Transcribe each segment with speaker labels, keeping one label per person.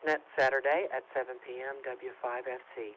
Speaker 1: Next Saturday at 7 p.m. W5FC.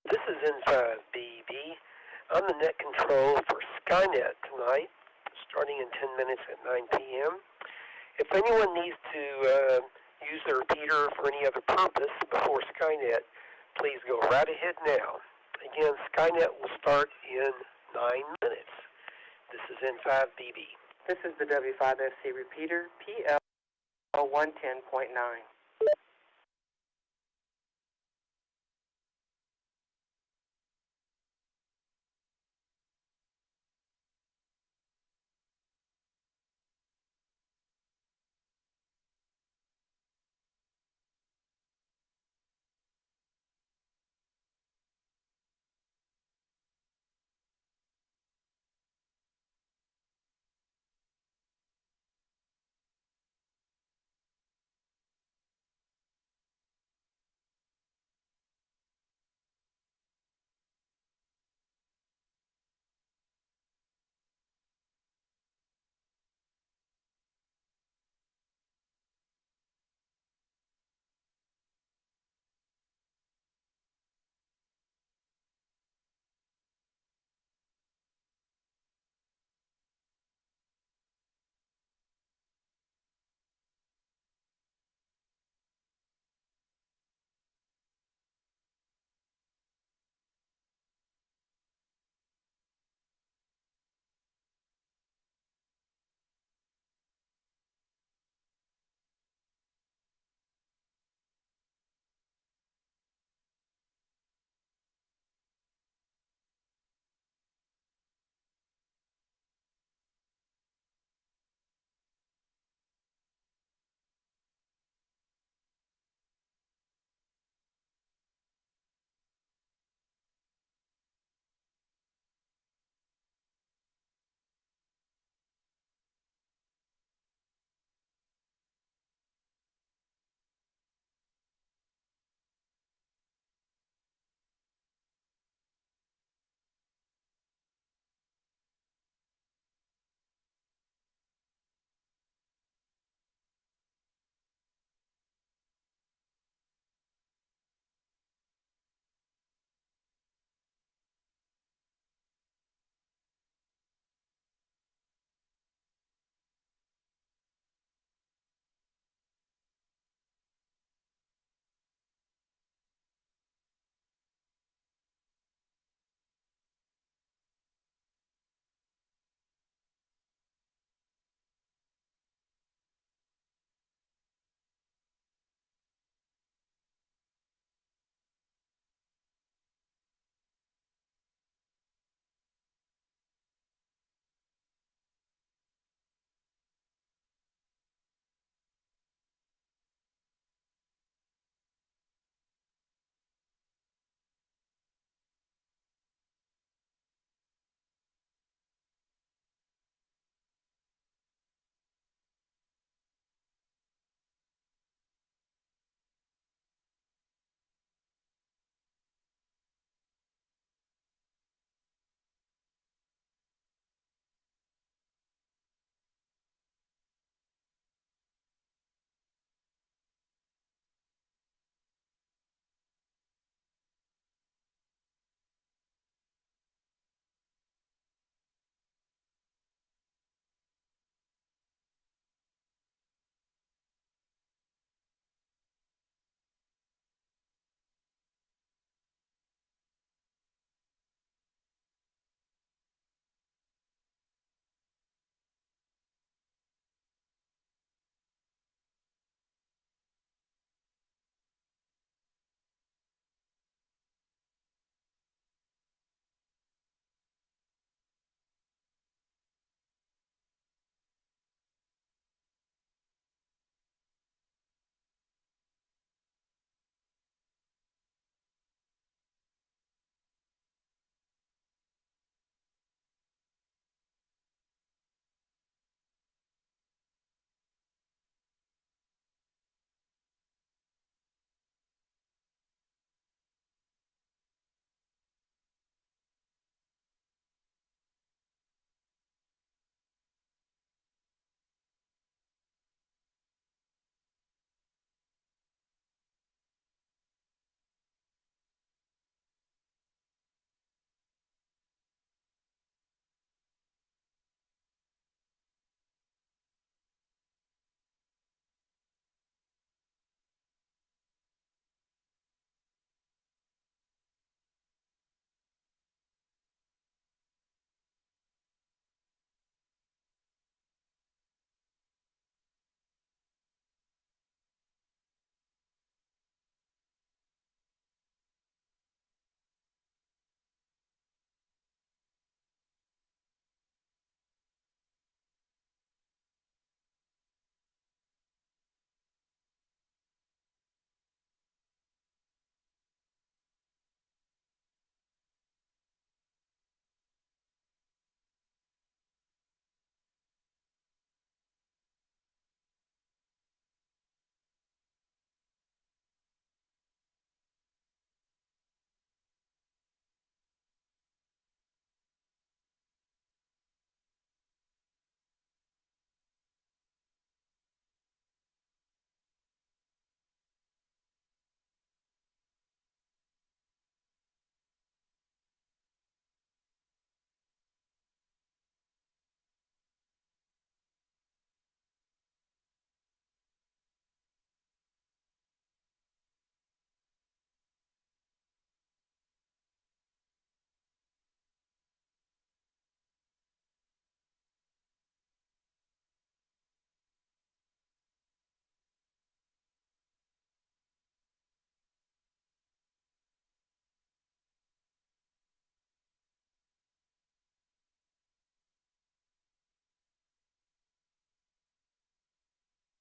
Speaker 2: This is N5BB. I'm the net control for Skynet tonight, starting in 10 minutes at 9 p.m. If anyone needs to use the repeater for any other purpose before Skynet, please go right ahead now. Again, Skynet will start in 9 minutes. This is N5BB.
Speaker 1: This is the W5FC repeater, PL 110.9.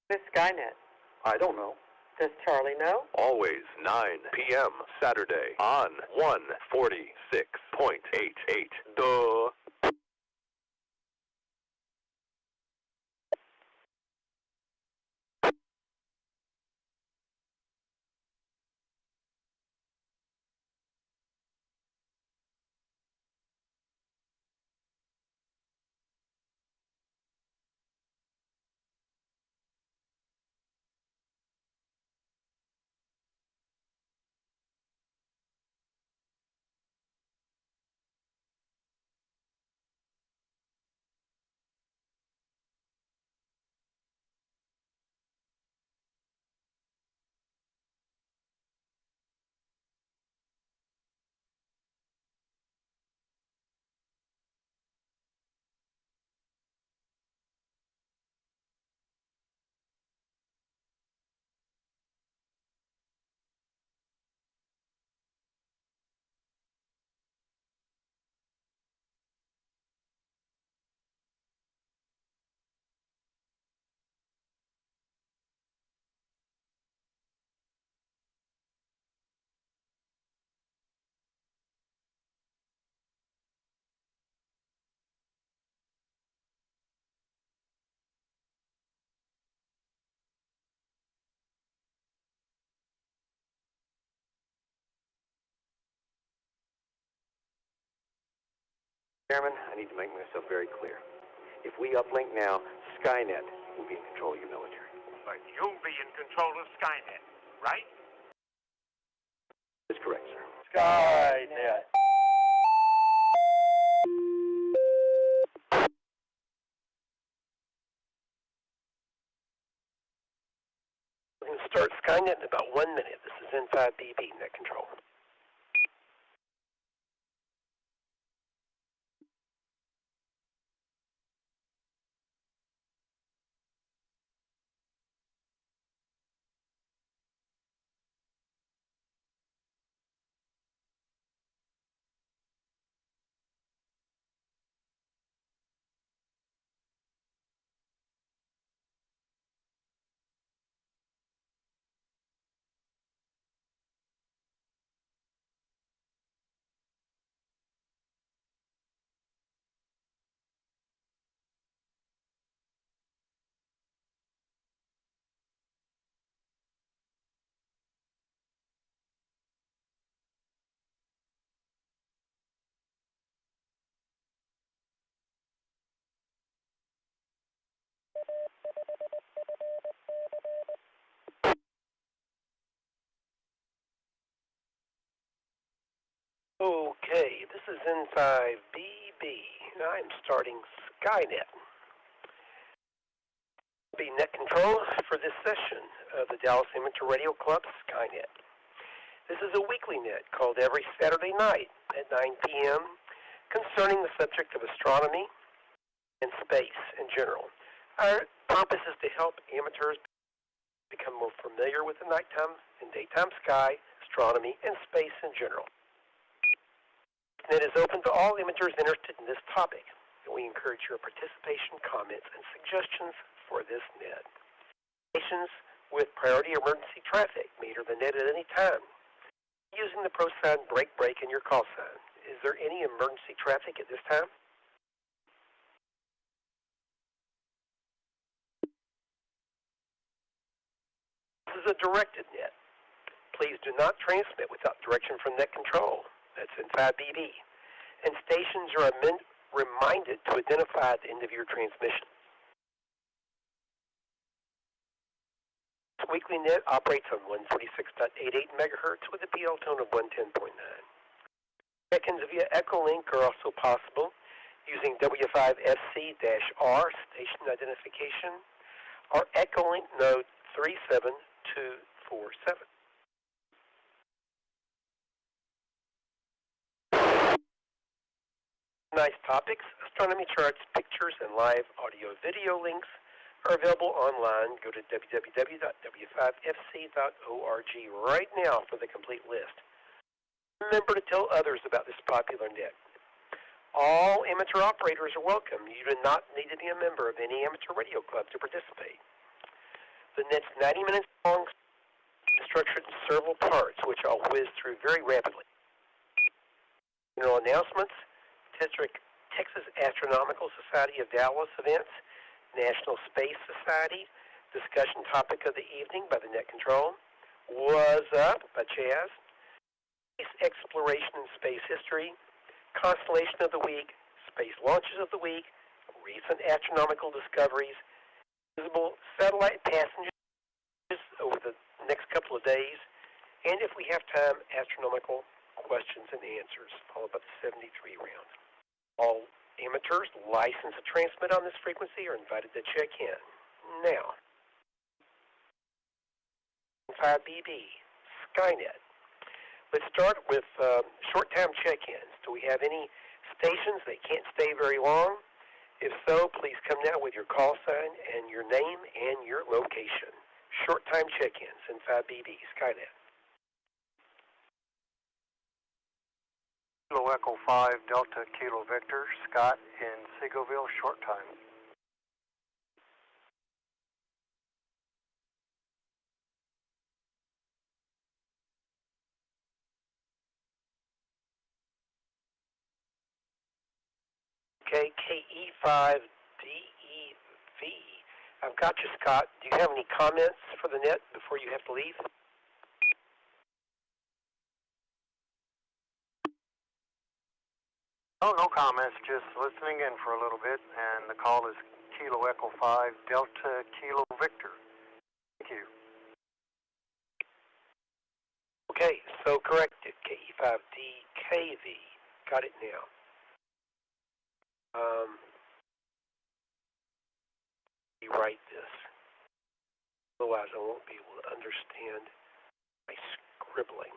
Speaker 1: What is Skynet?
Speaker 3: I don't know.
Speaker 1: Does Charlie know?
Speaker 4: Always 9 p.m. Saturday on 146.88. Duh.
Speaker 3: Chairman, I need to make myself very clear. If we uplink now, Skynet will be in control of your military.
Speaker 5: But you'll be in control of Skynet, right?
Speaker 3: That's correct, sir.
Speaker 5: Skynet.
Speaker 2: We're going to start Skynet in about 1 minute. This is N5BB, net control. Okay, this is N5BB. I'm starting Skynet. Be net control for this session of the Dallas Amateur Radio Club Skynet. This is a weekly net called every Saturday night at 9 p.m. concerning the subject of astronomy and space in general. Our purpose is to help amateurs become more familiar with the nighttime and daytime sky, astronomy, and space in general. Net is open to all amateurs interested in this topic, and we encourage your participation, comments, and suggestions for this net. Stations with priority emergency traffic meter the net at any time using the pro sign break in your call sign. Is there any emergency traffic at this time? This is a directed net. Please do not transmit without direction from net control. That's in 5BB. And stations are reminded to identify at the end of your transmission. This weekly net operates on 146.88 megahertz with a PL tone of 110.9. Check-ins via Echolink are also possible using W5SC-R station identification or Echolink node 37247. Nice topics, astronomy charts, pictures, and live audio-video links are available online. Go to www.w5fc.org right now for the complete list. Remember to tell others about this popular net. All amateur operators are welcome. You do not need to be a member of any amateur radio club to participate. The net's 90 minutes long, structured in several parts, which I'll whiz through very rapidly. General announcements, Texas Astronomical Society of Dallas events, National Space Society, discussion topic of the evening by the Net Control, Was Up by Chaz, Space Exploration and Space History, Constellation of the Week, Space Launches of the Week, recent astronomical discoveries, visible satellite passengers over the next couple of days, and if we have time, astronomical questions and answers, followed by the 73 round. All amateurs licensed to transmit on this frequency are invited to check in. Now, 5BB, Skynet. Let's start with short-time check-ins. Do we have any stations that can't stay very long? If so, please come now with your call sign and your name and your location. Short-time check-ins in 5BB, Skynet.
Speaker 6: Kilo Echo 5, Delta Kilo Victor, Scott in Seagoville, short time.
Speaker 2: Okay, KE5DEV. I've got you, Scott. Do you have any comments for the net before you have to leave?
Speaker 6: Oh, no comments, just listening in for a little bit, and the call is Kilo Echo 5, Delta Kilo Victor. Thank you.
Speaker 2: Okay, so corrected, KE5DKV. Got it now. Rewrite this. Otherwise, I won't be able to understand my scribbling.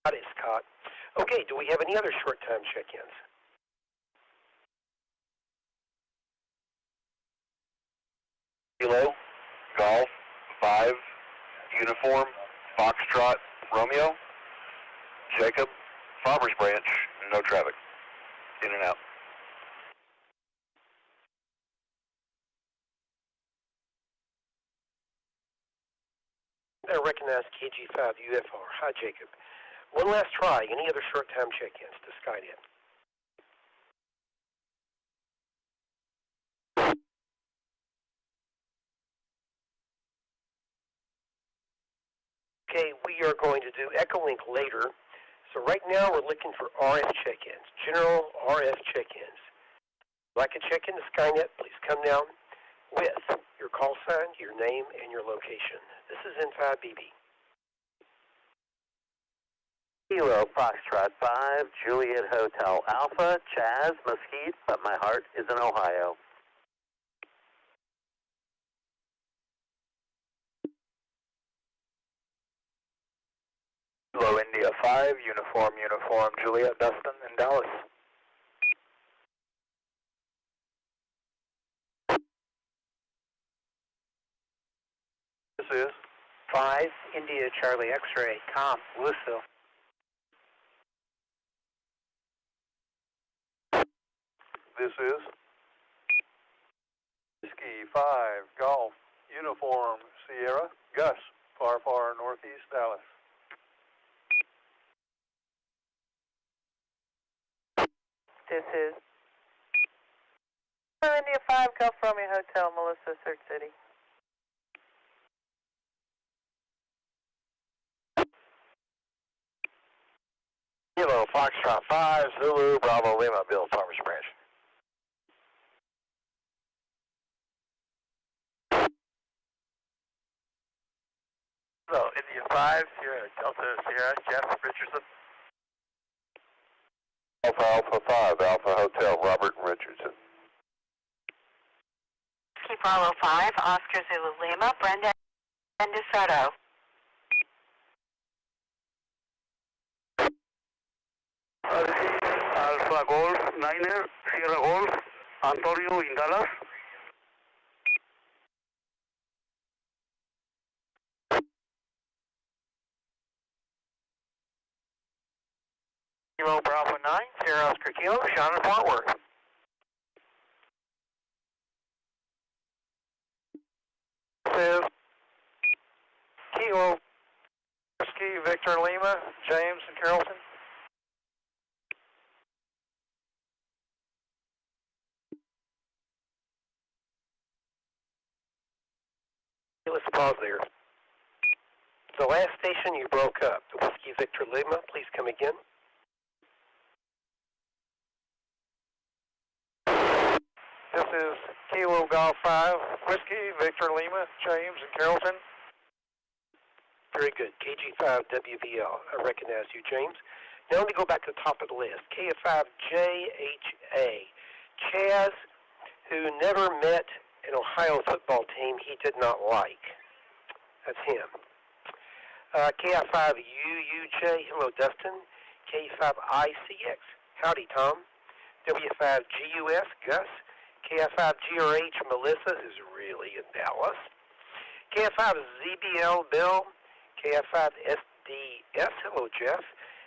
Speaker 2: Got it, Scott. Okay, do we have any other short-time check-ins?
Speaker 4: Kilo, Golf, 5, Uniform, Foxtrot, Romeo, Jacob, Farmers Branch, no traffic. In and out.
Speaker 2: I recognize KG5UFR. Hi, Jacob. One last try. Any other short-time check-ins to Skynet? Okay, we are going to do Echolink later. So right now we're looking for RF check-ins, general RF check-ins. If you'd like to check into Skynet, please come down with your call sign, your name, and your location. This is N5BB.
Speaker 7: Kilo Foxtrot 5, Juliet Hotel Alpha, Chaz, Mesquite, but my heart is in Ohio.
Speaker 6: Kilo India 5, Uniform, Juliet, Dustin in Dallas.
Speaker 3: This is
Speaker 1: 5, India Charlie X-ray, Comp, Louisville.
Speaker 3: This is Whiskey 5, Golf, Uniform, Sierra, Gus, far northeast Dallas.
Speaker 8: This is India 5, Gulf Romeo Hotel, Melissa, Surf City.
Speaker 6: Kilo Foxtrot 5, Zulu, Bravo, Lima, Bill, Farmers Branch. Kilo India 5, Sierra, Delta, Sierra, Jeff Richardson.
Speaker 4: Alpha 5, Alpha Hotel, Robert Richardson.
Speaker 8: Ski Bravo 5, Oscar Zulu Lima, Brenda and DeSoto.
Speaker 6: Alpha Golf, Niner, Sierra Golf, Antonio in Dallas. Kilo Bravo 9, Sierra Oscar Kilo, Sean in Fort Worth. This is Kilo Whiskey Victor Lima, James and Carrollton.
Speaker 2: Let's pause there. The last station you broke up, the Whiskey Victor Lima, please come again.
Speaker 6: This is Kilo Golf 5, Whiskey Victor Lima, James and Carrollton.
Speaker 2: Very good. KG5WVL. I recognize you, James. Now let me go back to the top of the list. KF5JHA. Chaz, who never met an Ohio football team he did not like. That's him. KF5UUJ. Hello, Dustin. K5ICX. Howdy, Tom. W5GUS. Gus. KF5GRH. Melissa, who's really in Dallas. KF5ZBL. Bill. KF5SDS. Hello, Jeff.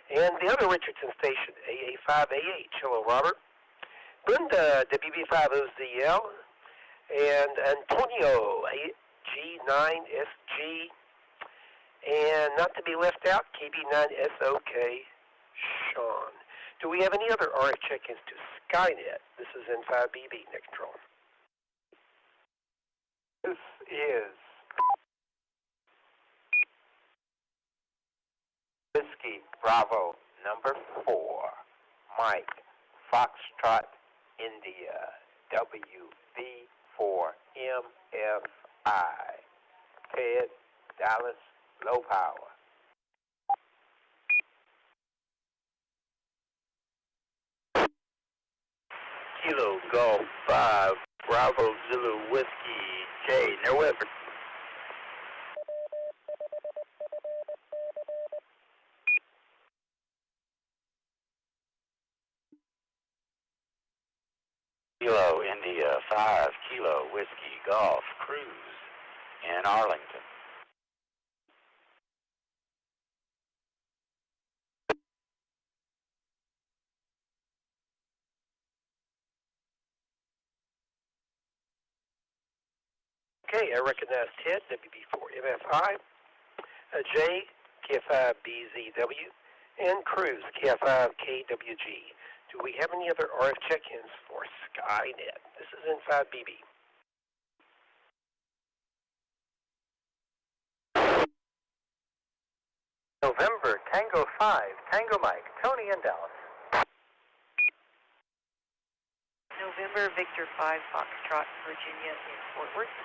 Speaker 2: And the other Richardson station, AA5AH. Hello, Robert. Brenda, WB5OZL. And Antonio, G9SG. And not to be left out, KB9SOK, Sean. Do we have any other RF check-ins to Skynet? This is N5BB, net control.
Speaker 3: This is Whiskey Bravo number 4, Mike Foxtrot India, WV4MFI, Ted Dallas Low Power.
Speaker 7: Kilo Golf 5, Bravo Zulu Whiskey J, no weapon. Kilo India 5, Kilo Whiskey Golf Cruise in Arlington.
Speaker 2: Okay, I recognize Ted, WB4MFI, J, KF5BZW, and Cruz, KF5KWG. Do we have any other RF check-ins for Skynet? This is N5BB.
Speaker 1: November, Tango 5, Tango Mike, Tony in Dallas.
Speaker 8: November, Victor 5, Foxtrot, Virginia in Fort Worth.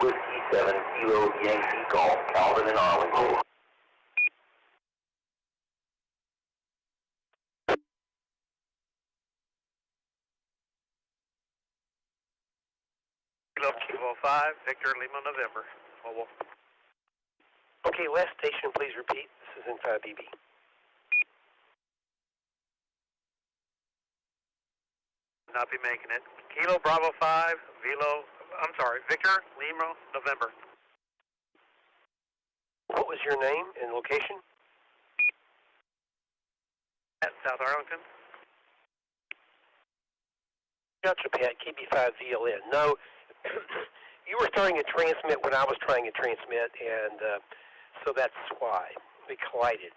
Speaker 7: Whiskey 7, Kilo Yankee Golf, Calvin in Arlington.
Speaker 5: Kilo 5, Victor Lima, November. Mobile.
Speaker 2: Okay, last station, please repeat. This is N5BB.
Speaker 5: Not be making it. Kilo Bravo 5, Victor Lima, November.
Speaker 2: What was your name and location?
Speaker 5: At South Arlington.
Speaker 2: Gotcha, Pat, KB5VLN. No, you were starting to transmit when I was trying to transmit, and so that's why we collided.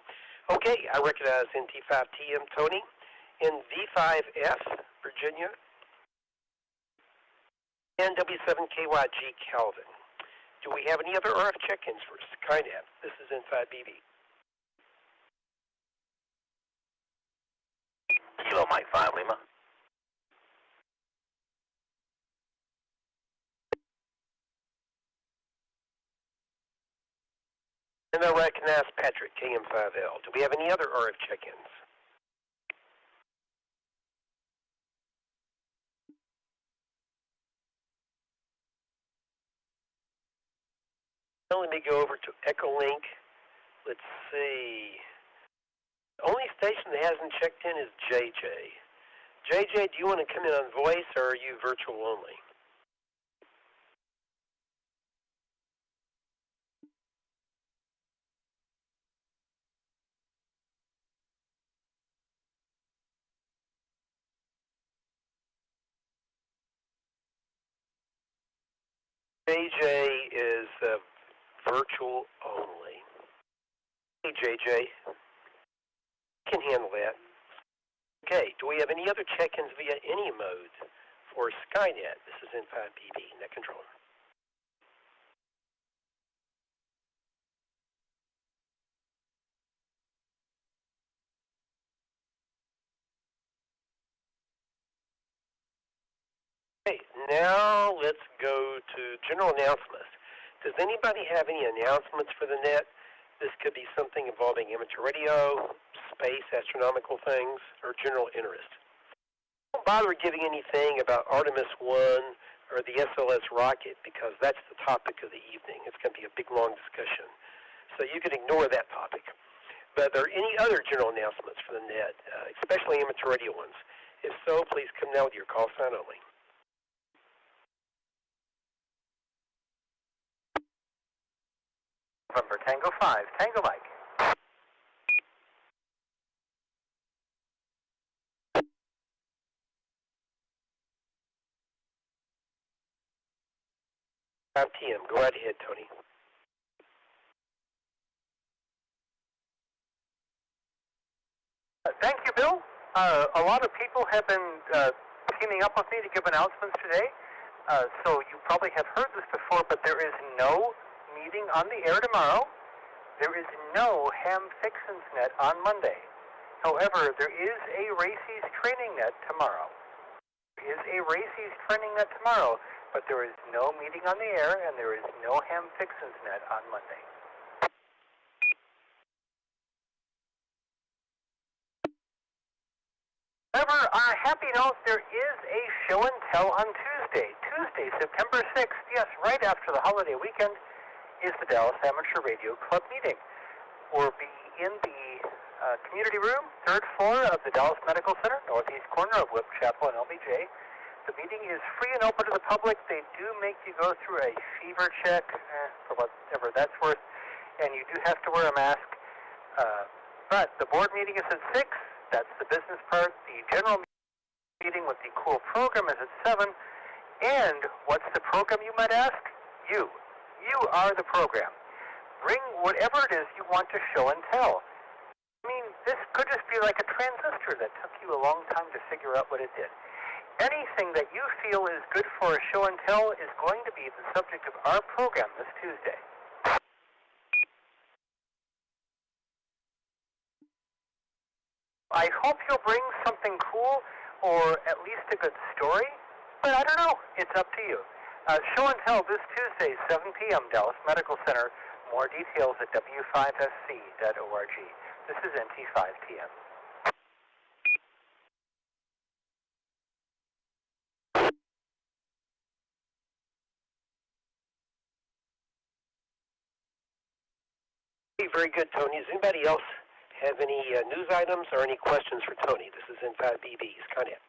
Speaker 2: Okay, I recognize NT5TM Tony in V5F, Virginia, and W7KYG Calvin. Do we have any other RF check-ins for Skynet? This is N5BB.
Speaker 7: Kilo Mike 5, Lima.
Speaker 2: And I recognize Patrick, KM5L. Do we have any other RF check-ins? Now let me go over to Echolink. Let's see. The only station that hasn't checked in is JJ. JJ, do you want to come in on voice, or are you virtual only? JJ is virtual only. Hey, JJ. Can handle that. Okay, do we have any other check-ins via any mode for Skynet? This is N5BB, net controller. Okay, now let's go to general announcements. Does anybody have any announcements for the net? This could be something involving amateur radio, space, astronomical things, or general interest. Don't bother giving anything about Artemis 1 or the SLS rocket because that's the topic of the evening. It's going to be a big, long discussion. So you can ignore that topic. But are there any other general announcements for the net, especially amateur radio ones? If so, please come now with your call sign only.
Speaker 6: November Tango 5, Tango Mike.
Speaker 2: TM. Go right ahead, Tony.
Speaker 6: Thank you, Bill. A lot of people have been teaming up with me to give announcements today. So you probably have heard this before, but there is no meeting on the air tomorrow. There is no Ham Fixins net on Monday. However, there is a Racy's training net tomorrow. But there is no meeting on the air, and there is no Ham Fixins net on Monday. However, on a happy note, there is a show and tell on Tuesday. Tuesday, September 6th, yes, right after the holiday weekend, is the Dallas Amateur Radio Club meeting. We'll be in the community room, 3rd floor of the Dallas Medical Center, northeast corner of Whip Chapel and LBJ. The meeting is free and open to the public. They do make you go through a fever check, for whatever that's worth, and you do have to wear a mask. But the board meeting is at 6. That's the business part. The general meeting with the cool program is at 7. And what's the program, you might ask? You. You are the program. Bring whatever it is you want to show and tell. I mean, this could just be like a transistor that took you a long time to figure out what it did. Anything that you feel is good for a show and tell is going to be the subject of our program this Tuesday. I hope you'll bring something cool or at least a good story, but I don't know. It's up to you. Show and tell this Tuesday, 7 p.m., Dallas Medical Center. More details at w5sc.org. This is NT5TM.
Speaker 2: Very good, Tony. Does anybody else have any news items or any questions for Tony? This is N5BB, Skynet.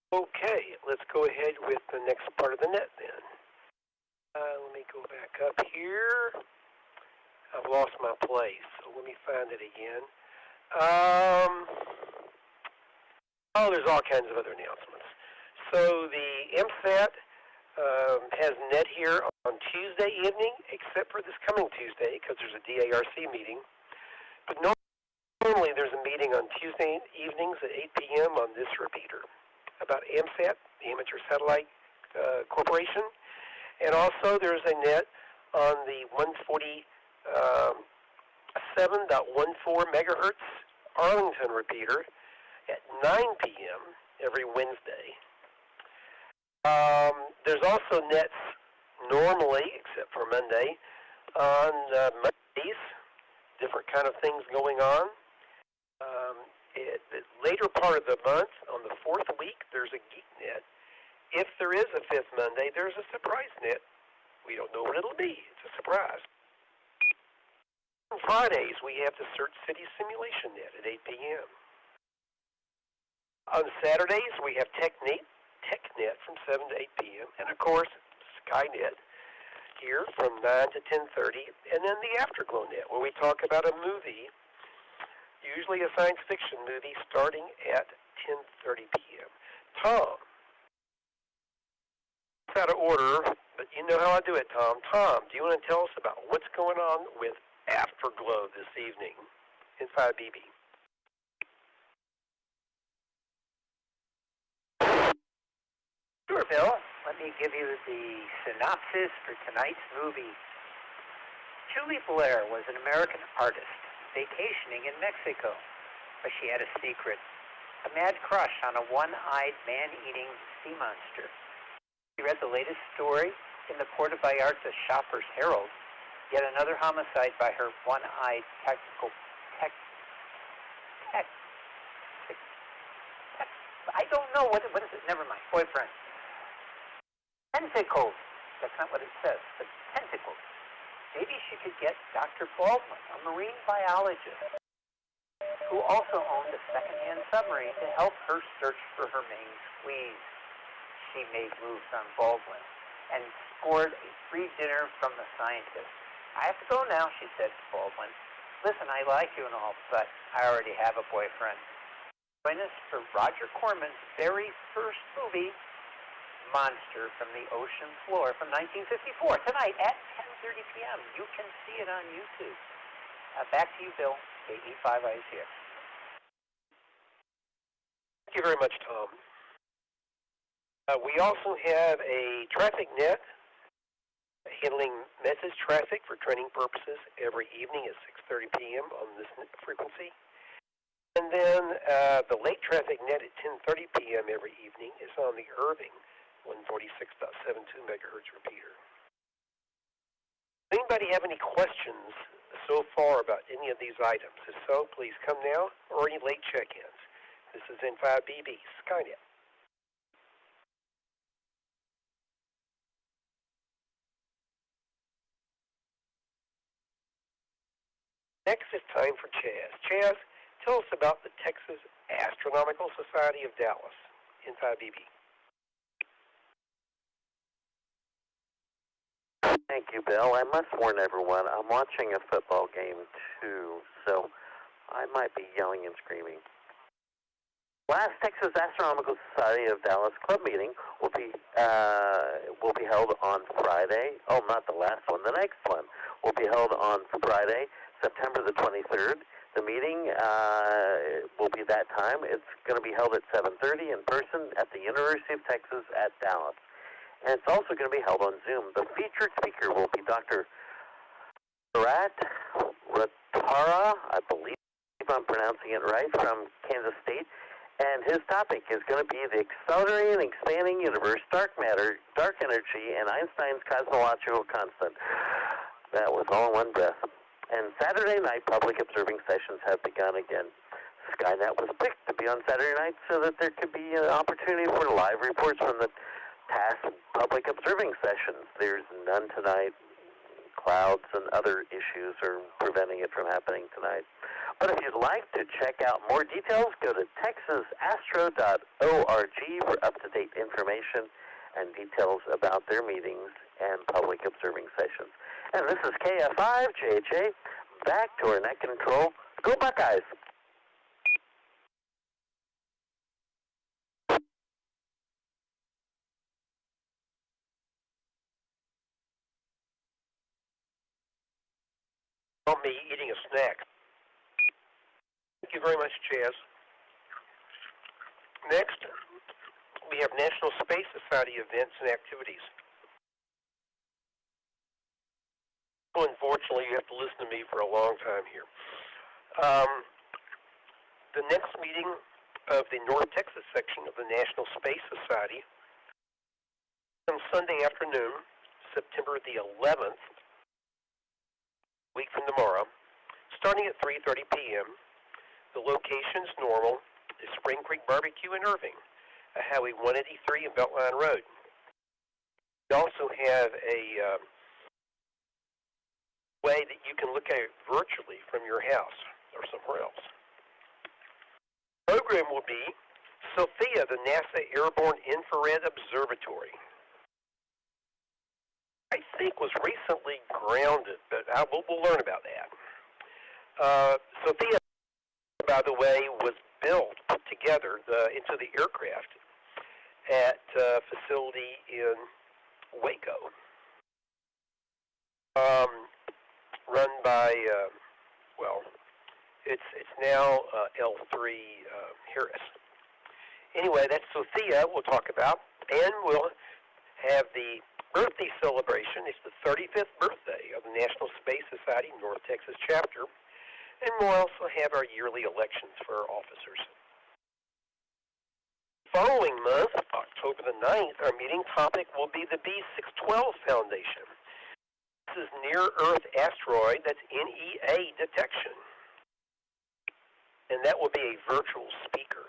Speaker 2: Okay, let's go ahead with the next part of the net then. Let me go back up here. I've lost my place, so let me find it again. There's all kinds of other announcements. So the MSAT has net here on Tuesday evening, except for this coming Tuesday, because there's a DARC meeting. But normally there's a meeting on Tuesday evenings at 8 p.m. on this repeater about AMSAT, the Amateur Satellite Corporation. And also there's a net on the 147.14 megahertz Arlington repeater at 9 p.m. every Wednesday. There's also nets normally, except for Monday, on Mondays, different kind of things going on. At The later part of the month, on the 4th week, there's a GeekNet. If there is a 5th Monday, there's a surprise net. We don't know what it'll be. It's a surprise. On Fridays, we have the Search City Simulation Net at 8 p.m. On Saturdays, we have TechNet from 7 to 8 p.m. And, of course, Skynet here from 9 to 10:30. And then the Afterglow Net, where we talk about a movie, usually a science fiction movie, starting at 10:30 p.m. Tom. It's out of order, but you know how I do it, Tom. Tom, do you want to tell us about what's going on with Afterglow this evening in 5BB?
Speaker 6: Sure, Bill. Let me give you the synopsis for tonight's movie. Julie Blair was an American artist vacationing in Mexico, but she had a secret, a mad crush on a one-eyed man-eating sea monster. She read the latest story in the Puerto Vallarta Shopper's Herald, yet another homicide by her one-eyed I don't know, what is it? Never mind. Boyfriend. Tentacles. That's not what it says, but tentacles. Maybe she could get Dr. Baldwin, a marine biologist, who also owned a second-hand submarine, to help her search for her main squeeze. She made moves on Baldwin and scored a free dinner from the scientist. I have to go now, she said to Baldwin. Listen, I like you and all, but I already have a boyfriend. Join us for Roger Corman's very first movie, Monster from the Ocean Floor, from 1954, tonight at 10:30 p.m. You can see it on YouTube. Back to you, Bill. KE5I's here.
Speaker 2: Thank you very much, Tom. We also have a traffic net handling message traffic for training purposes every evening at 6:30 p.m. on this frequency. And then the late traffic net at 10:30 p.m. every evening is on the Irving 146.72 megahertz repeater. Does anybody have any questions so far about any of these items? If so, please come now, or any late check-ins. This is N5BB, Skynet. Next, it's time for Chaz. Chaz, tell us about the Texas Astronomical Society of Dallas, N5BB.
Speaker 7: Thank you, Bill. I must warn everyone, I'm watching a football game too, so I might be yelling and screaming. Last Texas Astronomical Society of Dallas club meeting will be held on Friday. Oh, not the last one. The next one will be held on Friday, September the 23rd. The meeting will be that time. It's going to be held at 7:30 in person at the University of Texas at Dallas. And it's also going to be held on Zoom. The featured speaker will be Dr. Ratara, I believe I'm pronouncing it right, from Kansas State. And his topic is going to be the accelerating and expanding universe, dark matter, dark energy, and Einstein's cosmological constant. That was all in one breath. And Saturday night public observing sessions have begun again. Skynet was picked to be on Saturday night so that there could be an opportunity for live reports from the past public observing sessions. There's none tonight. Clouds and other issues are preventing it from happening tonight. But if you'd like to check out more details, go to texasastro.org for up-to-date information and details about their meetings and public observing sessions. And this is KF5JJ, back to our net control. Go Buckeyes!
Speaker 2: On me eating a snack. Thank you very much, Chaz. Next, we have National Space Society events and activities. So unfortunately, you have to listen to me for a long time here. The next meeting of the North Texas section of the National Space Society on Sunday afternoon, September the 11th, week from tomorrow, starting at 3:30 p.m. The location's normal, the Spring Creek Barbecue in Irving, Highway 183 and Beltline Road. We also have a way that you can look at it virtually from your house or somewhere else. The program will be SOFIA, the NASA Airborne Infrared Observatory. I think was recently grounded, but we'll learn about that. SOFIA, by the way, was put together into the aircraft at a facility in Waco, run by, it's now L3 Harris. Anyway, that's SOFIA we'll talk about, and we'll have the birthday celebration. It's the 35th birthday of the National Space Society North Texas chapter, and we'll also have our yearly elections for our officers. Following month, October the 9th, our meeting topic will be the B612 Foundation. This is near-Earth asteroid, that's NEA detection. And that will be a virtual speaker.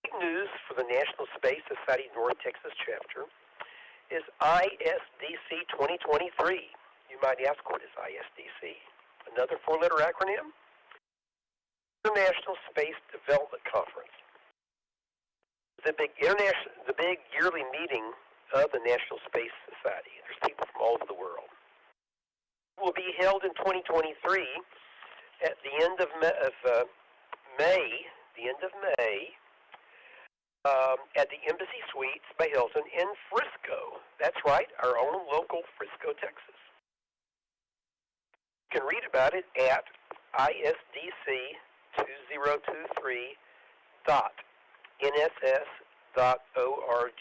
Speaker 2: Big news for the National Space Society North Texas chapter is ISDC 2023. You might ask, what is ISDC? Another four-letter acronym? International Space Development Conference. The big yearly meeting of the National Space Society. There's people from all over the world. It will be held in 2023 at the end of May, at the Embassy Suites by Hilton in Frisco. That's right, our own local Frisco, Texas. You can read about it at isdc2023.nss.org.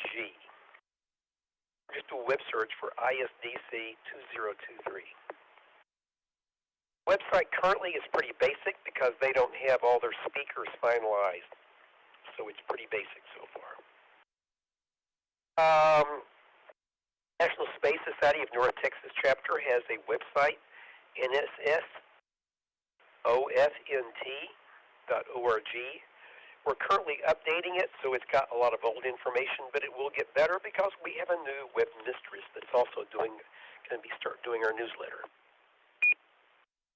Speaker 2: Just do a web search for ISDC 2023. Website currently is pretty basic because they don't have all their speakers finalized. So it's pretty basic so far. National Space Society of North Texas chapter has a website, nssofnt.org. We're currently updating it, so it's got a lot of old information, but it will get better because we have a new web mistress that's also going to start doing our newsletter.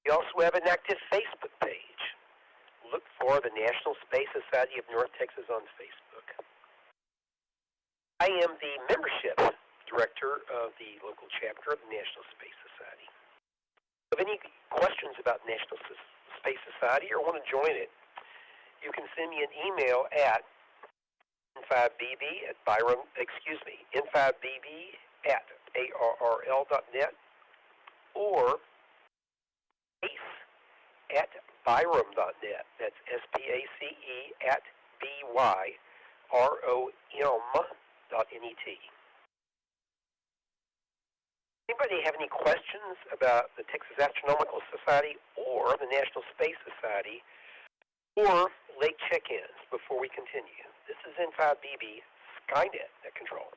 Speaker 2: We also have an active Facebook page. Look for the National Space Society of North Texas on Facebook. I am the membership director of the local chapter of the National Space Society. If you have any questions about National Space Society or want to join it, you can send me an email at n5bb@arrl.net or space@byrom.net. That's SPACE@BYROM.net. Anybody have any questions about the Texas Astronomical Society or the National Space Society or late check-ins before we continue? This is N5BB Skynet at control.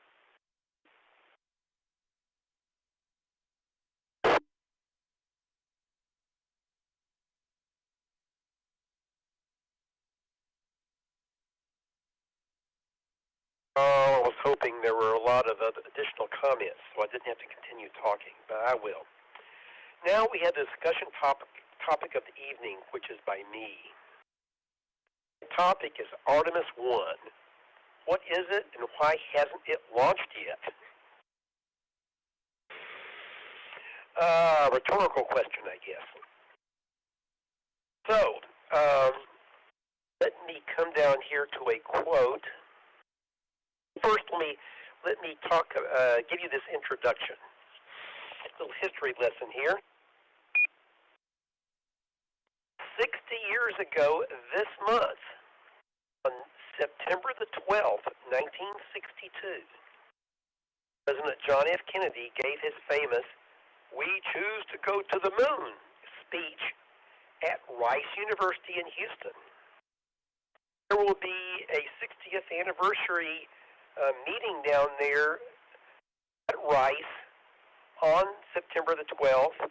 Speaker 2: I was hoping there were a lot of additional comments, so I didn't have to continue talking, but I will. Now we have the discussion topic of the evening, which is by me. The topic is Artemis 1. What is it, and why hasn't it launched yet? Rhetorical question, I guess. So, let me come down here to a quote. First, let me talk, give you this introduction. A little history lesson here. 60 years ago this month, on September the 12th, 1962, President John F. Kennedy gave his famous "We choose to go to the moon" speech at Rice University in Houston. There will be a 60th anniversary meeting down there at Rice on September the 12th,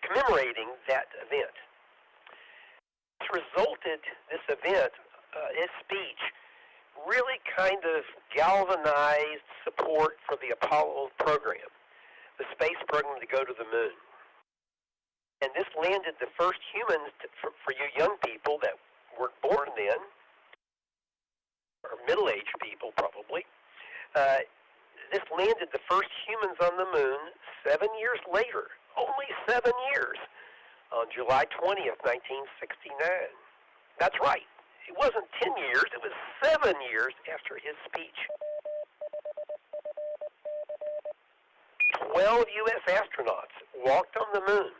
Speaker 2: commemorating that event. This event, his speech, really kind of galvanized support for the Apollo program, the space program to go to the moon. And this landed the first humans, for you young people that weren't born then, or middle-aged people probably, this landed the first humans on the moon 7 years later, only 7 years, on July 20th, 1969. That's right. It wasn't 10 years, it was 7 years after his speech. 12 U.S. astronauts walked on the moon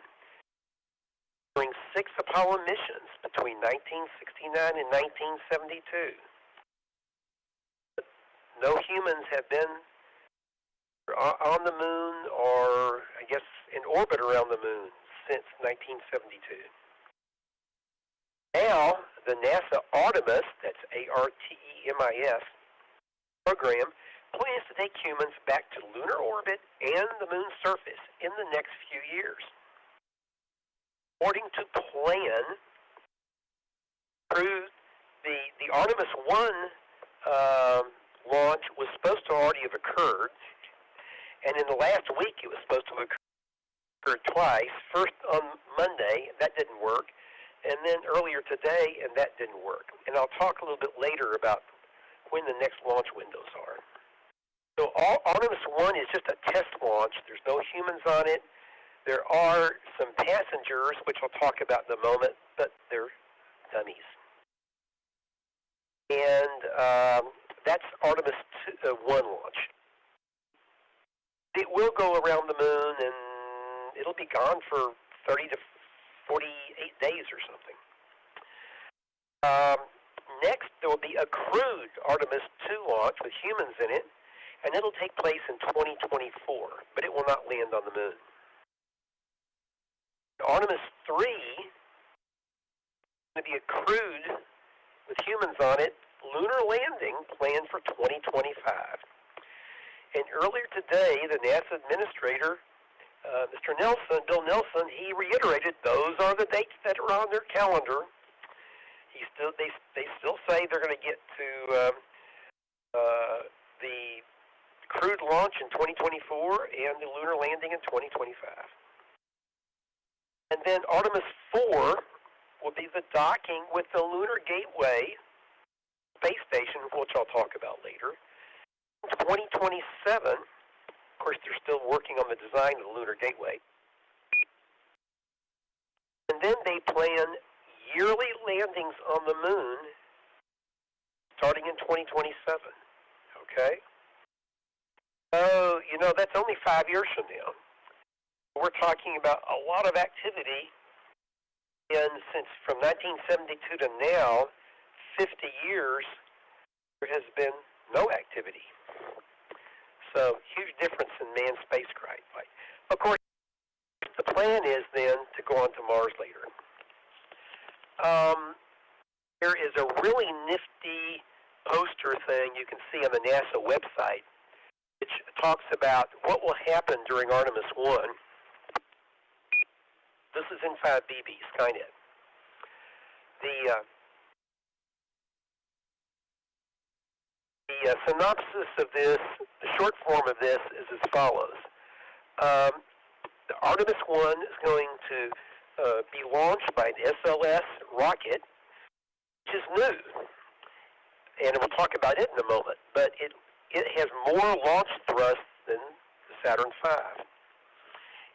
Speaker 2: during 6 Apollo missions between 1969 and 1972. But no humans have been on the moon or, I guess, in orbit around the moon since 1972. Now, the NASA Artemis, that's Artemis, program plans to take humans back to lunar orbit and the moon's surface in the next few years. According to plan, the Artemis 1 launch was supposed to already have occurred, and in the last week it was supposed to have occurred twice. First on Monday, that didn't work, and then earlier today, and that didn't work. And I'll talk a little bit later about when the next launch windows are. So Artemis 1 is just a test launch. There's no humans on it. There are some passengers, which I'll talk about in a moment, but they're dummies. And that's Artemis 1 launch. It will go around the moon, and it'll be gone for 30 to 48 days or something. Next, there will be a crewed Artemis 2 launch with humans in it, and it'll take place in 2024, but it will not land on the moon. Artemis 3 is going to be a crewed with humans on it, lunar landing planned for 2025. And earlier today, the NASA administrator, Mr. Nelson, Bill Nelson, he reiterated those are the dates that are on their calendar. They still say they're going to get to the crewed launch in 2024 and the lunar landing in 2025. And then Artemis 4 will be the docking with the Lunar Gateway space station, which I'll talk about later. In 2027, of course, they're still working on the design of the Lunar Gateway. And then they plan yearly landings on the moon starting in 2027. Okay? Oh, that's only 5 years from now. We're talking about a lot of activity, and since from 1972 to now, 50 years, there has been no activity. So, huge difference in manned spacecraft. Of course, the plan is then to go on to Mars later. There is a really nifty poster thing you can see on the NASA website, which talks about what will happen during Artemis 1. This is inside BB, Skynet. The synopsis of this, the short form of this, is as follows. The Artemis 1 is going to be launched by an SLS rocket, which is new. And we'll talk about it in a moment. But it has more launch thrust than the Saturn V.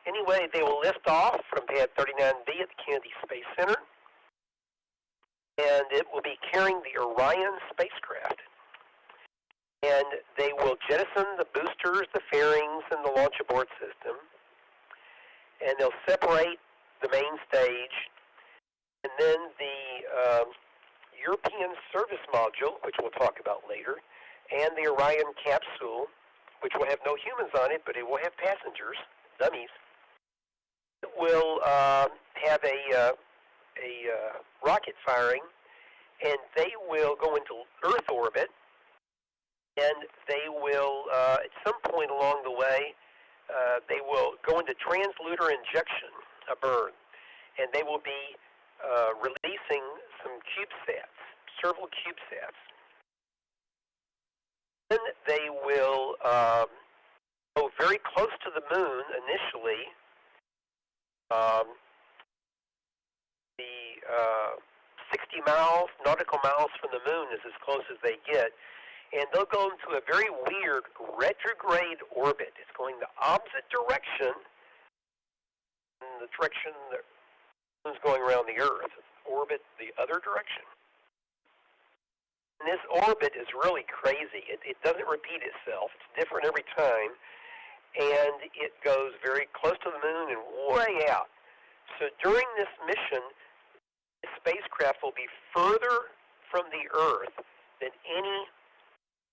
Speaker 2: Anyway, they will lift off from pad 39B at the Kennedy Space Center, and it will be carrying the Orion spacecraft. And they will jettison the boosters, the fairings, and the launch abort system, and they'll separate the main stage, and then the European service module, which we'll talk about later, and the Orion capsule, which will have no humans on it, but it will have passengers, dummies, will have a rocket firing, and they will go into Earth orbit, and they will, at some point along the way, they will go into translunar injection. a burn. And they will be releasing some CubeSats, several CubeSats. Then they will go very close to the moon initially. The 60 miles, nautical miles from the moon is as close as they get. And they'll go into a very weird retrograde orbit. It's going the opposite direction in the direction the moon's going around the Earth. Orbit the other direction. And this orbit is really crazy. It doesn't repeat itself. It's different every time. And it goes very close to the moon and way out. So during this mission, the spacecraft will be further from the Earth than any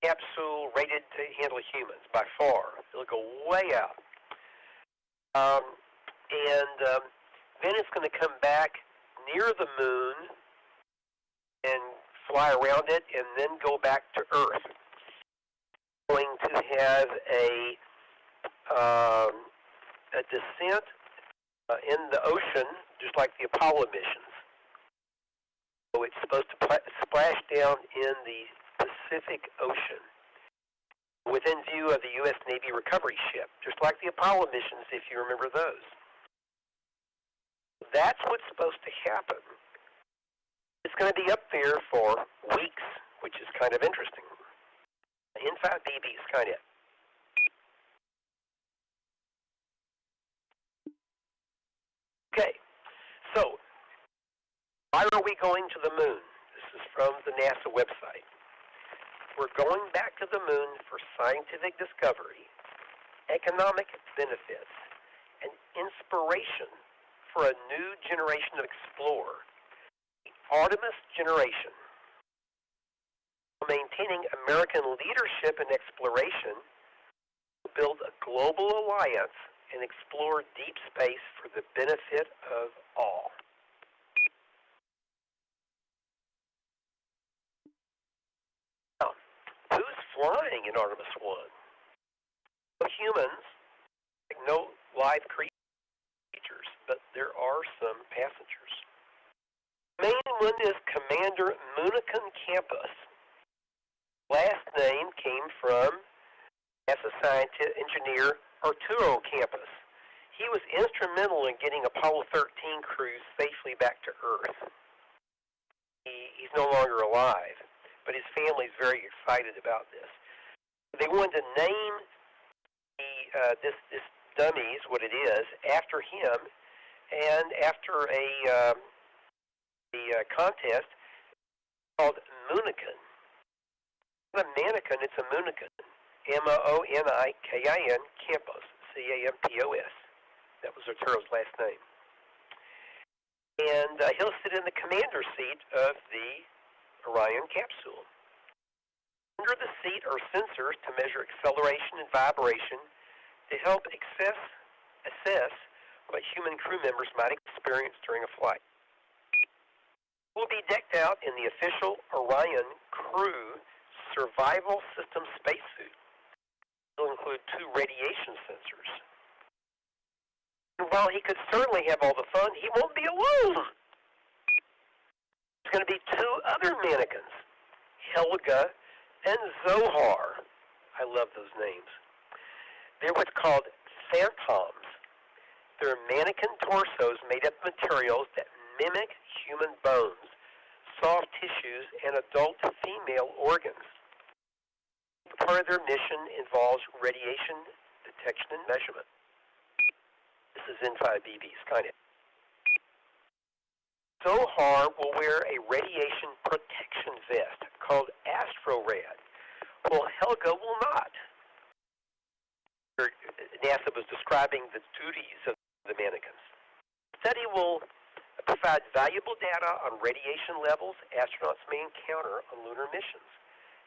Speaker 2: capsule rated to handle humans, by far. It'll go way out. Then it's going to come back near the moon and fly around it and then go back to Earth. Going to have a descent in the ocean, just like the Apollo missions. So it's supposed to splash down in the Pacific Ocean within view of the U.S. Navy recovery ship, just like the Apollo missions, if you remember those. That's what's supposed to happen. It's going to be up there for weeks, which is kind of interesting. Inside BB Skynet. Okay, so why are we going to the moon? This is from the NASA website. We're going back to the moon for scientific discovery, economic benefits, and inspiration for a new generation of explorer, the Artemis generation. Maintaining American leadership in exploration, we'll build a global alliance and explore deep space for the benefit of all. Now, who's flying in Artemis 1? No humans, no live creatures, but there are some passengers. The main one is Commander Munikan Campus. Last name came from NASA scientist engineer Arturo Campus. He was instrumental in getting Apollo 13 crews safely back to Earth. He's no longer alive, but his family's very excited about this. They wanted to name this dummy, is what it is, after him, and after a contest called Munikan. It's not a mannequin, it's a Munikan. M-O-O-N-I-K-I-N, Campos, C-A-M-P-O-S. That was Arturo's last name. And he'll sit in the commander seat of the Orion capsule. Under the seat are sensors to measure acceleration and vibration to help assess what human crew members might experience during a flight. We'll be decked out in the official Orion crew survival system spacesuit. It'll include 2 radiation sensors. And while he could certainly have all the fun, he won't be alone. There's going to be 2 other mannequins, Helga and Zohar. I love those names. They're what's called phantoms. They're mannequin torsos made up of materials that mimic human bones, soft tissues, and adult female organs. Part of their mission involves radiation detection and measurement. This is N5BB Skynet. Zohar will wear a radiation protection vest called AstroRad, while Helga will not. NASA was describing the duties of the mannequins. The study will provide valuable data on radiation levels astronauts may encounter on lunar missions,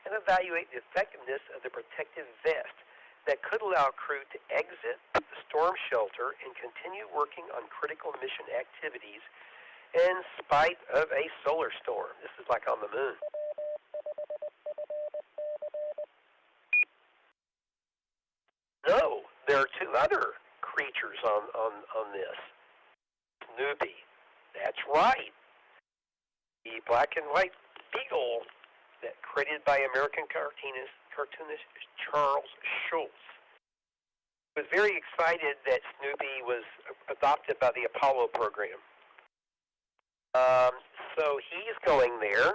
Speaker 2: and evaluate the effectiveness of the protective vest that could allow crew to exit the storm shelter and continue working on critical mission activities in spite of a solar storm. This is like on the moon. No, there are 2 other creatures on this. Snoopy. That's right. The black and white beagle that created by American cartoonist Charles Schulz. Was very excited that Snoopy was adopted by the Apollo program. So he's going there,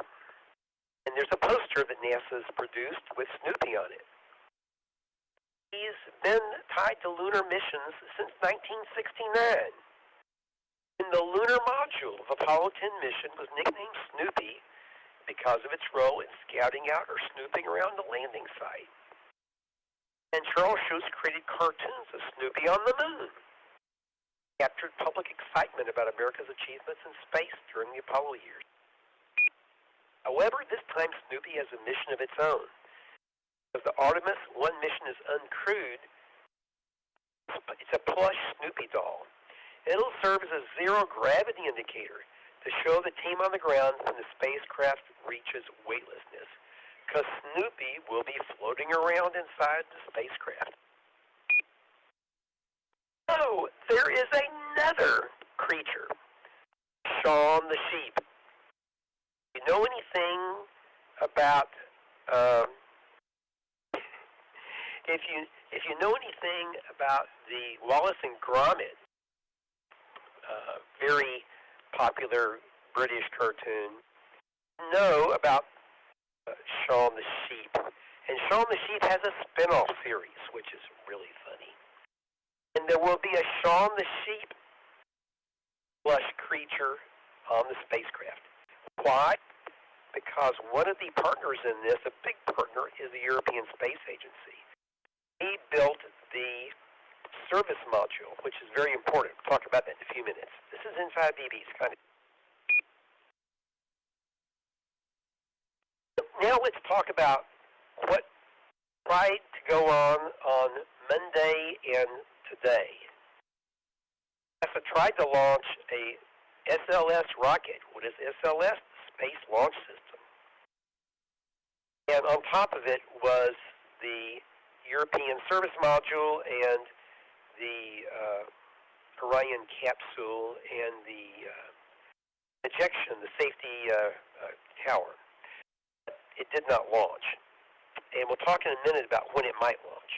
Speaker 2: and there's a poster that NASA's produced with Snoopy on it. He's been tied to lunar missions since 1969. And the lunar module of Apollo 10 mission was nicknamed Snoopy because of its role in scouting out or snooping around the landing site. And Charles Schulz created cartoons of Snoopy on the moon. Captured public excitement about America's achievements in space during the Apollo years. However, this time Snoopy has a mission of its own. As the Artemis 1 mission is uncrewed, it's a plush Snoopy doll. It'll serve as a zero-gravity indicator to show the team on the ground when the spacecraft reaches weightlessness, because Snoopy will be floating around inside the spacecraft. Oh, there is another creature, Shaun the sheep. You know anything about if you know anything about the Wallace and Gromit, very popular British cartoon, know about Shaun the sheep. And Shaun the sheep has a spin-off series, which is really funny. And there will be a Shaun the sheep plush creature on the spacecraft. Why? Because one of the partners in this, a big partner, is the European Space Agency. He built the service module, which is very important. We'll talk about that in a few minutes. This is Inside BB's kind of. Now let's talk about what tried to go on Monday and today. NASA tried to launch a SLS rocket. What is SLS? Space Launch System. And on top of it was the European Service Module and the Orion capsule and the ejection, the safety tower. It did not launch. And we'll talk in a minute about when it might launch.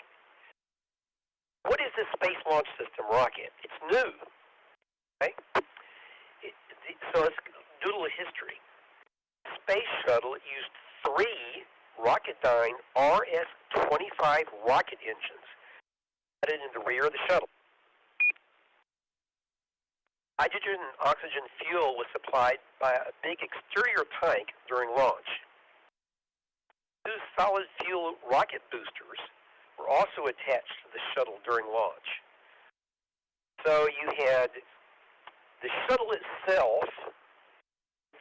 Speaker 2: What is this Space Launch System rocket? It's new. Okay? So let's do a little history. Space Shuttle used 3 Rocketdyne RS-25 rocket engines added in the rear of the shuttle. Hydrogen and oxygen fuel was supplied by a big exterior tank during launch. 2 solid fuel rocket boosters were also attached to the shuttle during launch. So you had the shuttle itself,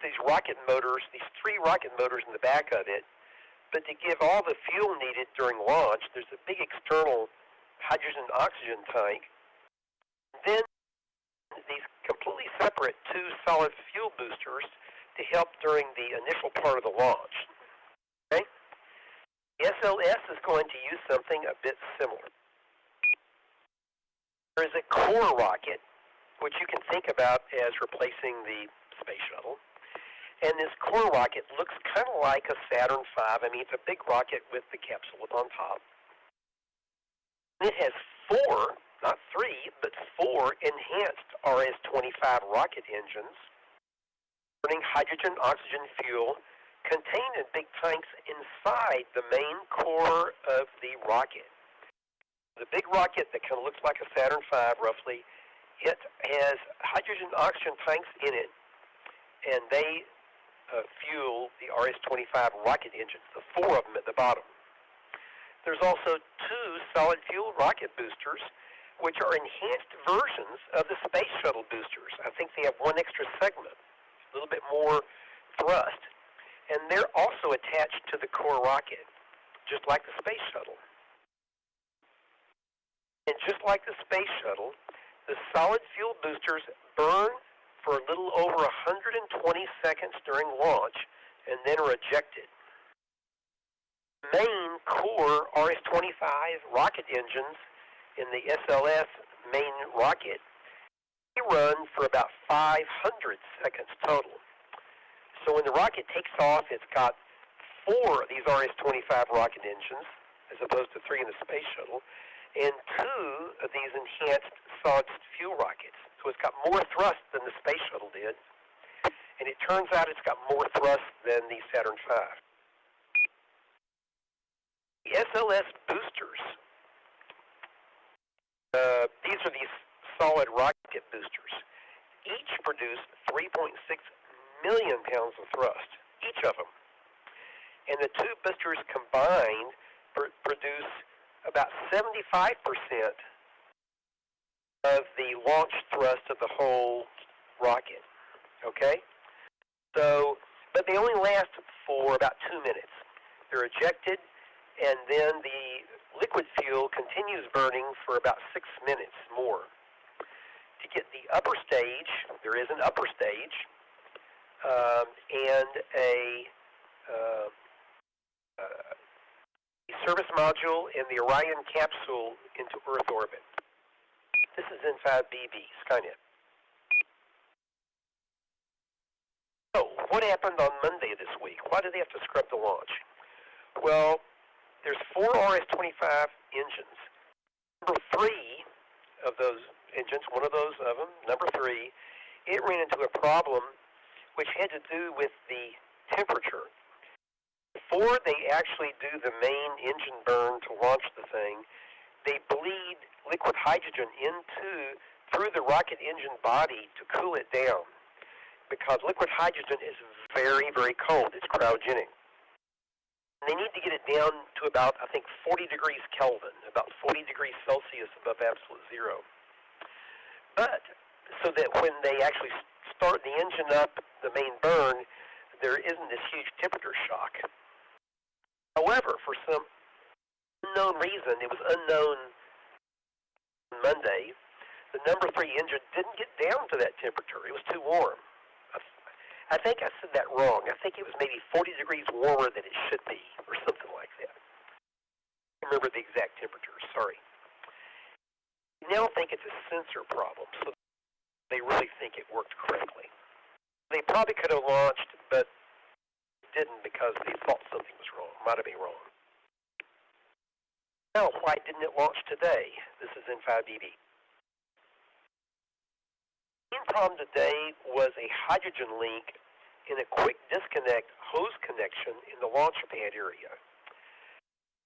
Speaker 2: these rocket motors, these 3 rocket motors in the back of it, but to give all the fuel needed during launch, there's a big external hydrogen and oxygen tank. Then these completely separate 2 solid fuel boosters to help during the initial part of the launch. Okay? The SLS is going to use something a bit similar. There is a core rocket, which you can think about as replacing the space shuttle. And this core rocket looks kind of like a Saturn V. I mean, it's a big rocket with the capsule up on top. It has 4, not 3, but 4 enhanced RS-25 rocket engines, burning hydrogen oxygen fuel contained in big tanks inside the main core of the rocket. The big rocket that kind of looks like a Saturn V, roughly, it has hydrogen oxygen tanks in it, and they fuel the RS-25 rocket engines, the 4 of them at the bottom. There's also 2 solid fuel rocket boosters, which are enhanced versions of the space shuttle boosters. I think they have 1 extra segment, a little bit more thrust. And they're also attached to the core rocket, just like the space shuttle. And just like the space shuttle, the solid fuel boosters burn for a little over 120 seconds during launch and then are ejected. Main core RS-25 rocket engines in the SLS main rocket They run for about 500 seconds total. So when the rocket takes off, it's got 4 of these RS-25 rocket engines, as opposed to 3 in the space shuttle, and 2 of these enhanced solid fuel rockets. So it's got more thrust than the space shuttle did, and it turns out it's got more thrust than the Saturn V. The SLS boosters, these are these solid rocket boosters. Each produce 3.6 million pounds of thrust, each of them. And the 2 boosters combined produce about 75% of the launch thrust of the whole rocket. Okay? So, but they only last for about 2 minutes. They're ejected, and then the liquid fuel continues burning for about 6 minutes more. To get the upper stage, there is an upper stage, and a service module and the Orion capsule into Earth orbit. This is N5BB, Skynet. So, what happened on Monday this week? Why did they have to scrub the launch? Well, there's 4 RS-25 engines. Number 3 of those engines, one of those of them, number 3, it ran into a problem which had to do with the temperature. Before they actually do the main engine burn to launch the thing, they bleed liquid hydrogen through the rocket engine body to cool it down, because liquid hydrogen is very, very cold. It's cryogenic. And they need to get it down to about, I think, 40 degrees Kelvin, about 40 degrees Celsius above absolute zero. But so that when they actually start the engine up, the main burn, there isn't this huge temperature shock. However, for some unknown reason, it was unknown on Monday, the number 3 engine didn't get down to that temperature. It was too warm. I think I said that wrong. I think it was maybe 40 degrees warmer than it should be, or something like that. I remember the exact temperature, sorry. I now think it's a sensor problem, so they really think it worked correctly. They probably could have launched, but didn't because they thought something was wrong. Might have been wrong. Now, why didn't it launch today? This is N5BB. The main problem today was a hydrogen leak in a quick disconnect hose connection in the launch pad area.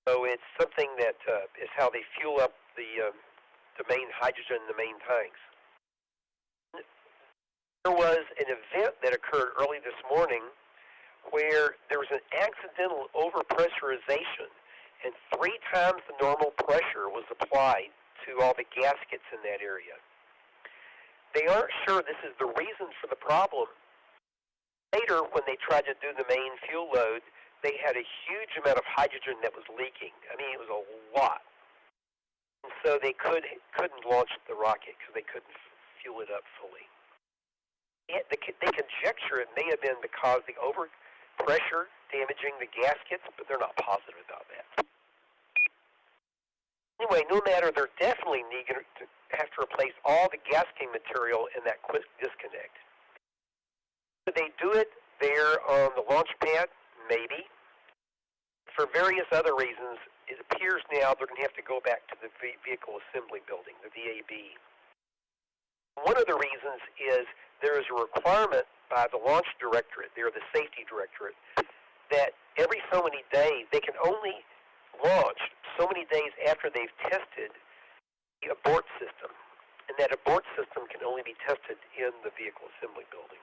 Speaker 2: So it's something that is how they fuel up the main hydrogen in the main tanks. There was an event that occurred early this morning where there was an accidental overpressurization, and 3 times the normal pressure was applied to all the gaskets in that area. They aren't sure this is the reason for the problem. Later, when they tried to do the main fuel load, they had a huge amount of hydrogen that was leaking. I mean, it was a lot. And so they couldn't launch the rocket because they couldn't fuel it up fully. They conjecture it may have been because the overpressure damaging the gaskets, but they're not positive about that. Anyway, no matter, they're definitely going to have to replace all the gasketing material in that quick disconnect. Could they do it there on the launch pad? Maybe. For various other reasons, it appears now they're going to have to go back to the Vehicle Assembly Building, the VAB. One of the reasons is there is a requirement by the launch directorate, they're the safety directorate, that every so many days, they can only launch so many days after they've tested the abort system. And that abort system can only be tested in the Vehicle Assembly Building.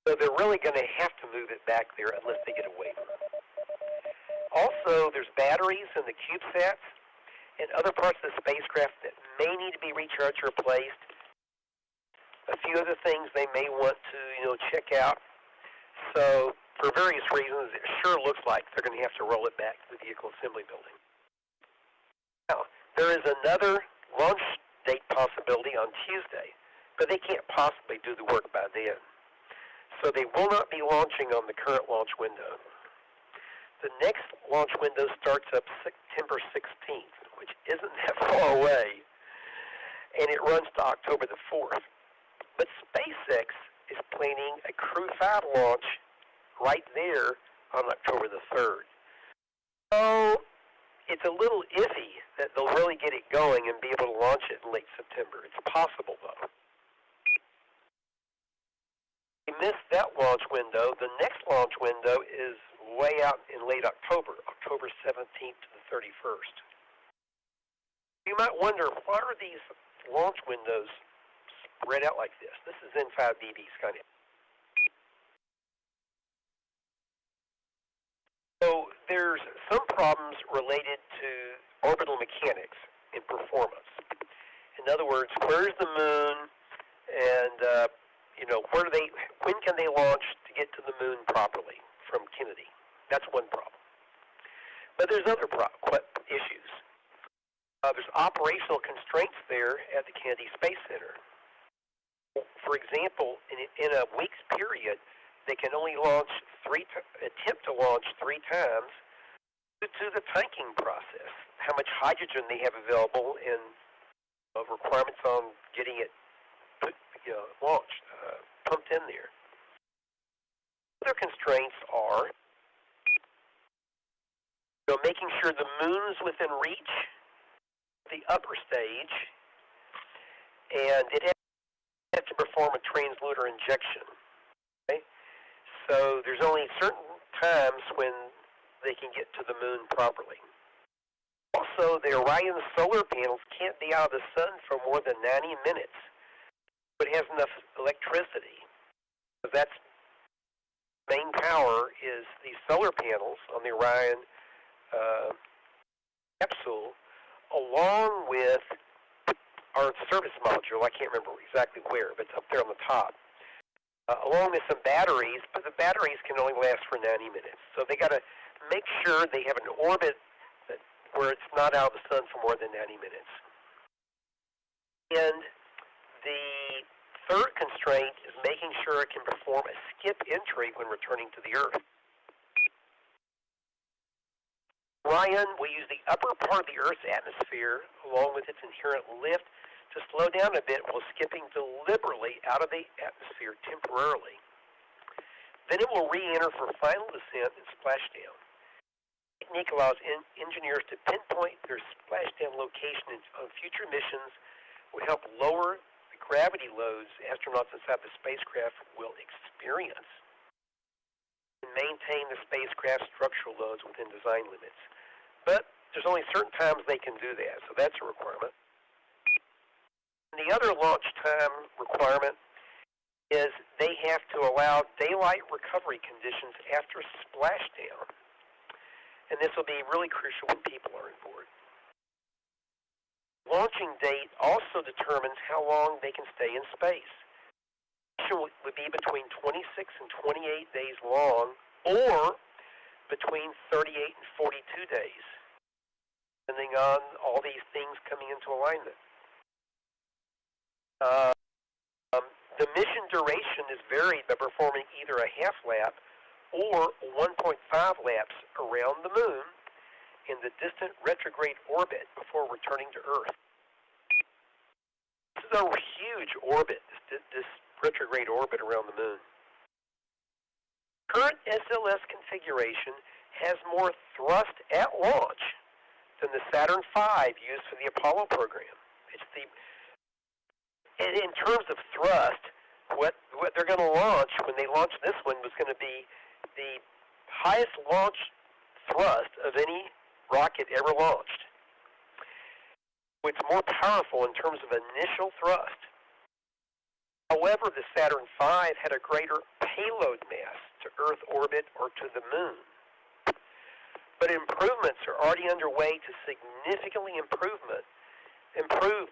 Speaker 2: So they're really going to have to move it back there unless they get a waiver. Also, there's batteries in the CubeSats and other parts of the spacecraft that may need to be recharged or replaced. A few other things they may want to, check out. So, for various reasons, it sure looks like they're going to have to roll it back to the Vehicle Assembly Building. Now, there is another launch date possibility on Tuesday, but they can't possibly do the work by then. So they will not be launching on the current launch window. The next launch window starts up September 16th, which isn't that far away. and it runs to October the 4th. But SpaceX is planning a Crew 5 launch right there on October the 3rd. So it's a little iffy that they'll really get it going and be able to launch it in late September. It's possible, though. If you missed that launch window, the next launch window is way out in late October, October 17th to the 31st. You might wonder, why are these launch windows spread out like this? This is N5BB Skynet. So there's some problems related to orbital mechanics and performance. In other words, where's the moon, and when can they launch to get to the moon properly from Kennedy? That's one problem. But there's other issues. There's operational constraints there at the Kennedy Space Center. For example, in a week's period, they can only attempt to launch 3 times due to the tanking process, how much hydrogen they have available, and requirements on getting it launched, pumped in there. Other constraints are making sure the moon's within reach, the upper stage, and it has to perform a translunar injection. Okay? So there's only certain times when they can get to the moon properly. Also, the Orion solar panels can't be out of the sun for more than 90 minutes. But it has enough electricity. That's main power is these solar panels on the Orion capsule, along with our service module. I can't remember exactly where, but it's up there on the top. Along with some batteries, but the batteries can only last for 90 minutes. So they got to make sure they have an orbit where it's not out of the sun for more than 90 minutes. And the third constraint is making sure it can perform a skip entry when returning to the Earth. Orion will use the upper part of the Earth's atmosphere, along with its inherent lift, to slow down a bit while skipping deliberately out of the atmosphere temporarily. Then it will re-enter for final descent and splashdown. The technique allows engineers to pinpoint their splashdown location on future missions, will help lower the gravity loads astronauts inside the spacecraft will experience, and maintain the spacecraft's structural loads within design limits. But there's only certain times they can do that, so that's a requirement. And the other launch time requirement is they have to allow daylight recovery conditions after splashdown. And this will be really crucial when people are on board. Launching date also determines how long they can stay in space. The mission would be between 26 and 28 days long, or between 38 and 42 days, depending on all these things coming into alignment. The mission duration is varied by performing either a half lap or 1.5 laps around the moon in the distant retrograde orbit before returning to Earth. This is a huge orbit, this retrograde orbit around the moon. Current SLS configuration has more thrust at launch than the Saturn V used for the Apollo program. And in terms of thrust, what they're going to launch when they launch this one was going to be the highest launch thrust of any rocket ever launched. It's more powerful in terms of initial thrust. However, the Saturn V had a greater payload mass to Earth orbit or to the moon. But improvements are already underway to significantly improve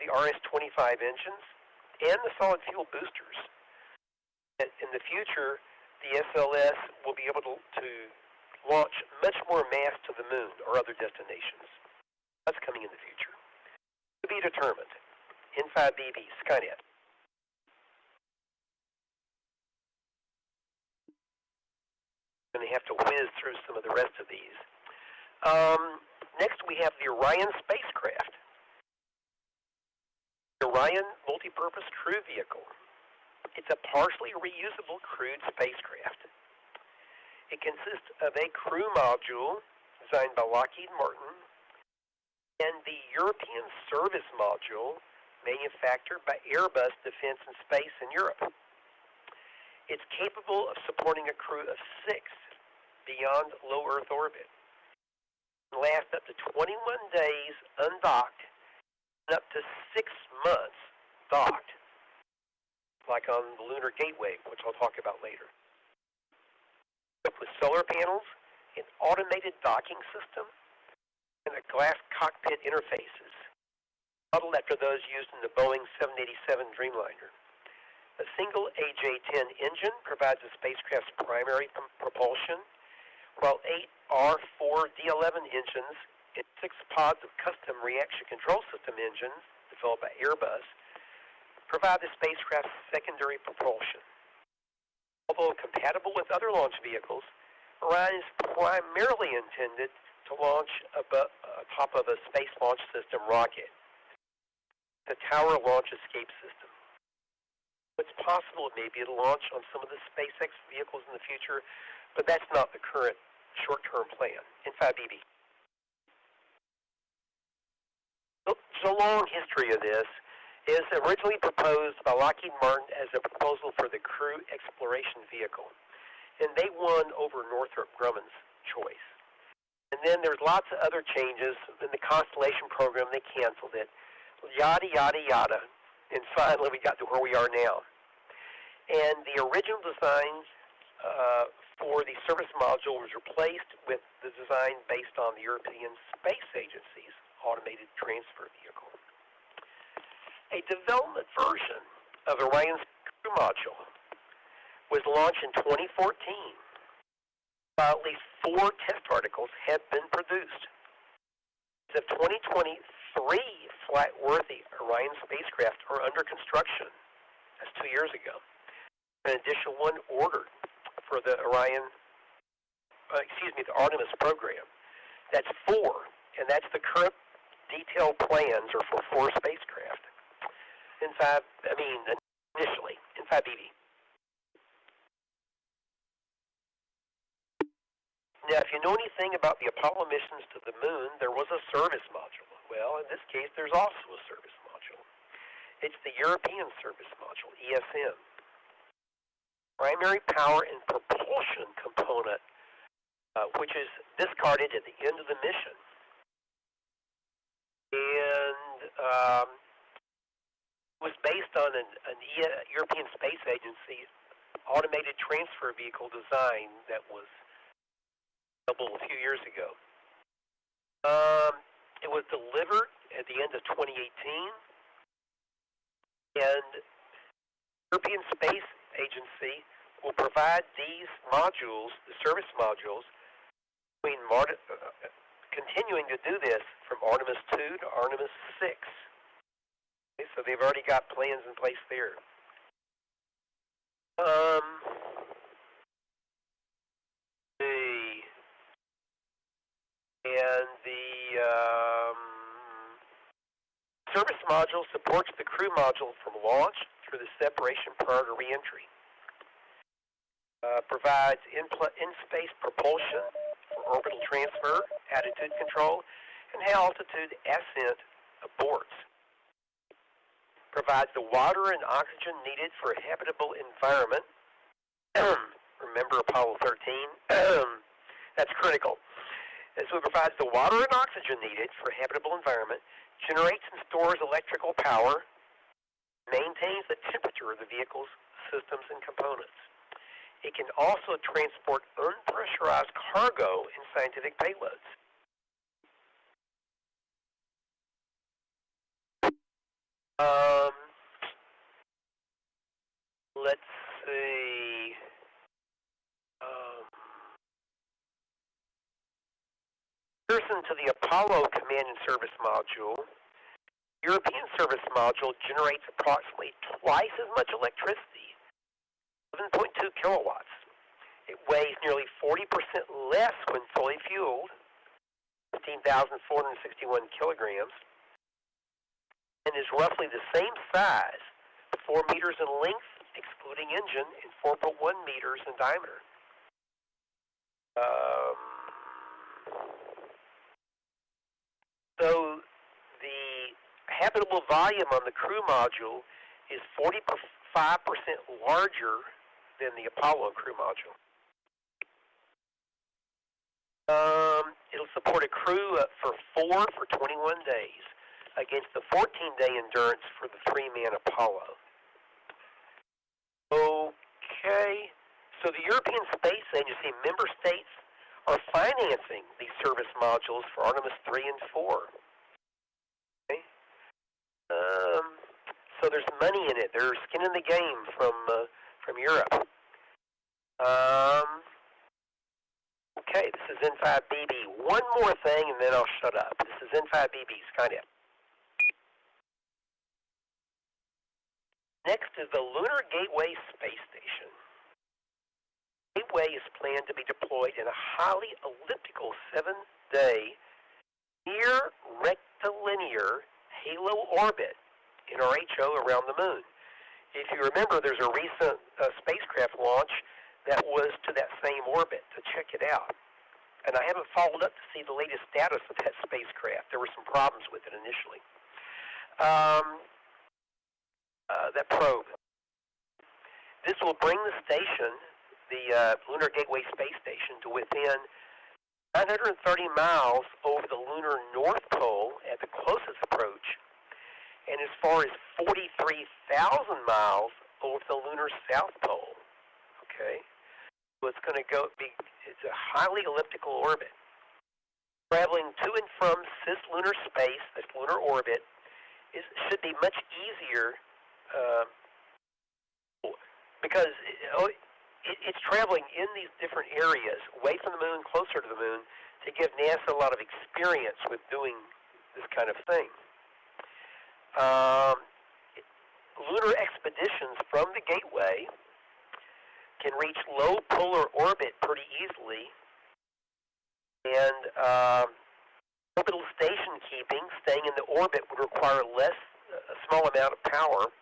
Speaker 2: the RS-25 engines and the solid fuel boosters. In the future, the SLS will be able to launch much more mass to the moon or other destinations. That's coming in the future. To be determined. N5BB, Skynet. I'm going to have to whiz through some of the rest of these. Next, we have the Orion spacecraft. The Orion Multipurpose Crew Vehicle. It's a partially reusable crewed spacecraft. It consists of a crew module designed by Lockheed Martin and the European Service Module manufactured by Airbus Defence and Space in Europe. It's capable of supporting a crew of 6 beyond low Earth orbit. It lasts up to 21 days undocked and up to 6 months docked, like on the Lunar Gateway, which I'll talk about later. Equipped with solar panels, an automated docking system, and a glass cockpit interfaces, modeled after those used in the Boeing 787 Dreamliner. A single AJ-10 engine provides the spacecraft's primary propulsion, while 8 R4D11 engines and 6 pods of custom reaction control system engines developed by Airbus provide the spacecraft's secondary propulsion. Although compatible with other launch vehicles, Orion is primarily intended to launch atop of a Space Launch System rocket, the Tower Launch Escape System. It's possible maybe it'll launch on some of the SpaceX vehicles in the future, but that's not the current short-term plan. N5BB. The long history of this is originally proposed by Lockheed Martin as a proposal for the Crew Exploration Vehicle, and they won over Northrop Grumman's choice. And then there's lots of other changes. In the Constellation program, they canceled it. Yada, yada, yada. And finally, we got to where we are now. And the original design for the service module was replaced with the design based on the European Space Agency's automated transfer vehicle. A development version of Orion's crew module was launched in 2014. At least 4 test articles have been produced. As of 2020, 3 flight-worthy Orion spacecraft are under construction. That's 2 years ago. An additional one ordered for the the Artemis program. That's 4, and that's the current detailed plans are for 4 spacecraft. Initially, N5BB. Now, if you know anything about the Apollo missions to the moon, there was a service module. Well, in this case, there's also a service module. It's the European Service Module, ESM. Primary power and propulsion component, which is discarded at the end of the mission. And was based on an European Space Agency automated transfer vehicle design that was available a few years ago. It was delivered at the end of 2018, and the European Space Agency will provide these modules, the service modules, continuing to do this from Artemis 2 to Artemis 6. Okay, so they've already got plans in place there. The service module supports the crew module from launch through the separation prior to reentry. Provides in-space propulsion for orbital transfer, attitude control, and high-altitude ascent aborts. Provides the water and oxygen needed for a habitable environment. Remember Apollo 13? That's critical. And so it provides the water and oxygen needed for a habitable environment, generates and stores electrical power, maintains the temperature of the vehicle's systems and components. It can also transport unpressurized cargo and scientific payloads. Let's see. In comparison to the Apollo Command and Service Module, the European Service Module generates approximately twice as much electricity, 11.2 kilowatts. It weighs nearly 40% less when fully fueled, 15,461 kilograms. and is roughly the same size, 4 meters in length, excluding engine, and 4.1 meters in diameter. So the habitable volume on the crew module is 45% larger than the Apollo crew module. It'll support a crew for 21 days against the 14-day endurance for the 3-man Apollo. Okay, so the European Space Agency member states are financing these service modules for Artemis 3 and 4. Okay. So there's money in it. There's skin in the game from Europe. Okay, this is N5BB. One more thing, and then I'll shut up. This is N5BB, Skynet. Next is the Lunar Gateway Space Station. Gateway is planned to be deployed in a highly elliptical 7-day near rectilinear halo orbit, NRHO, around the Moon. If you remember, there's a recent spacecraft launch that was to that same orbit to check it out. And I haven't followed up to see the latest status of that spacecraft. There were some problems with it initially. That probe. This will bring the station, the Lunar Gateway Space Station, to within 930 miles over the lunar North Pole at the closest approach, and as far as 43,000 miles over the lunar South Pole. Okay, so it's going to it's a highly elliptical orbit. Traveling to and from cislunar space, this lunar orbit, should be much easier because it's traveling in these different areas, away from the Moon, closer to the Moon, to give NASA a lot of experience with doing this kind of thing. Lunar expeditions from the Gateway can reach low polar orbit pretty easily, and orbital station keeping, staying in the orbit, would require a small amount of power,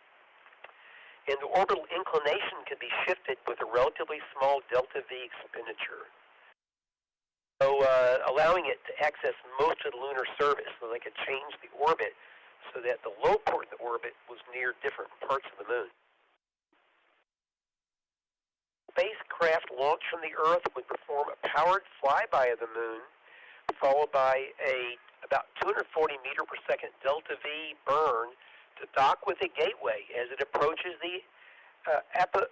Speaker 2: and the orbital inclination can be shifted with a relatively small delta V expenditure, so allowing it to access most of the lunar surface, so they could change the orbit so that the low point of the orbit was near different parts of the Moon. Spacecraft launched from the Earth would perform a powered flyby of the Moon, followed by about 240 meter per second delta V burn to dock with the Gateway as it approaches the APOS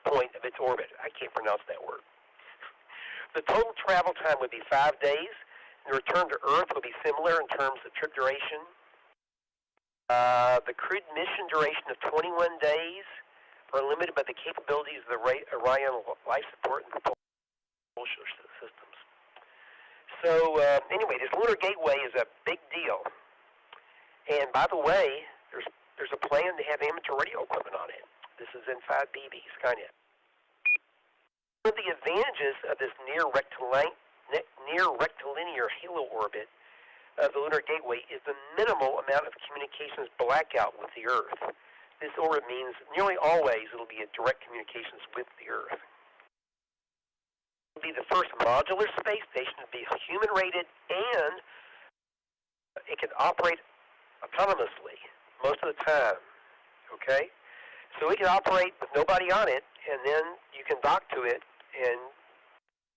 Speaker 2: point of its orbit. I can't pronounce that word. The total travel time would be 5 days. The return to Earth would be similar in terms of trip duration. The crewed mission duration of 21 days are limited by the capabilities of the Orion life support and propulsion systems. So anyway, this Lunar Gateway is a big deal. And by the way, there's a plan to have amateur radio equipment on it. This is N5BB, Skynet. One of the advantages of this near rectilinear halo orbit of the Lunar Gateway is the minimal amount of communications blackout with the Earth. This orbit means nearly always it will be in direct communications with the Earth. It will be the first modular space station to be human-rated, and it can operate autonomously most of the time. Okay? So it can operate with nobody on it, and then you can dock to it, and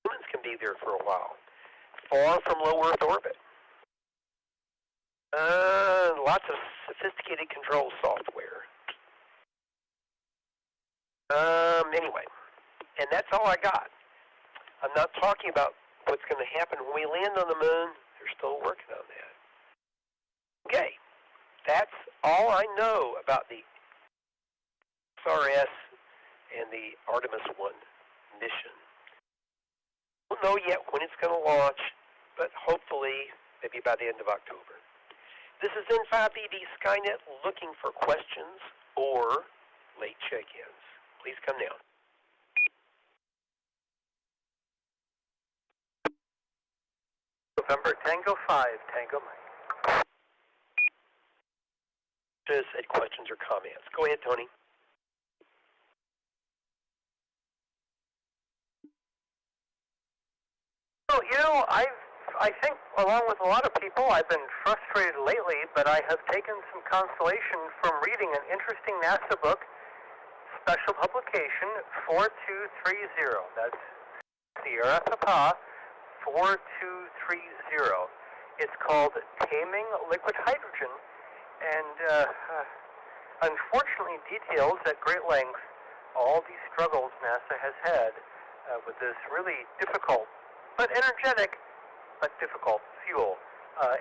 Speaker 2: humans can be there for a while, far from low Earth orbit. Lots of sophisticated control software. Anyway, and that's all I got. I'm not talking about what's going to happen when we land on the Moon. They're still working on that. Okay, that's all I know about the SRS and the Artemis 1 mission. I don't know yet when it's going to launch, but hopefully maybe by the end of October. This is N5BB Skynet looking for questions or late check-ins. Please come down.
Speaker 6: November Tango 5, Tango Mike.
Speaker 2: Just said questions or comments. Go ahead, Tony.
Speaker 6: Well, you know, I think, along with a lot of people, I've been frustrated lately, but I have taken some consolation from reading an interesting NASA book, special publication 4230. That's Sierra Papa 4230. It's called Taming Liquid Hydrogen, and unfortunately details at great length all these struggles NASA has had with this really difficult but energetic but difficult fuel.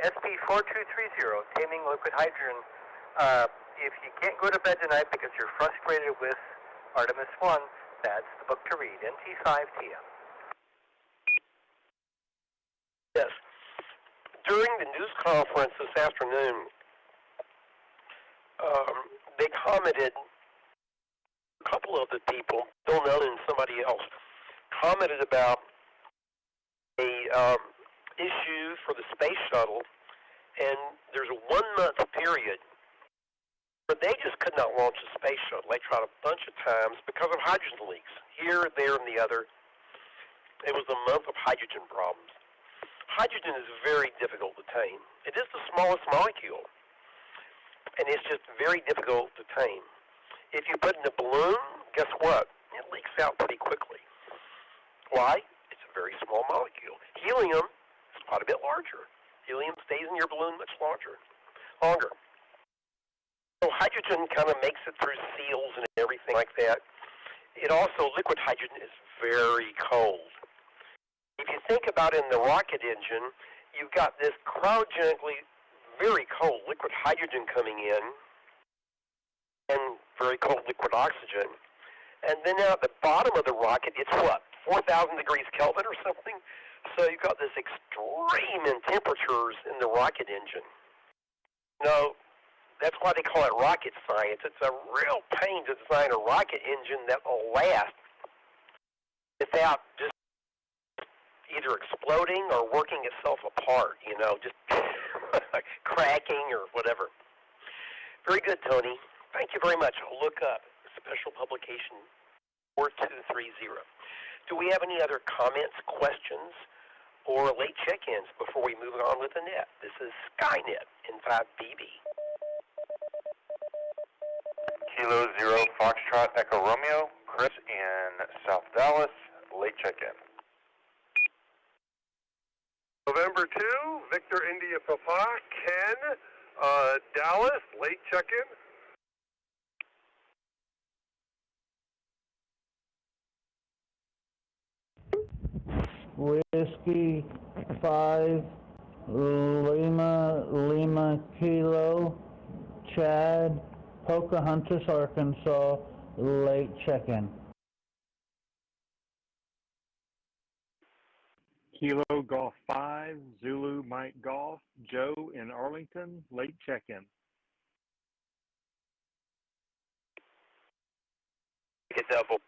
Speaker 6: SP 4230, Taming Liquid Hydrogen. If you can't go to bed tonight because you're frustrated with Artemis 1, that's the book to read, NT5TM.
Speaker 2: Yes. During the news conference this afternoon, they commented, a couple of the people, Bill Nunn and somebody else, commented about a issue for the space shuttle, and there's a 1-month period where they just could not launch a space shuttle. They tried a bunch of times because of hydrogen leaks, here, there, and the other. It was a month of hydrogen problems. Hydrogen is very difficult to tame. It is the smallest molecule, and it's just very difficult to tame. If you put it in a balloon, guess what? It leaks out pretty quickly. Why? It's a very small molecule. Helium is quite a bit larger. Helium stays in your balloon much longer. So hydrogen kind of makes it through seals and everything like that. It also, liquid hydrogen is very cold. If you think about it in the rocket engine, you've got this cryogenically very cold liquid hydrogen coming in and very cold liquid oxygen. And then now at the bottom of the rocket, it's what, 4,000 degrees Kelvin or something? So you've got this extreme in temperatures in the rocket engine. No, that's why they call it rocket science. It's a real pain to design a rocket engine that will last without just either exploding or working itself apart, just cracking or whatever. Very good, Tony. Thank you very much. I'll look up special publication 4230. Do we have any other comments, questions, or late check-ins before we move on with the net? This is Skynet in 5BB.
Speaker 4: Kilo 0 Foxtrot Echo Romeo, Chris in South Dallas, late check-in.
Speaker 5: November 2, Victor India Papa, Ken, Dallas, late check-in.
Speaker 9: Whiskey 5 Lima Kilo, Chad, Pocahontas, Arkansas, late check-in.
Speaker 10: Kilo Golf 5 Zulu Mike Golf, Joe in Arlington, late check-in.
Speaker 2: Get double.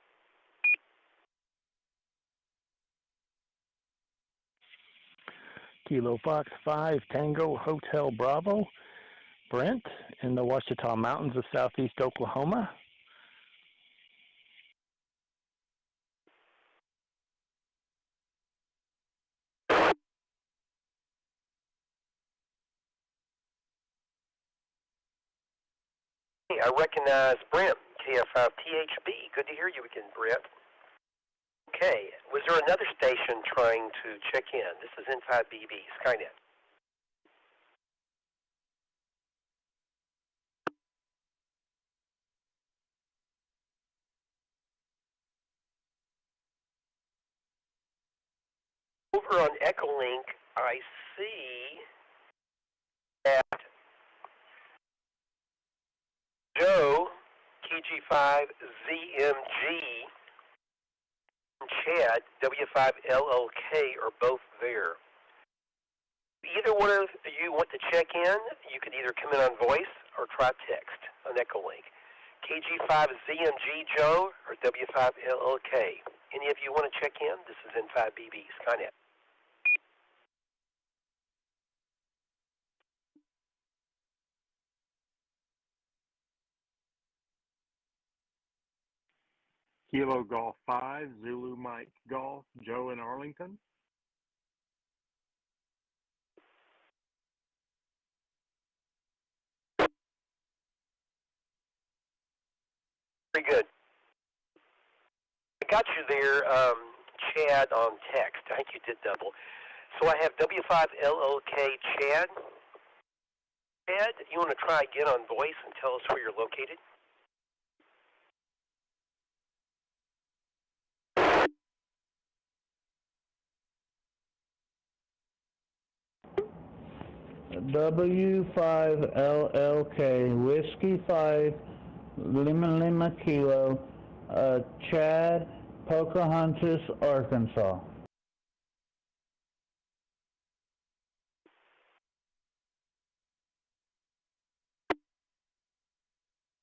Speaker 11: Kilo Fox 5 Tango Hotel Bravo, Brent in the Ouachita Mountains of southeast Oklahoma.
Speaker 2: I recognize Brent, KF5THB. Good to hear you again, Brent. Okay, was there another station trying to check in? This is Inside BB, Skynet. Over on Echolink, I see that Joe, KG5ZMG, and Chad, W5LLK, are both there. Either one of you want to check in, you can either come in on voice or try text on Echolink. KG5ZMG Joe or W5LLK. Any of you want to check in? This is N5BB, Skynet.
Speaker 10: Kilo Golf 5, Zulu Mike Golf, Joe in Arlington.
Speaker 2: Very good. I got you there, Chad, on text. I think you did double. So I have W5LLK Chad. Chad, you want to try again on voice and tell us where you're located?
Speaker 9: W5LLK, Whiskey 5, Lima Kilo, Chad, Pocahontas, Arkansas.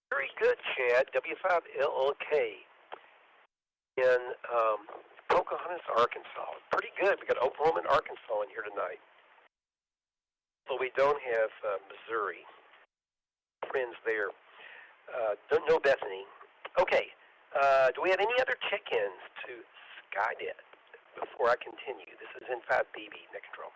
Speaker 2: Very good, Chad. W5LLK in Pocahontas, Arkansas. Pretty good. We got Oklahoma and Arkansas in here tonight. But we don't have Missouri. Friends there. Don't know Bethany. Okay. Do we have any other check-ins to Skynet before I continue? This is N5BB, net control.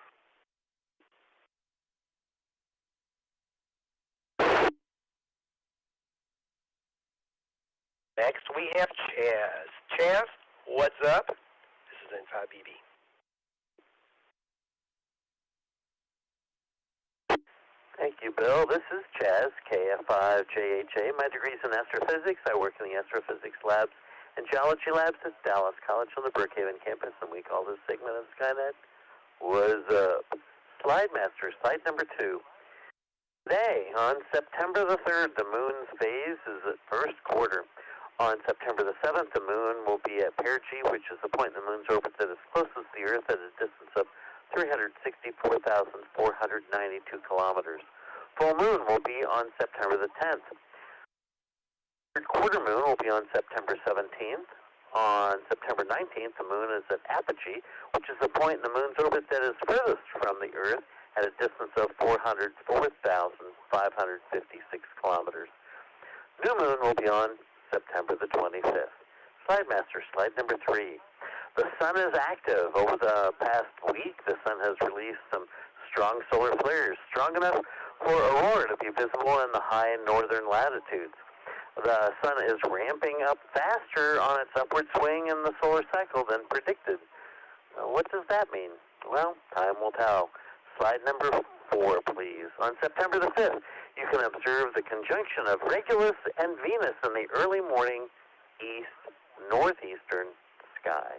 Speaker 2: Next we have Chaz. Chaz, what's up? This is N5BB.
Speaker 7: Thank you, Bill. This is Chaz, KF5JHA. My degree is in astrophysics. I work in the astrophysics labs and geology labs at Dallas College on the Brookhaven campus, and we call this segment of Skynet "Was Up." Slide Master, slide number 2. Today, on September the 3rd, the moon's phase is at first quarter. On September the 7th, the moon will be at perigee, which is the point in the moon's orbit that is closest to the Earth at a distance of 364,492 kilometers. Full moon will be on September the 10th. Third quarter moon will be on September 17th. On September 19th, the moon is at apogee, which is the point in the moon's orbit that is furthest from the Earth at a distance of 404,556 kilometers. New moon will be on September the 25th. Slide Master, slide number 3. The sun is active. Over the past week, the sun has released some strong solar flares, strong enough for aurora to be visible in the high northern latitudes. The sun is ramping up faster on its upward swing in the solar cycle than predicted. What does that mean? Well, time will tell. Slide number 4, please. On September the 5th, you can observe the conjunction of Regulus and Venus in the early morning northeastern sky.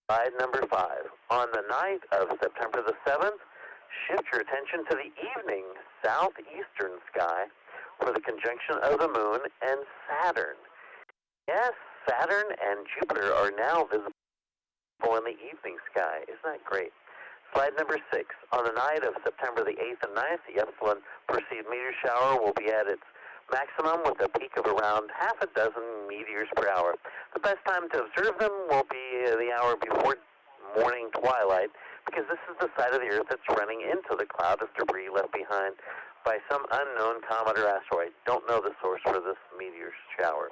Speaker 7: Slide number 5. On the night of September the 7th, shift your attention to the evening southeastern sky for the conjunction of the moon and Saturn. Yes, Saturn and Jupiter are now visible in the evening sky. Isn't that great? Slide number 6. On the night of September the 8th and 9th, the Epsilon Perseid meteor shower will be at its maximum with a peak of around half a dozen meteors per hour. The best time to observe them will be the hour before morning twilight, because this is the side of the Earth that's running into the cloud of debris left behind by some unknown comet or asteroid. Don't know the source for this meteor shower.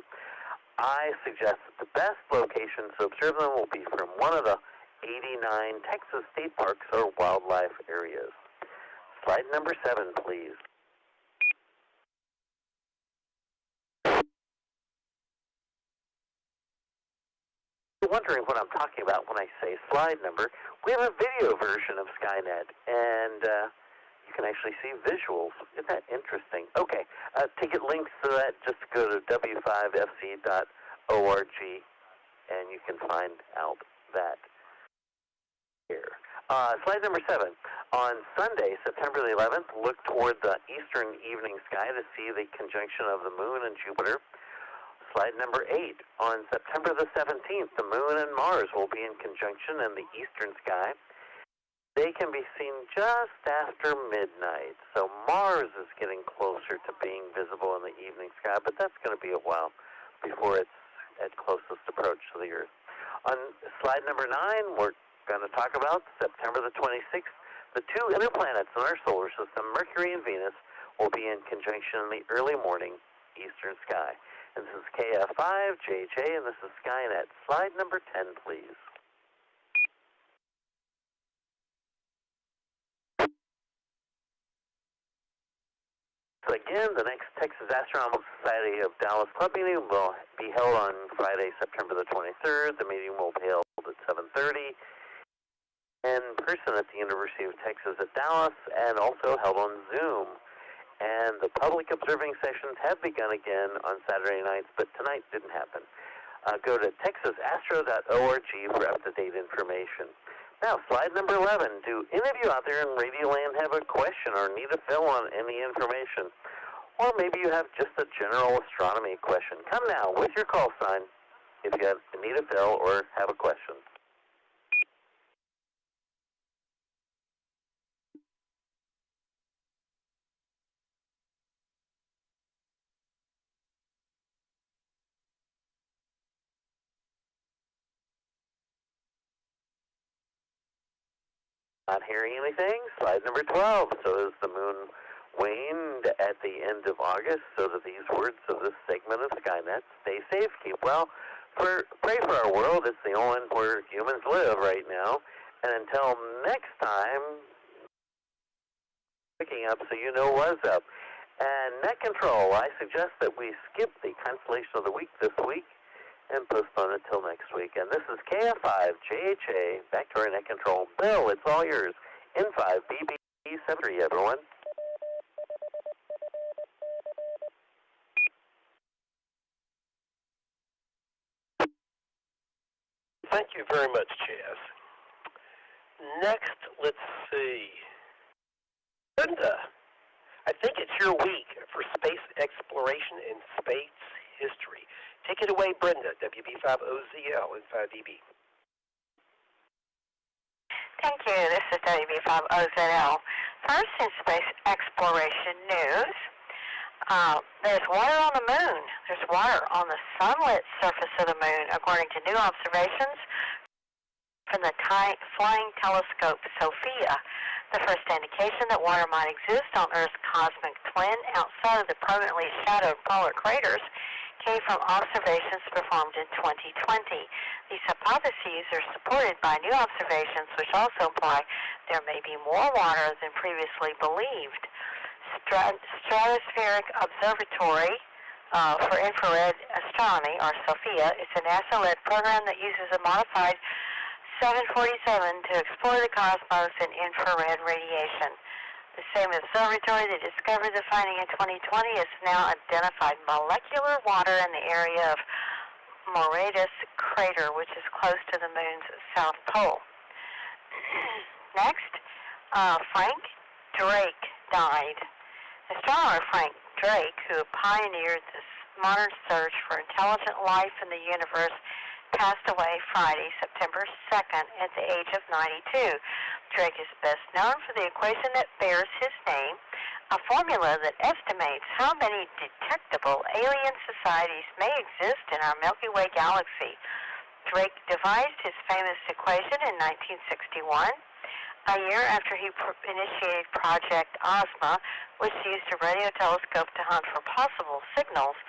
Speaker 7: I suggest that the best locations to observe them will be from one of the 89 Texas state parks or wildlife areas. Slide number 7, please. You're wondering what I'm talking about when I say slide number. We have a video version of Skynet, and you can actually see visuals. Isn't that interesting? Okay, to get links to that, just go to w5fc.org, and you can find out that here. Slide number 7. On Sunday, September the 11th, look toward the eastern evening sky to see the conjunction of the moon and Jupiter. Slide number 8. On September the 17th, the moon and Mars will be in conjunction in the eastern sky. They can be seen just after midnight, so Mars is getting closer to being visible in the evening sky, but that's going to be a while before its at closest approach to the Earth. On slide number 9, we're going to talk about September the 26th. The two inner planets in our solar system, Mercury and Venus, will be in conjunction in the early morning eastern sky. And this is KF5JJ, and this is Skynet. Slide number 10, please. So again, the next Texas Astronomical Society of Dallas Club meeting will be held on Friday, September the 23rd. The meeting will be held at 7:30 in person at the University of Texas at Dallas, and also held on Zoom. And the public observing sessions have begun again on Saturday nights, but tonight didn't happen. Go to texasastro.org for up-to-date information. Now, slide number 11. Do any of you out there in Radio Land have a question or need a fill on any information? Or maybe you have just a general astronomy question. Come now with your call sign if you need a fill or have a question. Not hearing anything. Slide number 12. So as the moon waned at the end of August, so do these words of this segment of Skynet. Stay safe, keep well. Pray for our world. It's the only one where humans live right now. And until next time, picking up so you know what's up. And net control, I suggest that we skip the Constellation of the Week this week and postpone it till next week. And this is KF5JHA, back to our net control. Bill, it's all yours. N5BB73, everyone.
Speaker 2: Thank you very much, Chaz. Next, let's see. Brenda, I think it's your week for space exploration and space history. Take it away, Brenda, WB5OZL and 5DB.
Speaker 8: Thank you. This is WB5OZL. First, in space exploration news, there's water on the moon. There's water on the sunlit surface of the moon, according to new observations from the Flying Telescope SOFIA. The first indication that water might exist on Earth's cosmic twin outside of the permanently shadowed polar craters came from observations performed in 2020. These hypotheses are supported by new observations which also imply there may be more water than previously believed. Stratospheric Observatory for Infrared Astronomy, or SOFIA, is a NASA-led program that uses a modified 747 to explore the cosmos in infrared radiation. The same observatory that discovered the finding in 2020 has now identified molecular water in the area of Moretus crater, which is close to the moon's south pole. Next, Frank Drake died. Astronomer Frank Drake, who pioneered this modern search for intelligent life in the universe, passed away Friday, September 2nd, at the age of 92. Drake is best known for the equation that bears his name, a formula that estimates how many detectable alien societies may exist in our Milky Way galaxy. Drake devised his famous equation in 1961, a year after he initiated Project Ozma, which used a radio telescope to hunt for possible signals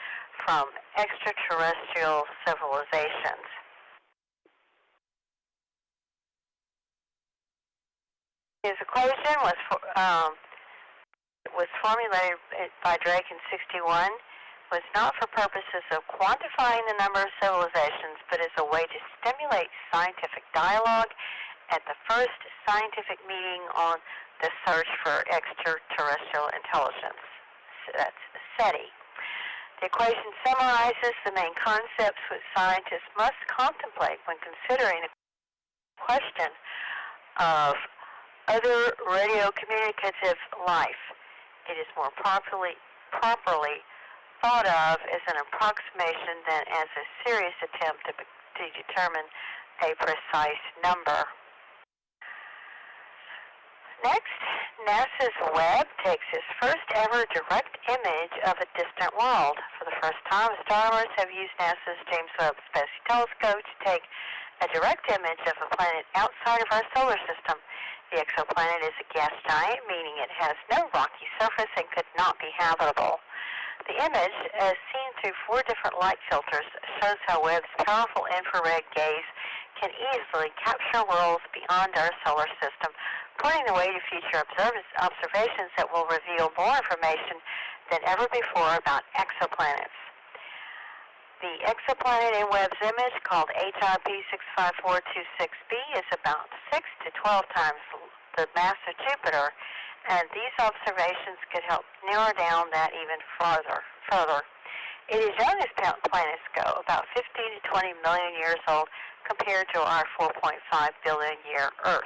Speaker 8: from extraterrestrial civilizations. His equation was formulated by Drake in 1961, was not for purposes of quantifying the number of civilizations, but as a way to stimulate scientific dialogue at the first scientific meeting on the search for extraterrestrial intelligence. So that's SETI. The equation summarizes the main concepts which scientists must contemplate when considering the question of other radio-communicative life. It is more properly thought of as an approximation than as a serious attempt to determine a precise number. Next, NASA's Webb takes its first ever direct image of a distant world. For the first time, astronomers have used NASA's James Webb Space Telescope to take a direct image of a planet outside of our solar system. The exoplanet is a gas giant, meaning it has no rocky surface and could not be habitable. The image, as seen through 4 different light filters, shows how Webb's powerful infrared gaze can easily capture worlds beyond our solar system, pointing the way to future observations that will reveal more information than ever before about exoplanets. The exoplanet in Webb's image, called HRP 65426b, is about 6 to 12 times the mass of Jupiter, and these observations could help narrow down that even further. It is young as planets go, about 15 to 20 million years old, compared to our 4.5 billion year Earth.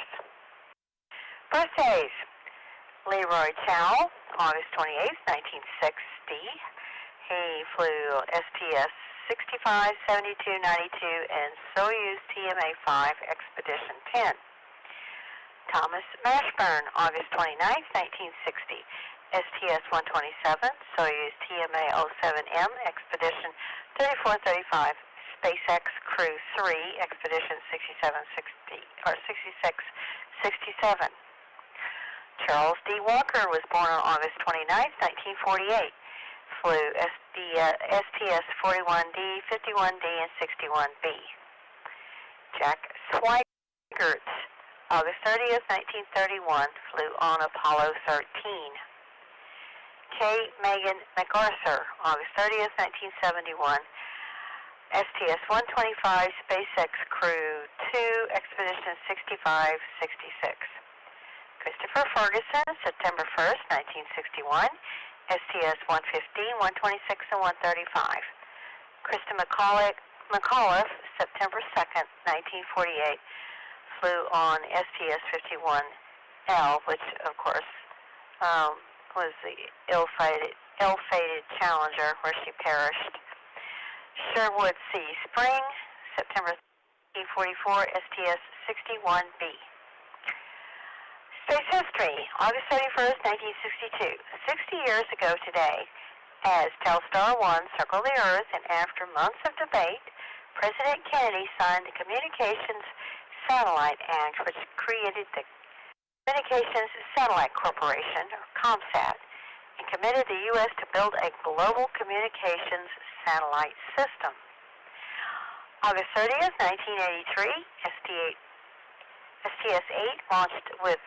Speaker 8: Birthdays: Leroy Chow, August 28, 1960. He flew STS 65, 72, 92, and Soyuz TMA-5 Expedition 10. Thomas Mashburn, August 29, 1960. STS-127, Soyuz TMA-07M Expedition 3435, SpaceX Crew 3 Expedition 6667. Charles D. Walker was born on August 29, 1948. Flew STS-41D, 51D, and 61B. Jack Swigert, August 30th, 1931, flew on Apollo 13. K. Megan MacArthur, August 30th, 1971, STS-125, SpaceX Crew 2, Expedition 6566. Christopher Ferguson, September 1st, 1961, STS-115, 126, and 135. Krista McAuliffe, September 2nd, 1948, flew on STS-51L, which, of course, was the ill-fated Challenger, where she perished. Sherwood C. Spring, September 1944, STS-61B. Space history, August 31st, 1962. 60 years ago today, as Telstar 1 circled the Earth, and after months of debate, President Kennedy signed the Communications Satellite Act, which created the Communications Satellite Corporation, or ComSat, and committed the U.S. to build a global communications satellite system. August 30th, 1983, STS-8 launched with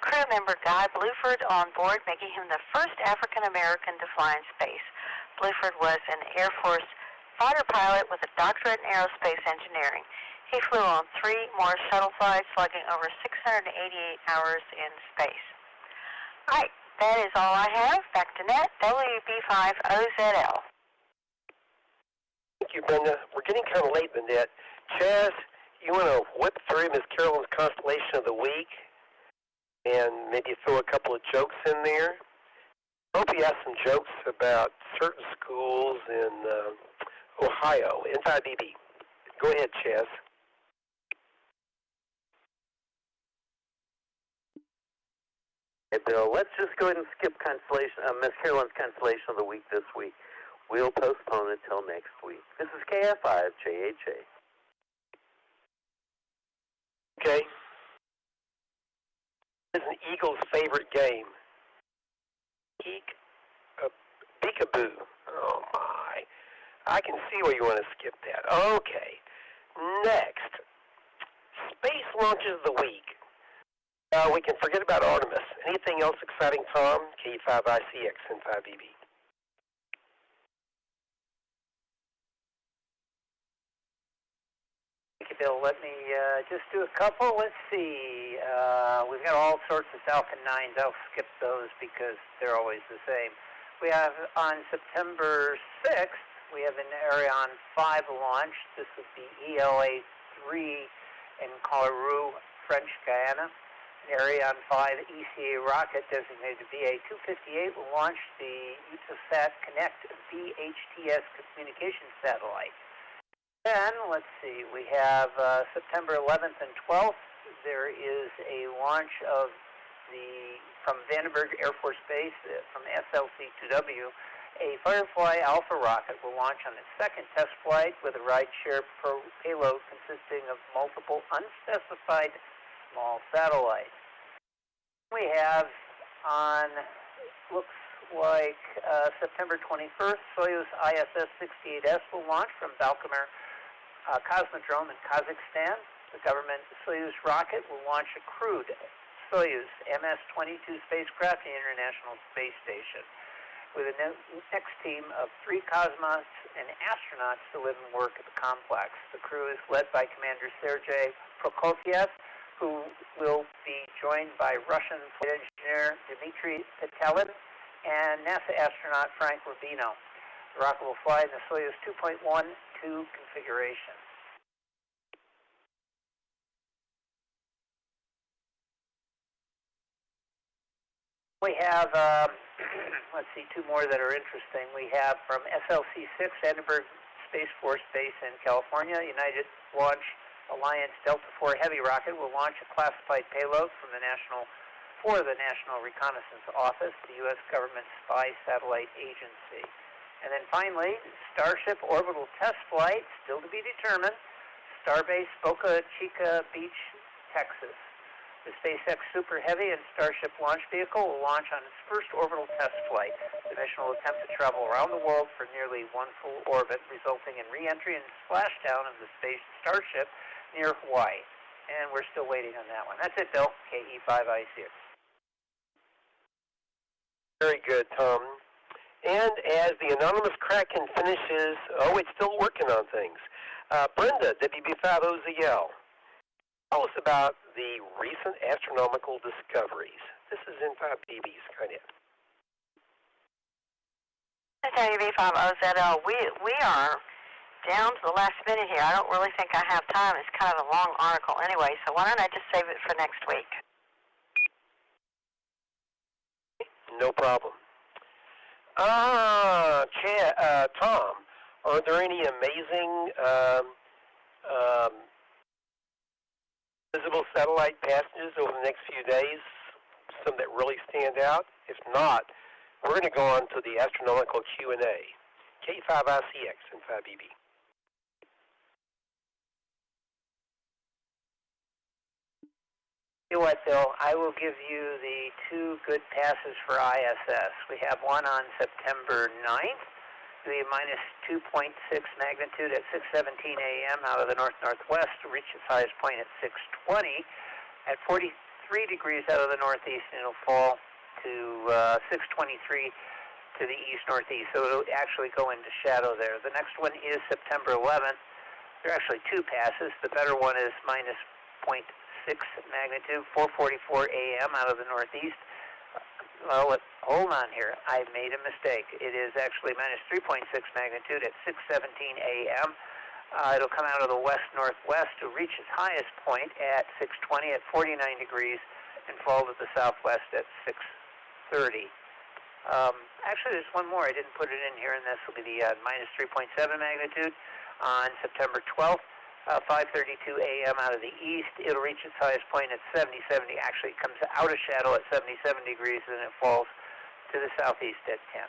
Speaker 8: crew member Guy Bluford on board, making him the first African-American to fly in space. Bluford was an Air Force fighter pilot with a doctorate in aerospace engineering. He flew on 3 more shuttle flights, logging over 688 hours in space. All right, that is all I have. Back to Net, WB5OZL.
Speaker 2: Thank you, Brenda. We're getting kind of late in the net. Chaz, you want to whip through Miss Carolyn's Constellation of the Week and maybe throw a couple of jokes in there? I hope you have some jokes about certain schools in Ohio, N5BB. Go ahead, Chaz.
Speaker 7: Hey, Bill, let's just go ahead and skip Miss Carolyn's Constellation of the Week this week. We'll postpone it till next week. This is KF5JHA.
Speaker 2: Okay. This is an Eagles' favorite game. Peekaboo. Oh, my. I can see where you want to skip that. Okay. Next. Space launches of the week. We can forget about Artemis. Anything else exciting, Tom? K5ICX and 5BB.
Speaker 6: Thank you, Bill. Let me just do a couple. Let's see. We've got all sorts of Falcon 9s. I'll skip those because they're always the same. We have on September 6th, we have an Ariane 5 launch. This would be ELA-3 in Colorado, French Guiana. An Ariane 5 ECA rocket designated BA-258 will launch the Eutelsat Connect VHTS communications satellite. Then, let's see, we have September 11th and 12th. There is a launch of from Vandenberg Air Force Base, from SLC-2W, a Firefly Alpha rocket will launch on its second test flight with a rideshare payload consisting of multiple unspecified small satellites. We have on, looks like September 21st, Soyuz ISS-68S will launch from Baikonur Cosmodrome in Kazakhstan. The government Soyuz rocket will launch a crewed Soyuz MS-22 spacecraft at the International Space Station, with a next team of 3 cosmonauts and astronauts to live and work at the complex. The crew is led by Commander Sergei Prokofiev, who will be joined by Russian flight engineer Dmitry Petelin and NASA astronaut Frank Rubino. The rocket will fly in the Soyuz 2.12 configuration. We have, let's see, 2 more that are interesting. We have from SLC-6, Vandenberg Space Force Base in California, United Launch Alliance Delta IV Heavy rocket will launch a classified payload for the National Reconnaissance Office, the U.S. government spy satellite agency. And then finally, Starship orbital test flight, still to be determined, Starbase Boca Chica Beach, Texas. The SpaceX Super Heavy and Starship launch vehicle will launch on its first orbital test flight. The mission will attempt to travel around the world for nearly 1 full orbit, resulting in re-entry and splashdown of the space Starship near Hawaii. And we're still waiting on that one. That's it, Bill. KE5I6.
Speaker 2: Very good, Tom. And as the anonymous Kraken finishes, it's still working on things. Brenda, WB5OZL. Tell us about the recent astronomical discoveries. This is in 5BB Skynet.
Speaker 8: WB5OZL, we are down to the last minute here. I don't really think I have time. It's kind of a long article anyway, so why don't I just save it for next week?
Speaker 2: No problem. Tom, are there any amazing visible satellite passages over the next few days, some that really stand out? If not, we're going to go on to the astronomical Q&A. K5ICX and 5BB.
Speaker 6: You know what, Bill? I will give you the 2 good passes for ISS. We have one on September 9th. The minus 2.6 magnitude at 6:17 a.m. out of the north-northwest to reach its highest point at 6:20 at 43 degrees out of the northeast, and it'll fall to 6:23 to the east-northeast. So it'll actually go into shadow there. The next one is September 11th. There are actually 2 passes. The better one is minus 0.6 magnitude, 4:44 a.m. out of the northeast. Well, hold on here. I made a mistake. It is actually minus 3.6 magnitude at 6:17 a.m. It'll come out of the west-northwest to reach its highest point at 6:20 at 49 degrees and fall to the southwest at 6:30. Actually, there's one more. I didn't put it in here, and this will be the minus 3.7 magnitude on September 12th. 5:32 a.m. out of the east. It'll reach its highest point at 70. Actually, it comes out of shadow at 77 degrees, and it falls to the southeast at 10.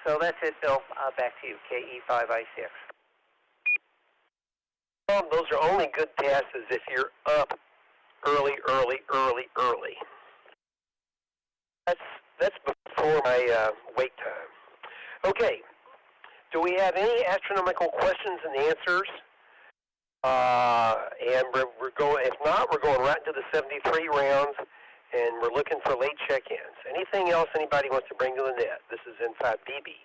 Speaker 6: So that's it, Bill. Back to you, KE5I6.
Speaker 2: Those are only good passes if you're up early. That's before my wake time. Okay. Do we have any astronomical questions and answers? And we're going. If not, we're going right into the 73 rounds, and we're looking for late check-ins. Anything else anybody wants to bring to the net? This is in 5BB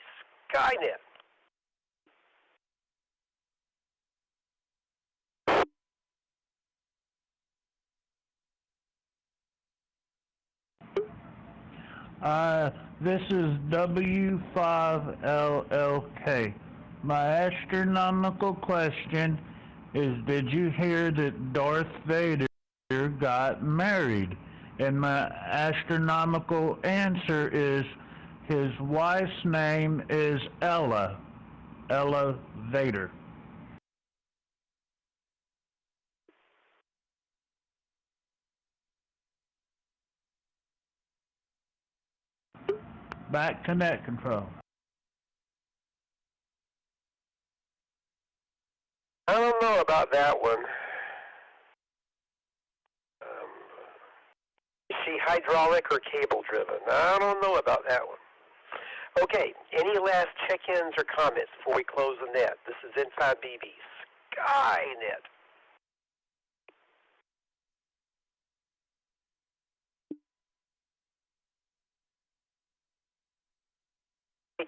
Speaker 2: Skynet.
Speaker 9: This is W5LLK. My astronomical question is, did you hear that Darth Vader got married? And my astronomical answer is, his wife's name is Ella Vader. back to net control.
Speaker 2: I don't know about that one. Is she hydraulic or cable driven? I don't know about that one. Okay, any last check-ins or comments before we close the net? This is N5BB, Skynet.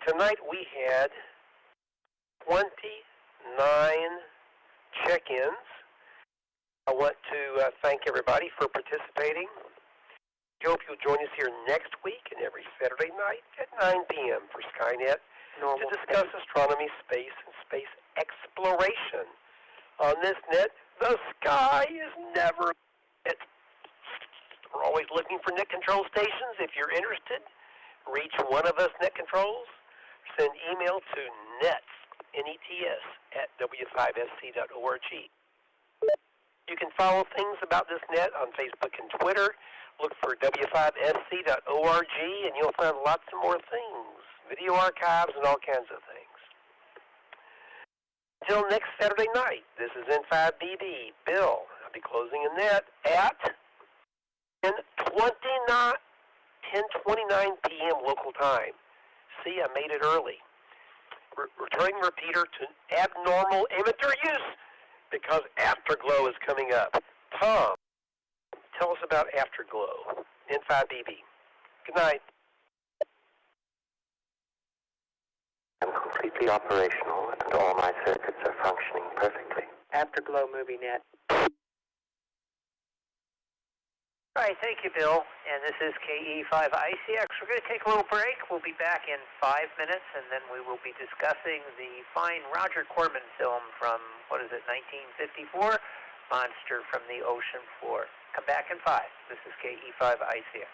Speaker 2: Tonight we had 29 check-ins. I want to thank everybody for participating. I hope you'll join us here next week and every Saturday night at 9 p.m. for Skynet to discuss astronomy, space, and space exploration. On this net, the sky is never lit. We're always looking for net control stations. If you're interested, reach one of us net controls. Send email to nets, N-E-T-S, at w5sc.org. You can follow things about this net on Facebook and Twitter. Look for w5sc.org, and you'll find lots of more things, video archives, and all kinds of things. Until next Saturday night, this is N5BB, Bill. I'll be closing a net at 10:29 p.m. local time. See, I made it early. Returning repeater to abnormal emitter use because Afterglow is coming up. Tom, tell us about Afterglow, N5BB. Good night.
Speaker 3: I'm completely operational and all my circuits are functioning perfectly.
Speaker 1: Afterglow Movie Net.
Speaker 6: All right, thank you, Bill. And this is KE5ICX. We're going to take a little break. We'll be back in 5 minutes, and then we will be discussing the fine Roger Corman film from, 1954? Monster from the Ocean Floor. Come back in 5. This is KE5ICX.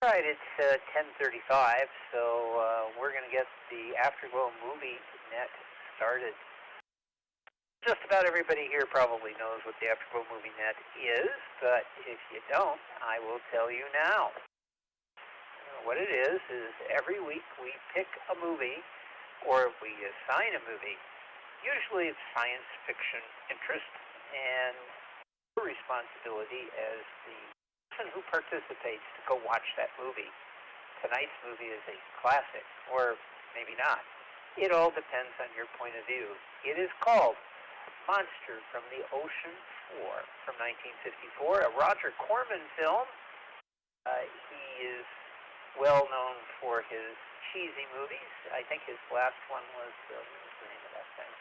Speaker 6: All right, it's 10:35, so we're going to get the Afterglow Movie Net started. Just about everybody here probably knows what the Afterglow Movie Net is, but if you don't, I will tell you now. What it is every week we pick a movie, or we assign a movie. Usually it's science fiction interest, and your responsibility as the person who participates to go watch that movie. Tonight's movie is a classic, or maybe not. It all depends on your point of view. It is called Monster from the Ocean Floor from 1954, a Roger Corman film. He is well known for his cheesy movies. I think his last one was, what was the name of that thing?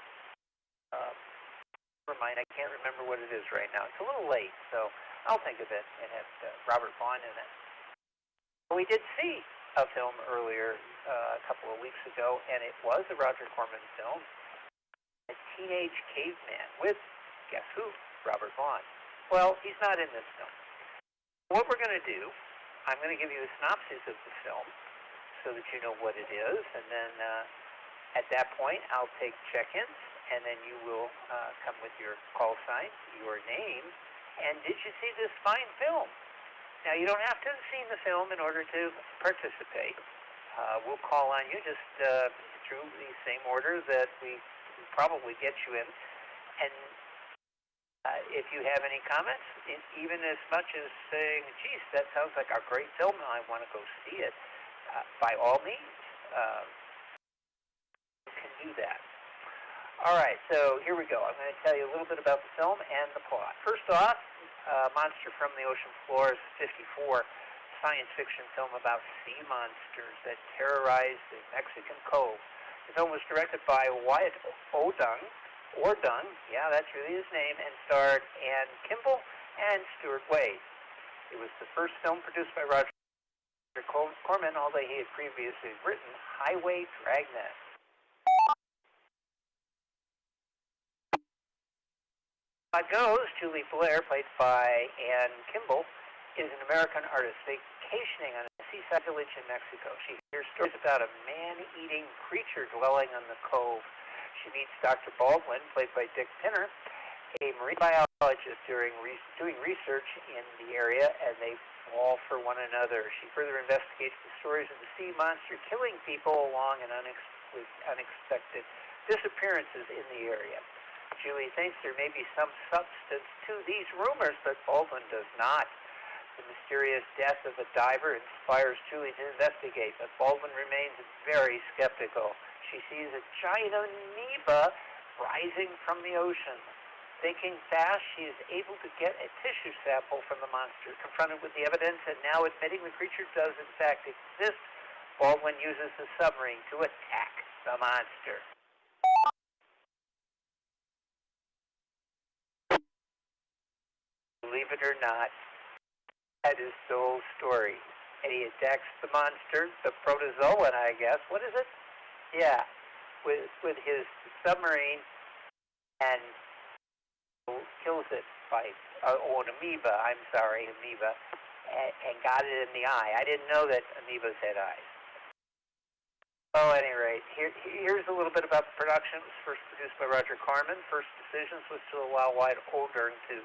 Speaker 6: Never mind, I can't remember what it is right now. It's a little late, so I'll think of it. It has Robert Vaughn in it. We did see a film earlier a couple of weeks ago, and it was a Roger Corman film, A Teenage Caveman, with, guess who? Robert Vaughn. Well, he's not in this film. What we're going to do, I'm going to give you a synopsis of the film so that you know what it is, and then at that point I'll take check-ins, and then you will come with your call sign, your name, and did you see this fine film? Now, you don't have to have seen the film in order to participate. We'll call on you just through the same order that we probably get you in. And if you have any comments, even as much as saying, geez, that sounds like a great film, I want to go see it, by all means, you can do that. All right, so here we go. I'm going to tell you a little bit about the film and the plot. First off, Monster from the Ocean Floor is 54, science fiction film about sea monsters that terrorize the Mexican Cove. The film was directed by Wyatt Ordung, yeah, that's really his name, and starred Ann Kimball and Stuart Wade. It was the first film produced by Roger Corman, although he had previously written Highway Dragnet. It goes, Julie Blair, played by Ann Kimball, is an American artist vacationing on a seaside village in Mexico. She hears stories about a man-eating creature dwelling on the cove. She meets Dr. Baldwin, played by Dick Pinner, a marine biologist doing research in the area, and they fall for one another. She further investigates the stories of the sea monster killing people along with unexpected disappearances in the area. Julie thinks there may be some substance to these rumors, but Baldwin does not. The mysterious death of a diver inspires Julie to investigate, but Baldwin remains very skeptical. She sees a giant amoeba rising from the ocean. Thinking fast, she is able to get a tissue sample from the monster. Confronted with the evidence and now admitting the creature does in fact exist, Baldwin uses the submarine to attack the monster. Believe it or not, that is the whole story. And he attacks the monster, the protozoan, I guess. What is it? Yeah, with his submarine, and kills it by an amoeba. I'm sorry, amoeba, and got it in the eye. I didn't know that amoebas had eyes. Well, at any rate, here's a little bit about the production. It was first produced by Roger Corman. First decisions was to allow Wyatt Ordung to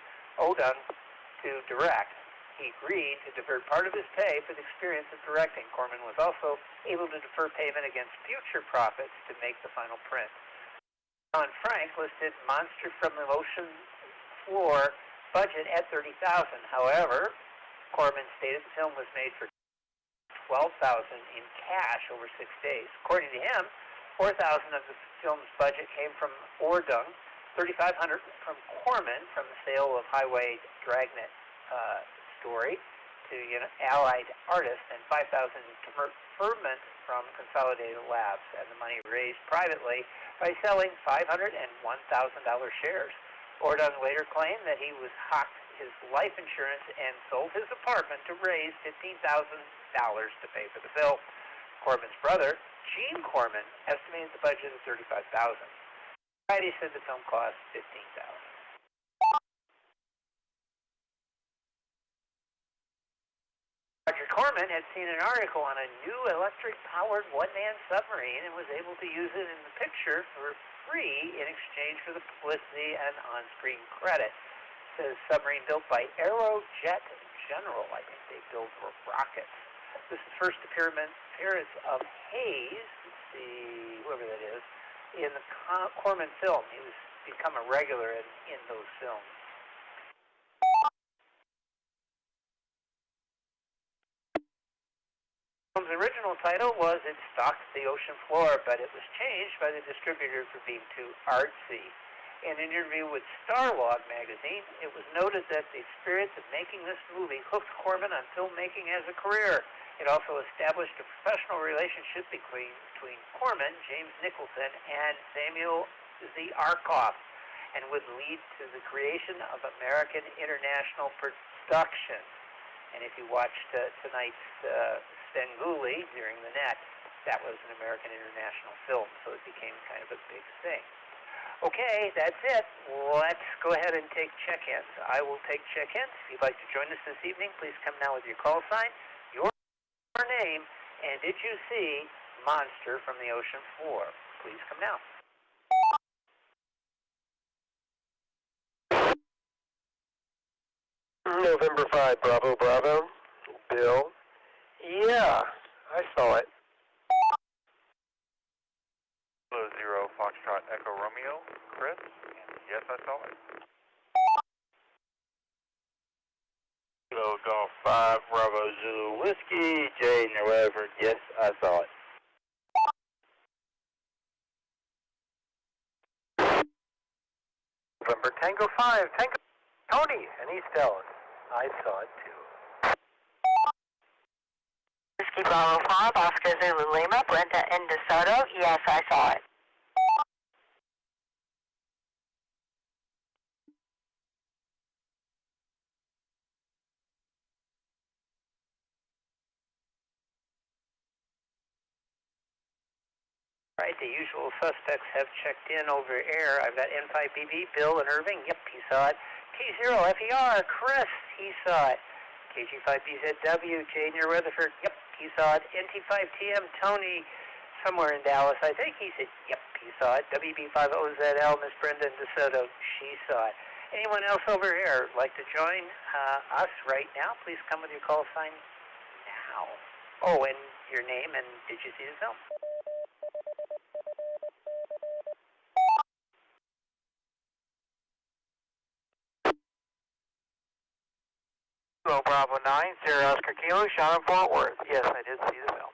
Speaker 6: direct. He agreed to divert part of his pay for the experience of directing. Corman was also able to defer payment against future profits to make the final print. John Frank listed Monster from the Ocean Floor budget at $30,000. However, Corman stated the film was made for $12,000 in cash over 6 days. According to him, $4,000 of the film's budget came from Ordung, $3,500 from Corman from the sale of Highway Dragnet story to allied artists, and $5,000 deferment from Consolidated Labs, and the money raised privately by selling $500 and $1,000 shares. Ordung later claimed that he was hocked his life insurance and sold his apartment to raise $15,000 to pay for the film. Corman's brother, Gene Corman, estimated the budget at $35,000. He said the film cost $15,000. Roger Corman had seen an article on a new electric-powered one-man submarine and was able to use it in the picture for free in exchange for the publicity and on-screen credit. It says submarine built by Aerojet General. I think they build rockets. This is the first appearance of Hayes, let's see, whoever that is, in the Corman film. He was become a regular in those films. The film's original title was It Stalks the Ocean Floor, but it was changed by the distributor for being too artsy. In an interview with Starlog magazine, it was noted that the experience of making this movie hooked Corman on filmmaking as a career. It also established a professional relationship between Corman, James Nicholson, and Samuel Z. Arkoff, and would lead to the creation of American International Production. And if you watched tonight's Svengoolie during the net, that was an American International film, so it became kind of a big thing. Okay, that's it. Let's go ahead and take check-ins. I will take check-ins. If you'd like to join us this evening, please come now with your call sign, your name, and did you see Monster from the Ocean Floor? Please come now.
Speaker 2: November 5, Bravo, Bravo. Bill. Yeah, I saw it.
Speaker 4: Kilo 0 Foxtrot Echo Romeo, Chris, and yes, I saw it.
Speaker 12: Kilo Golf 5 Bravo Zulu Whiskey, Jay in Weatherford, yes, I saw it.
Speaker 6: November Tango 5, Tango Tony in East Dallas. I saw it too.
Speaker 8: Whiskey Bravo 5, Oscar Zulu Lima, Brenda in DeSoto, yes, I saw it.
Speaker 6: Right, the usual suspects have checked in over air. I've got N5BB, Bill and Irving. Yep, he saw it. T0FER, Chris, he saw it. KG5BZW, Jay near Rutherford. Yep, he saw it. NT5TM, Tony, somewhere in Dallas. I think he said, yep, he saw it. WB50ZL, Miss Brenda in DeSoto, she saw it. Anyone else over here like to join us right now? Please come with your call sign now. Oh, and your name and did you see the film?
Speaker 12: Kilo Bravo 9, Sierra Oscar Kilo, Sean in Fort Worth. Yes, I did see the film.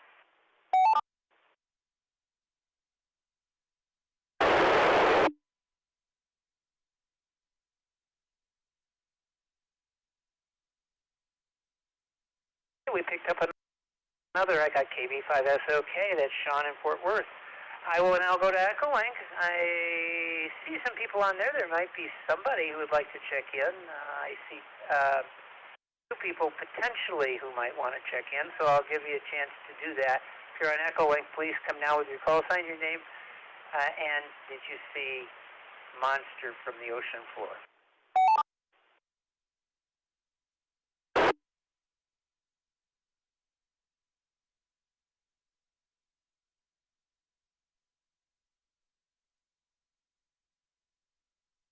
Speaker 6: We picked up another. I got KB5SOK. That's Sean in Fort Worth. I will now go to Echolink. I see some people on there. There might be somebody who would like to check in. I see two people potentially who might want to check in, so I'll give you a chance to do that. If you're on Echolink, please come now with your call sign, your name, and did you see Monster from the Ocean Floor?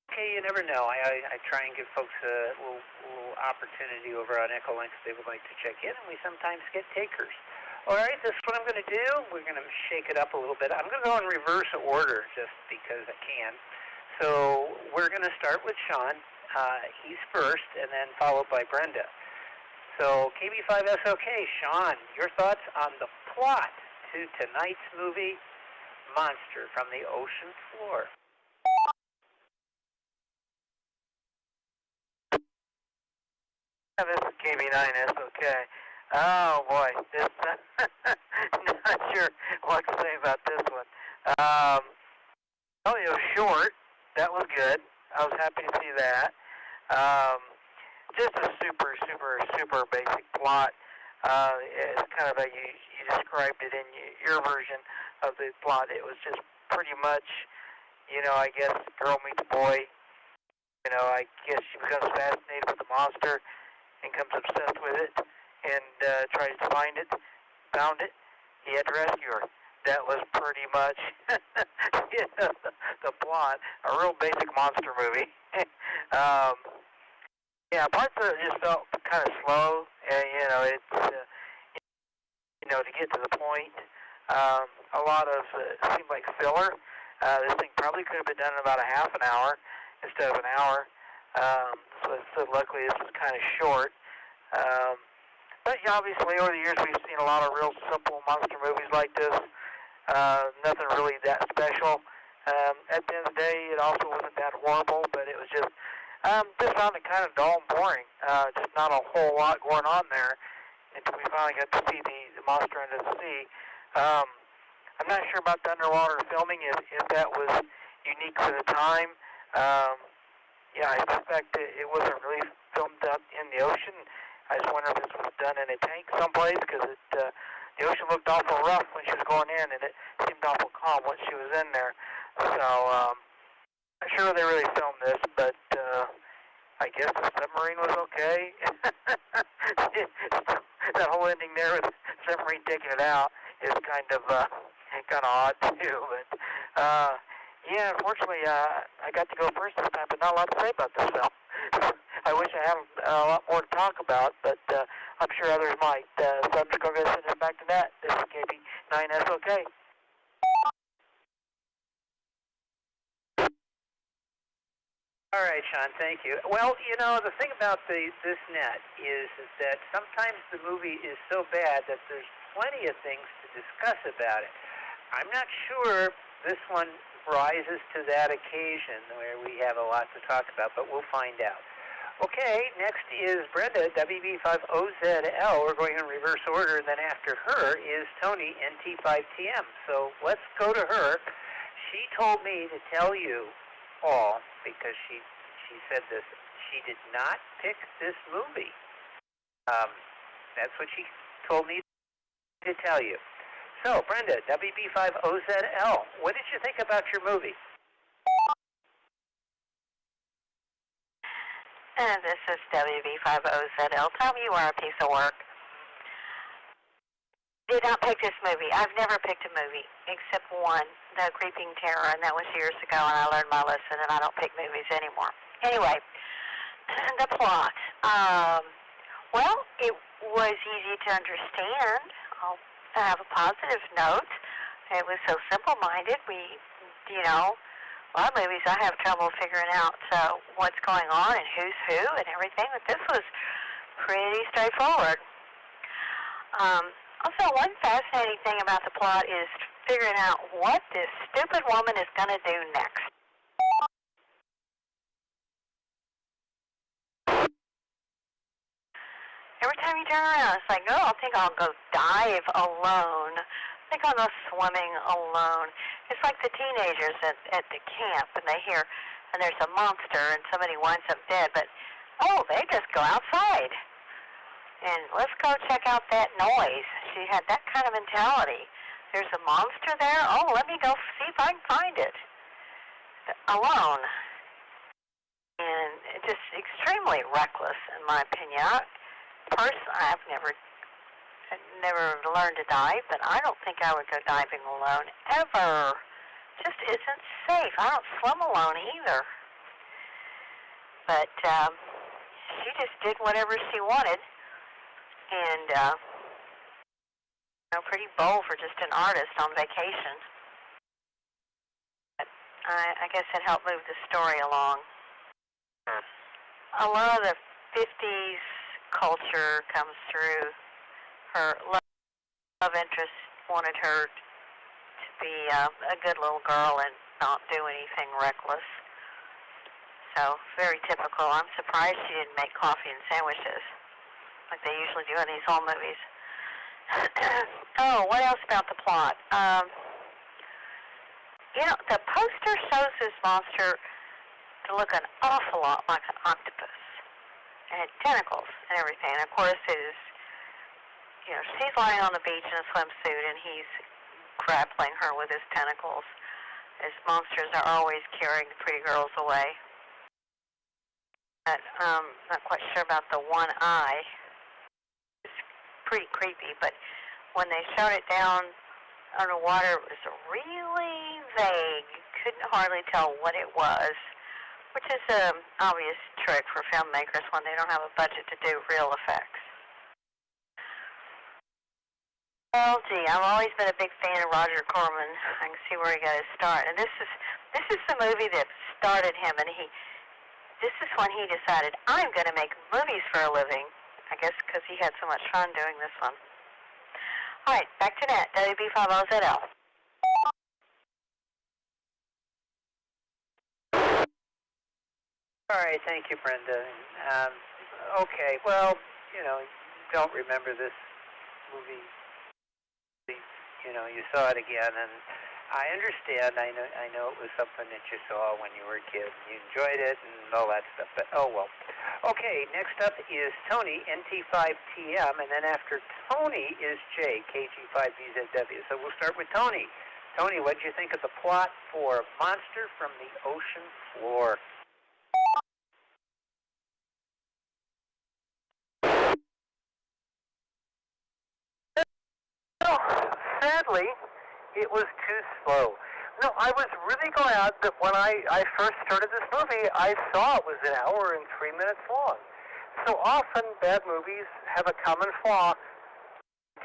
Speaker 6: Okay, you never know. I try and give folks a little opportunity over on Echolink if they would like to check in, and we sometimes get takers. All right, this is what I'm going to do. We're going to shake it up a little bit. I'm going to go in reverse order just because I can. So we're going to start with Sean. He's first, and then followed by Brenda. So KB5SOK, Sean, your thoughts on the plot to tonight's movie, Monster from the Ocean Floor.
Speaker 12: This is KB9SOK. Oh boy, this not sure what to say about this one. Oh, it was short. That was good. I was happy to see that. Just a super basic plot. It's kind of a you described it in your version of the plot. It was just pretty much, I guess girl meets boy. I guess she becomes fascinated with the monster and becomes obsessed with it, and tries to find it, found it. He had to rescue her. That was pretty much the plot. A real basic monster movie. Yeah, parts of it just felt kind of slow, and it's to get to the point. A lot of it seemed like filler. This thing probably could have been done in about a half an hour instead of an hour. So luckily this was kind of short. But yeah, obviously over the years we've seen a lot of real simple monster movies like this. Nothing really that special. At the end of the day, it also wasn't that horrible, but it was just found it kind of dull and boring. Just not a whole lot going on there until we finally got to see the monster under the sea. I'm not sure about the underwater filming, if that was unique for the time. Yeah, I suspect it wasn't really filmed up in the ocean. I just wonder if this was done in a tank someplace, because the ocean looked awful rough when she was going in, and it seemed awful calm once she was in there. So, not sure they really filmed this, but I guess the submarine was okay. That whole ending there with the submarine taking it out is kind of odd too. But yeah, unfortunately, I got to go first this time, but not a lot to say about this film. I wish I had a lot more to talk about, but I'm sure others might. So I'm just going to send it back to Nat. This is KB9SOK.
Speaker 13: All right, Sean, thank you. Well, the thing about this net is that sometimes the movie is so bad that there's plenty of things to discuss about it. I'm not sure this one rises to that occasion where we have a lot to talk about, but we'll find out. Okay, next is Brenda, WB50ZL. We're going in reverse order, and then after her is Tony, NT5TM. So let's go to her. She told me to tell you all, because she said this, she did not pick this movie. That's what she told me to tell you. So, Brenda, WB50ZL, what did you think about your movie?
Speaker 8: This is WB50ZL. Tell me you are a piece of work. Did not pick this movie. I've never picked a movie except one, The Creeping Terror, and that was years ago, and I learned my lesson, and I don't pick movies anymore. Anyway, the plot. Well, it was easy to understand. I'll have a positive note. It was so simple-minded. A lot of movies I have trouble figuring out what's going on and who's who and everything, but this was pretty straightforward. Also, one fascinating thing about the plot is figuring out what this stupid woman is going to do next. Every time you turn around, it's like, oh, I think I'll go dive alone. I think I'll go swimming alone. It's like the teenagers at the camp, and they hear, and there's a monster, and somebody winds up dead, but, oh, they just go outside. And let's go check out that noise. She had that kind of mentality. There's a monster there. Oh, let me go see if I can find it. Alone. And just extremely reckless, in my opinion. Personally, I've never learned to dive, but I don't think I would go diving alone ever. Just isn't safe. I don't swim alone either. But she just did whatever she wanted. And, pretty bold for just an artist on vacation. But I guess it helped move the story along. A lot of the 50s culture comes through. Her love interest wanted her to be a good little girl and not do anything reckless. So, very typical. I'm surprised she didn't make coffee and sandwiches like they usually do in these old movies. Oh, what else about the plot? The poster shows this monster to look an awful lot like an octopus. And it had tentacles and everything. And of course, it is, she's lying on the beach in a swimsuit, and he's grappling her with his tentacles. As monsters are always carrying the pretty girls away. But I'm not quite sure about the one eye. pretty creepy, but when they showed it down underwater, it was really vague. You couldn't hardly tell what it was, which is an obvious trick for filmmakers when they don't have a budget to do real effects. Well, gee, I've always been a big fan of Roger Corman. I can see where he got his start. And this is the movie that started him, and this is when he decided, I'm going to make movies for a living. I guess because he had so much fun doing this one. All right, back to net, WB50ZL.
Speaker 13: All right, thank you, Brenda. Okay, well, you don't remember this movie. You saw it again, and I understand. I know it was something that you saw when you were a kid, and you enjoyed it, and all that stuff. But oh well. Okay, next up is Tony, NT5TM, and then after Tony is Jay, KG5VZW. So we'll start with Tony. Tony, what did you think of the plot for Monster from the Ocean Floor?
Speaker 6: Sadly, it was too slow. No, I was really glad that when I first started this movie, I saw it was an hour and 3 minutes long. So often, bad movies have a common flaw.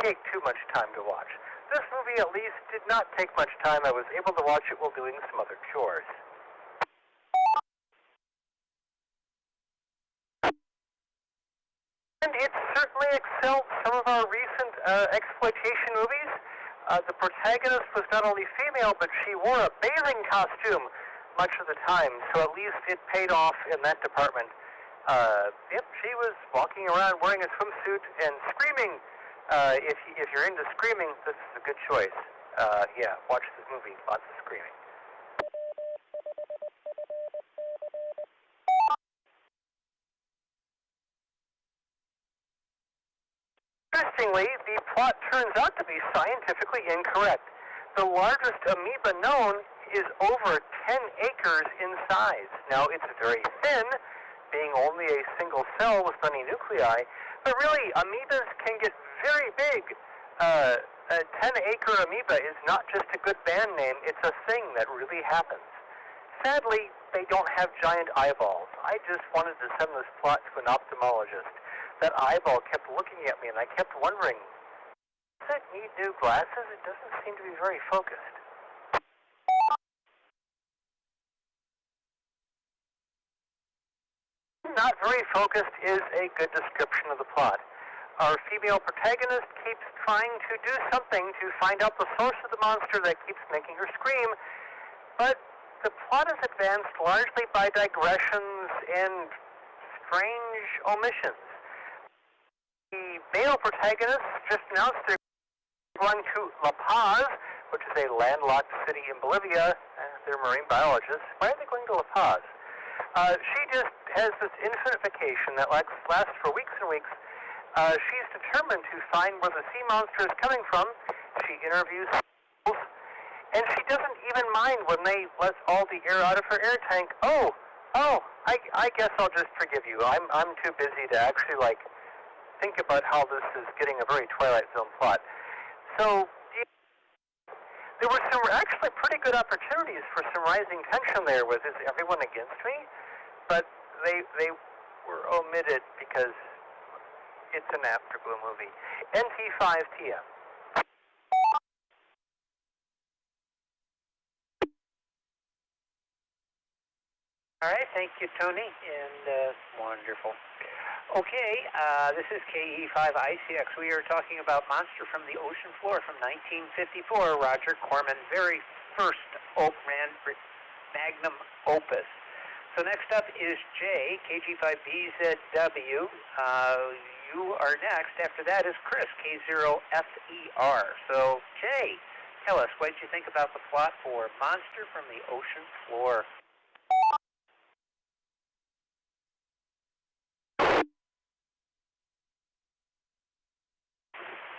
Speaker 6: Take too much time to watch. This movie, at least, did not take much time. I was able to watch it while doing some other chores. And it certainly excelled some of our recent exploitation movies. The protagonist was not only female, but she wore a bathing costume much of the time, so at least it paid off in that department. Yep, she was walking around wearing a swimsuit and screaming. If you're into screaming, this is a good choice. Yeah, watch this movie. Lots of screaming. Interestingly, the plot turns out to be scientifically incorrect. The largest amoeba known is over 10 acres in size. Now, it's very thin, being only a single cell with many nuclei, but really, amoebas can get very big. A 10-acre amoeba is not just a good band name, it's a thing that really happens. Sadly, they don't have giant eyeballs. I just wanted to send this plot to an ophthalmologist. That eyeball kept looking at me, and I kept wondering, does it need new glasses? It doesn't seem to be very focused. Not very focused is a good description of the plot. Our female protagonist keeps trying to do something to find out the source of the monster that keeps making her scream, but the plot is advanced largely by digressions and strange omissions. The male protagonists just announced they're going to La Paz, which is a landlocked city in Bolivia. They're marine biologists. Why are they going to La Paz? She just has this infinite vacation that lasts for weeks and weeks. She's determined to find where the sea monster is coming from. She interviews people, and she doesn't even mind when they let all the air out of her air tank. I guess I'll just forgive you. I'm too busy to actually think about how this is getting a very Twilight Zone plot. So there were some actually pretty good opportunities for some rising tension there with Is Everyone Against Me? But they were omitted because it's an Afterglow movie. NT5TM.
Speaker 13: All right, thank you, Tony, and wonderful. Okay, this is KE5ICX. We are talking about Monster from the Ocean Floor from 1954, Roger Corman, very first magnum opus. So next up is Jay, KG5BZW. You are next. After that is Chris, K0FER. So Jay, tell us, what did you think about the plot for Monster from the Ocean Floor?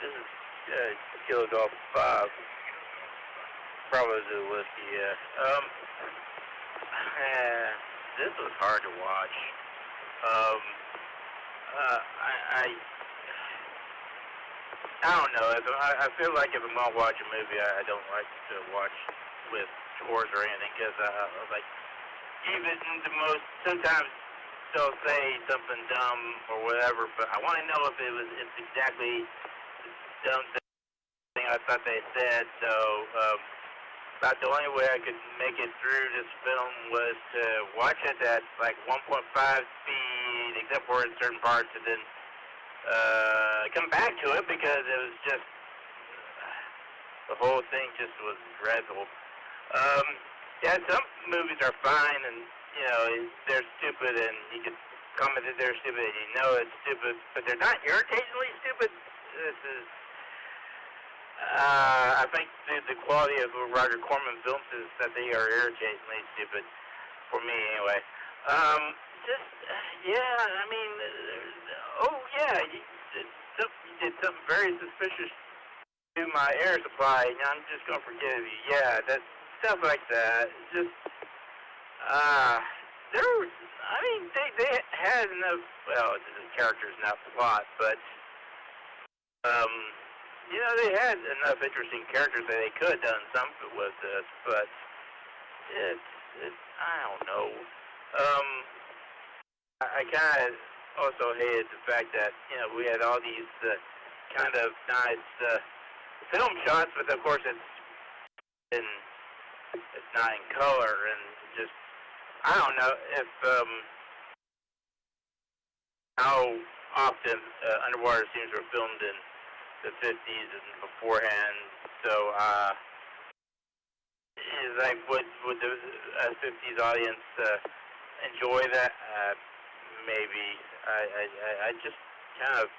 Speaker 14: This is Kilo Golf 5. Bravo Zulu Whiskey, yeah. This was hard to watch. I don't know. I feel like if I'm going to watch a movie, I don't like to watch with chores or anything, because like, even the most, sometimes they'll say something dumb or whatever, but I want to know if it's exactly the dumb thing I thought they said. So about the only way I could make it through this film was to watch it at like 1.5 speed, except for in certain parts, and then come back to it, because it was just, the whole thing just was dreadful. Yeah, some movies are fine, and, you know, they're stupid, and you can comment that they're stupid, and you know it's stupid, but they're not irritatingly stupid. This is, I think the quality of Roger Corman films is that they are irritatingly stupid, for me anyway. Yeah, I mean, you did something very suspicious to my air supply, and I'm just going to forgive you. Yeah, that stuff like that. Just, they had enough, well, the characters, not plot, but, you know, they had enough interesting characters that they could have done something with this, but I don't know. I kind of also hated the fact that, you know, we had all these kind of nice film shots, but of course it's not in color, and just, I don't know if how often underwater scenes were filmed in the 50s and beforehand. So like, would the 50s audience enjoy that? Maybe. I just kind of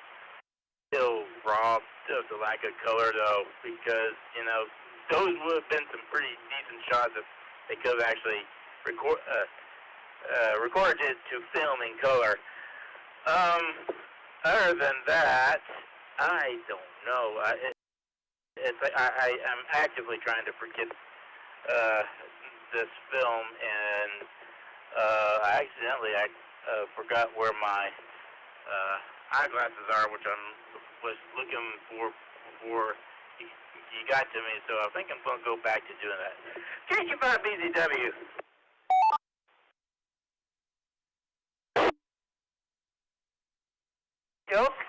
Speaker 14: feel robbed of the lack of color, though, because, you know, those would have been some pretty decent shots if they could have actually recorded it to film in color. Other than that, I don't know. I'm actively trying to forget this film, and I accidentally forgot where my eyeglasses are, which I was looking for before you got to me, so I think I'm going to go back to doing that. Thank you, Bob BZW.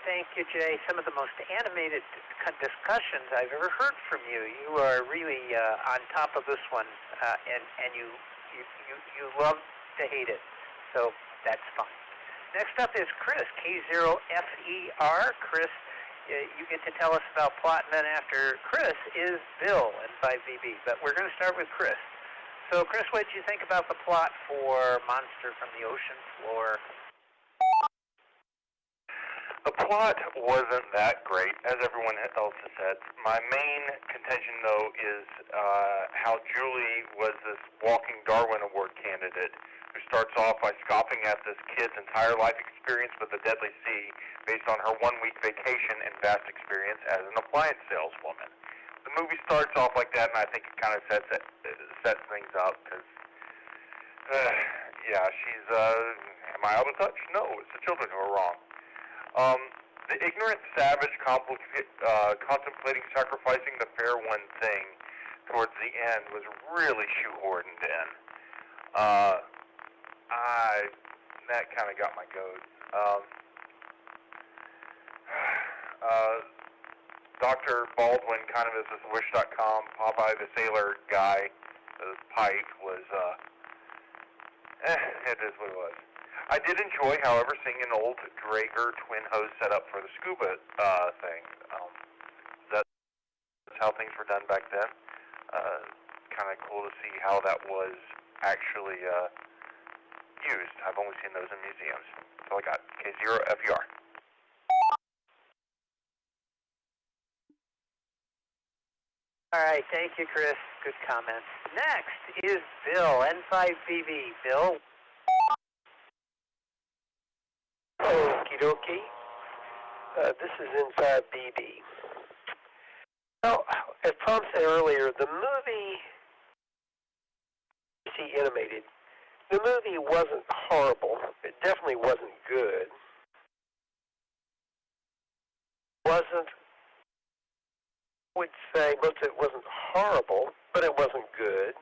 Speaker 13: Thank you, Jay. Some of the most animated discussions I've ever heard from you. You are really on top of this one, and you love to hate it, so that's fine. Next up is Chris, K0FER. Chris, you get to tell us about plot, and then after Chris is Bill and 5BB. But we're going to start with Chris. So, Chris, what did you think about the plot for Monster from the Ocean Floor?
Speaker 4: The plot wasn't that great, as everyone else has said. My main contention, though, is how Julie was this walking Darwin Award candidate who starts off by scoffing at this kid's entire life experience with the deadly sea based on her one-week vacation and vast experience as an appliance saleswoman. The movie starts off like that, and I think it kind of sets things up, because, she's, am I out of touch? No, it's the children who are wrong. The ignorant savage contemplating sacrificing the fair one thing towards the end was really shoehorned in. That kind of got my goat. Dr. Baldwin, kind of as this Wish.com, Popeye the Sailor guy, Pike, was, it is what it was. I did enjoy, however, seeing an old Draeger twin hose set up for the scuba thing. That's how things were done back then. Kind of cool to see how that was actually used. I've only seen those in museums. That's all I got. K0FER.
Speaker 13: All right, thank you, Chris. Good comments. Next is Bill, N5BB. Bill?
Speaker 2: Okie dokie. This is Inside BB. Well, as Tom said earlier, the movie, animated, the movie wasn't horrible. It definitely wasn't good. Wasn't would say most of it wasn't horrible, but it wasn't good.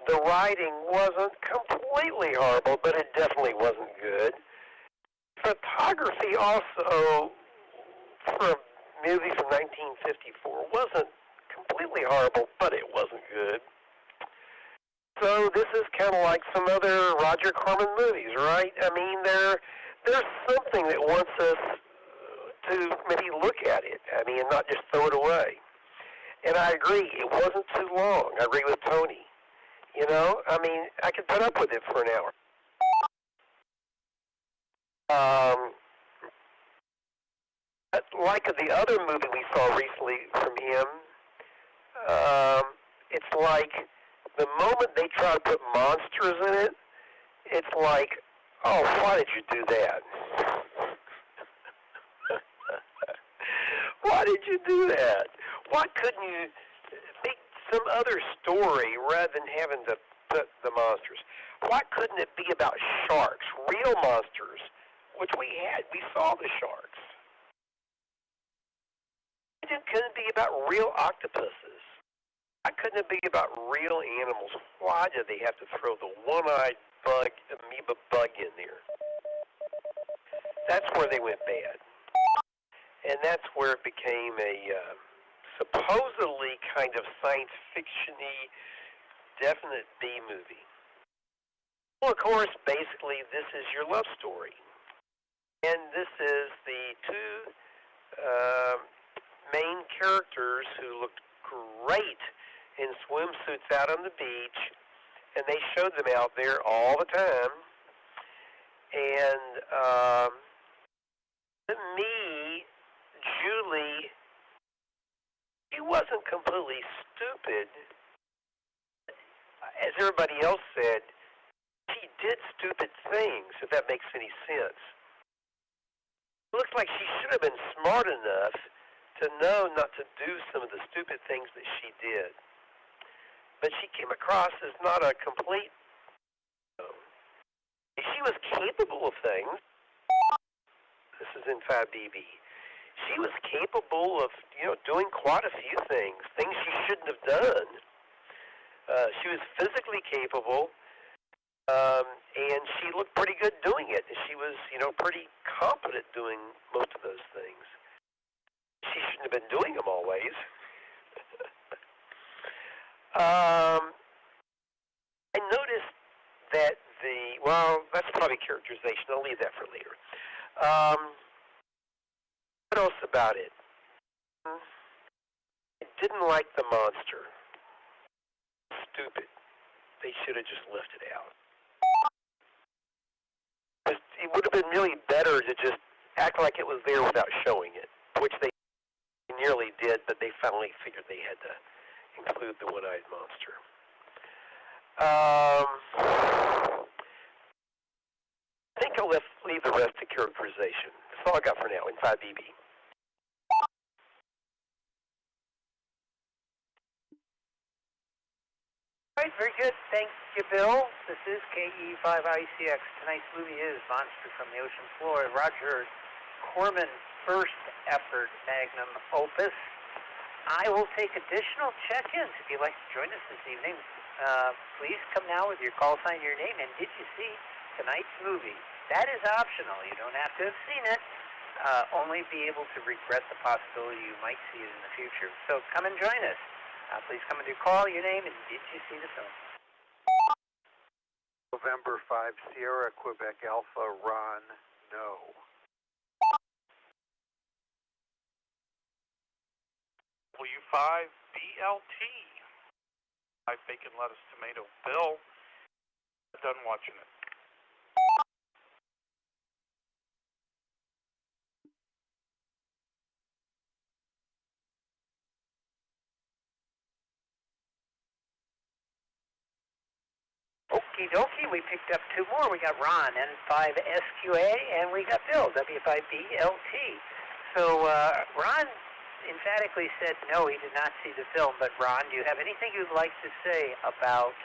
Speaker 2: The writing wasn't completely horrible, but it definitely wasn't good. Photography also, for a movie from 1954, wasn't completely horrible, but it wasn't good. So this is kind of like some other Roger Corman movies, right? I mean, there's something that wants us to maybe look at it, I mean, and not just throw it away. And I agree, it wasn't too long. I agree with Tony. You know, I mean, I could put up with it for an hour. Like the other movie we saw recently from him, it's like the moment they try to put monsters in it, it's like, oh, why did you do that? Why did you do that? Why couldn't you make some other story rather than having to put the monsters? Why couldn't it be about sharks, real monsters, which we had? We saw the sharks. Why couldn't it be about real octopuses? Why couldn't it be about real animals? Why did they have to throw the one-eyed bug, amoeba bug in there? That's where they went bad. And that's where it became a supposedly kind of science fiction-y, definite B movie. Well, of course, basically, this is your love story. And this is the two main characters who looked great in swimsuits out on the beach, and they showed them out there all the time. And to me, Julie, she wasn't completely stupid. As everybody else said, she did stupid things, if that makes any sense. It looks like she should have been smart enough to know not to do some of the stupid things that she did. But she came across as not a complete... She was capable of things. This is in 5BB. She was capable of, doing quite a few things she shouldn't have done. She was physically capable, and she looked pretty good doing it. She was, pretty competent doing most of those things. She shouldn't have been doing them always. I noticed that that's probably characterization. I'll leave that for later. What else about it? I didn't like the monster. Stupid. They should have just left it out. It would have been really better to just act like it was there without showing it, which they nearly did, but they finally figured they had to include the one-eyed monster. I think I'll leave the rest to characterization. That's all I got for now in 5BB.
Speaker 13: All right, very good. Thank you, Bill. This is KE5ICX. Tonight's movie is Monster from the Ocean Floor. Roger Corman, first effort magnum opus. I will take additional check-ins if you'd like to join us this evening. Please come now with your call sign, your name, and did you see tonight's movie? That is optional. You don't have to have seen it. Only be able to regret the possibility you might see it in the future. So come and join us. Please come with your call, your name, and did you see the film?
Speaker 15: November 5 Sierra, Quebec Alpha, Ron, no.
Speaker 4: W5 BLT. 5 bacon, lettuce, tomato, Bill. I'm done watching it.
Speaker 13: Okie dokie, we picked up two more. We got Ron, N5SQA, and we got Bill, W5BLT. So Ron emphatically said no, he did not see the film. But Ron, do you have anything you'd like to say about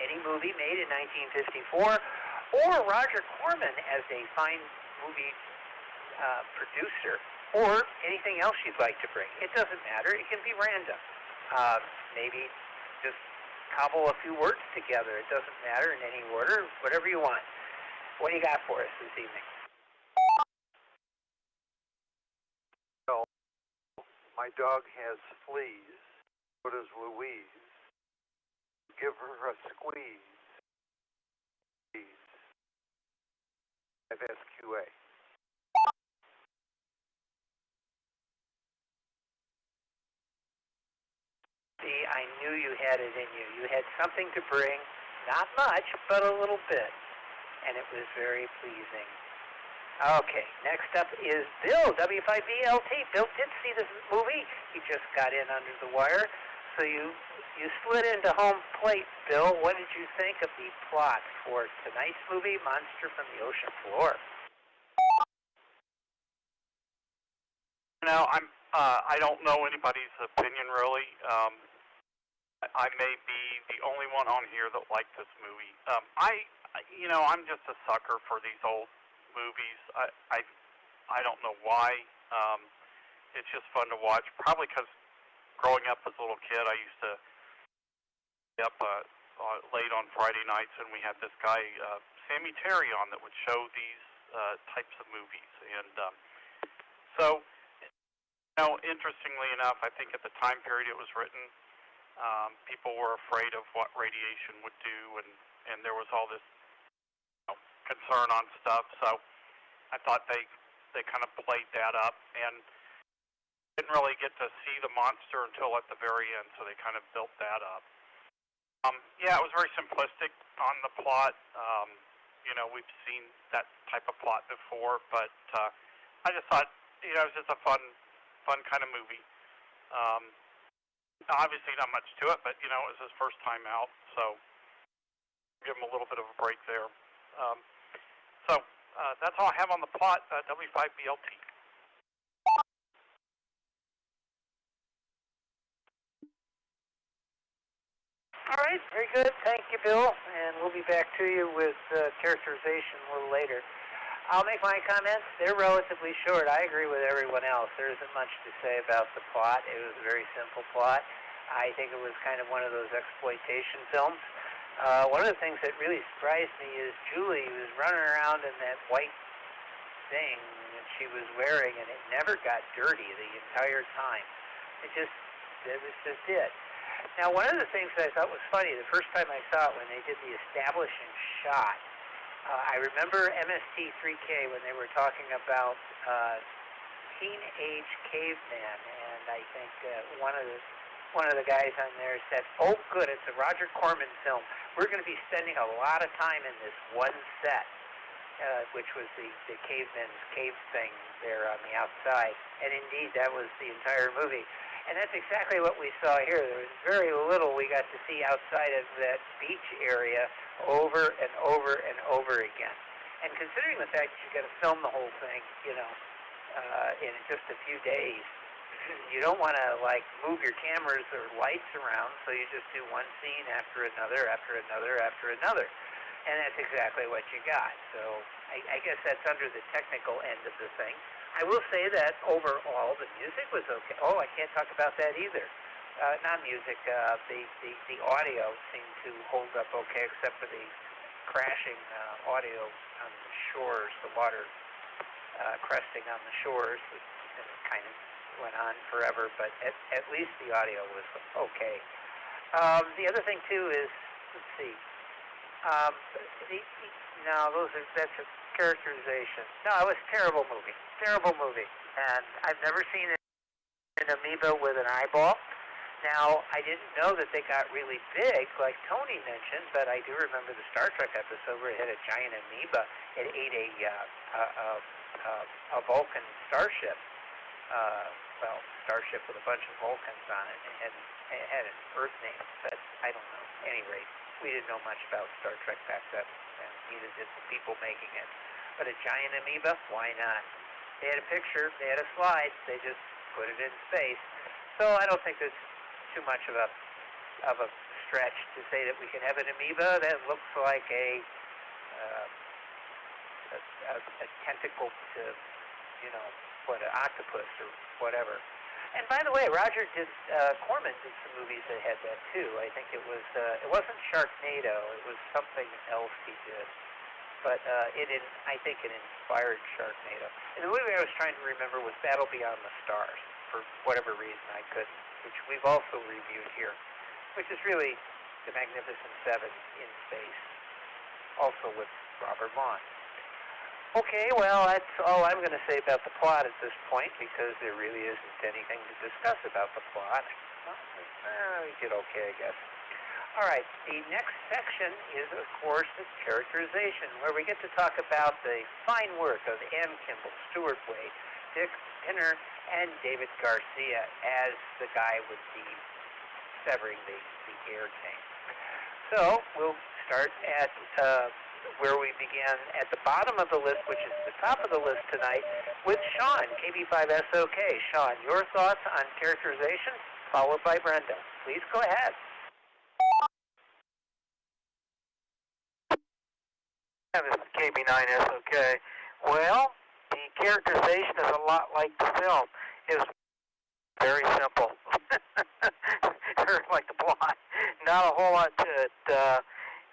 Speaker 13: any movie made in 1954, or Roger Corman as a fine movie producer or anything else you'd like to bring. It doesn't matter. It can be random. Maybe just cobble a few words together. It doesn't matter in any order, whatever you want. What do you got for us this evening?
Speaker 15: Well, my dog has fleas. So does Louise. Give her a squeeze. FSQA.
Speaker 13: See, I knew you had it in you. You had something to bring, not much, but a little bit. And it was very pleasing. Okay, next up is Bill, W5BLT. Bill did see this movie. He just got in under the wire. So you slid into home plate, Bill. What did you think of the plot for tonight's movie, Monster from the Ocean Floor?
Speaker 4: No, I don't know anybody's opinion really. I may be the only one on here that liked this movie. I'm just a sucker for these old movies. I don't know why. It's just fun to watch. Probably because growing up as a little kid, I used to be up late on Friday nights, and we had this guy, Sammy Terry, on that would show these types of movies. And so, interestingly enough, I think at the time period it was written, people were afraid of what radiation would do, and there was all this concern on stuff. So I thought they kind of played that up and didn't really get to see the monster until at the very end, so they kind of built that up. Yeah, it was very simplistic on the plot. We've seen that type of plot before, but I just thought, it was just a fun kind of movie. Obviously not much to it, but, it was his first time out, so give him a little bit of a break there. So that's all I have on the plot, W5BLT.
Speaker 13: All right, very good. Thank you, Bill. And we'll be back to you with characterization a little later. I'll make my comments. They're relatively short. I agree with everyone else. There isn't much to say about the plot. It was a very simple plot. I think it was kind of one of those exploitation films. One of the things that really surprised me is Julie was running around in that white thing that she was wearing, and it never got dirty the entire time. It was just it. Now, one of the things that I thought was funny, the first time I saw it when they did the establishing shot, I remember MST3K when they were talking about teenage caveman, and I think one of the guys on there said, "Oh, good, it's a Roger Corman film. We're going to be spending a lot of time in this one set," which was the caveman's cave thing there on the outside. And indeed, that was the entire movie. And that's exactly what we saw here. There was very little we got to see outside of that beach area over and over and over again. And considering the fact that you got to film the whole thing, in just a few days, you don't want to move your cameras or lights around, so you just do one scene after another, after another, after another. And that's exactly what you got. So I guess that's under the technical end of the thing. I will say that overall the music was okay. Oh, I can't talk about that either. Not music. The audio seemed to hold up okay, except for the crashing audio on the shores, the water cresting on the shores. It kind of went on forever, but at least the audio was okay. The other thing too is, let's see. That's a characterization. No, it was a terrible movie. Terrible movie. And I've never seen an amoeba with an eyeball. Now, I didn't know that they got really big, like Tony mentioned, but I do remember the Star Trek episode where it had a giant amoeba. It ate a Vulcan starship. Starship with a bunch of Vulcans on it. It had an Earth name, but I don't know. At any rate, we didn't know much about Star Trek back then, and neither did the people making it. But a giant amoeba, why not? They had a picture, they had a slide, they just put it in space. So I don't think there's too much of a stretch to say that we can have an amoeba that looks like a tentacle to, what, an octopus or whatever. And by the way, Roger Corman did some movies that had that too. I think it wasn't Sharknado, it was something else he did. But I think it inspired Sharknado. And the movie I was trying to remember was Battle Beyond the Stars, for whatever reason I couldn't, which we've also reviewed here, which is really the Magnificent Seven in space, also with Robert Vaughn. Okay, well, that's all I'm going to say about the plot at this point, because there really isn't anything to discuss about the plot. Well, we did okay, I guess. All right, the next section is, of course, the characterization, where we get to talk about the fine work of Ann Kimball, Stuart Wade, Dick Pinner, and David Garcia as the guy with the severing the air tank. So we'll start at where we began at the bottom of the list, which is the top of the list tonight, with Sean, KB5SOK. Sean, your thoughts on characterization, followed by Brenda. Please go ahead.
Speaker 12: Yeah, this is KB9SOK. Well, the characterization is a lot like the film. It was very simple. Very like the plot. Not a whole lot to it.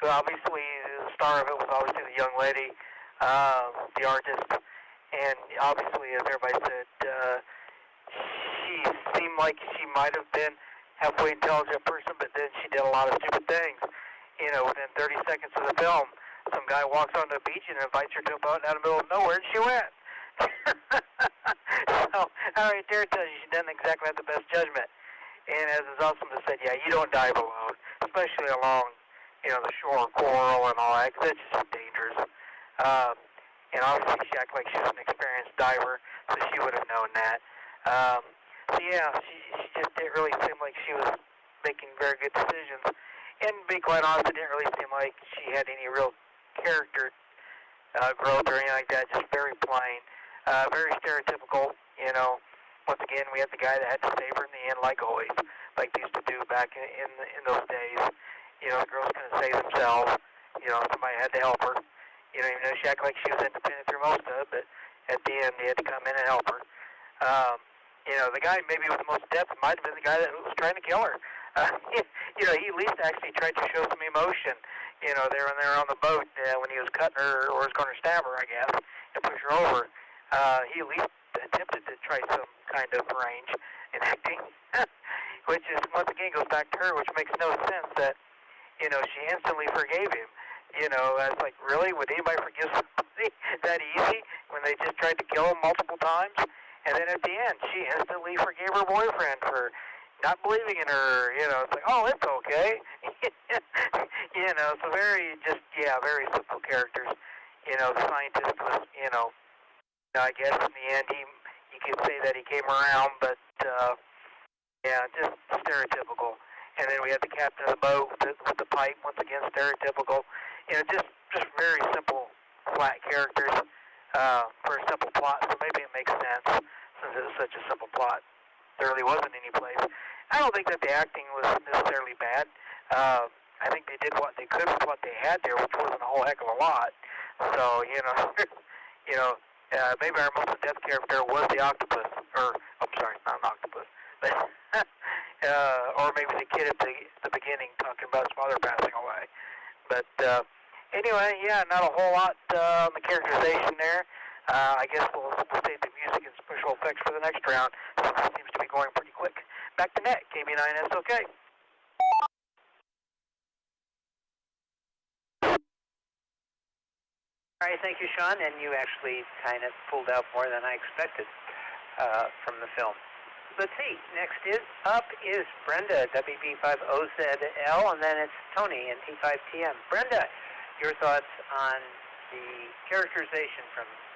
Speaker 12: Obviously, the star of it was obviously the young lady, the artist, and obviously, as everybody said, she seemed like she might have been halfway intelligent person, but then she did a lot of stupid things. You know, within 30 seconds of the film, some guy walks onto the beach and invites her to a boat out of the middle of nowhere, and she went. So, all right, there it tells you she doesn't exactly have the best judgment. And as is awesome to say, yeah, you don't dive alone, especially along, you know, the shore coral and all that, because that's just dangerous. And obviously she acted like she was an experienced diver, so she would have known that. So yeah, she just didn't really seem like she was making very good decisions. And to be quite honest, it didn't really seem like she had any real character growth or anything like that, just very plain. Very stereotypical, you know. Once again, we had the guy that had to save her in the end, like always, like they used to do back in those days. You know, the girls couldn't save themselves. You know, somebody had to help her. You know, even though she acted like she was independent through most of it, but at the end, they had to come in and help her. You know, the guy maybe with the most depth might have been the guy that was trying to kill her. You know, he at least actually tried to show some emotion. You know, there when they were on the boat when he was cutting her or was going to stab her, I guess, and push her over. He at least attempted to try some kind of range in acting, which is, once again, goes back to her, which makes no sense that, you know, she instantly forgave him. You know, I was like, really? Would anybody forgive somebody that easy when they just tried to kill him multiple times? And then at the end, she instantly forgave her boyfriend for not believing in her. You know, it's like, oh, it's okay. You know, so very simple characters. You know, the scientist was, you know, I guess in the end, you could say that he came around, but, yeah, just stereotypical. And then we had the captain of the boat with the pipe, once again, stereotypical. You know, just very simple, flat characters for a simple plot, so maybe it makes sense since it was such a simple plot. There really wasn't any place. I don't think that the acting was necessarily bad. I think they did what they could with what they had there, which wasn't a whole heck of a lot. So, you know, maybe our most in-depth character was the octopus, or, I'm sorry, not an octopus, but, or maybe the kid at the beginning talking about his mother passing away. But, anyway, yeah, not a whole lot on the characterization there. I guess we'll save the music and special effects for the next round, since it seems to be going pretty quick. Back to net, KB9SOK.
Speaker 13: All right, thank you, Sean, and you actually kind of pulled out more than I expected from the film. Let's see, next up is Brenda, WB5OZL, and then it's Tony, NT5TM. Brenda, your thoughts on the characterization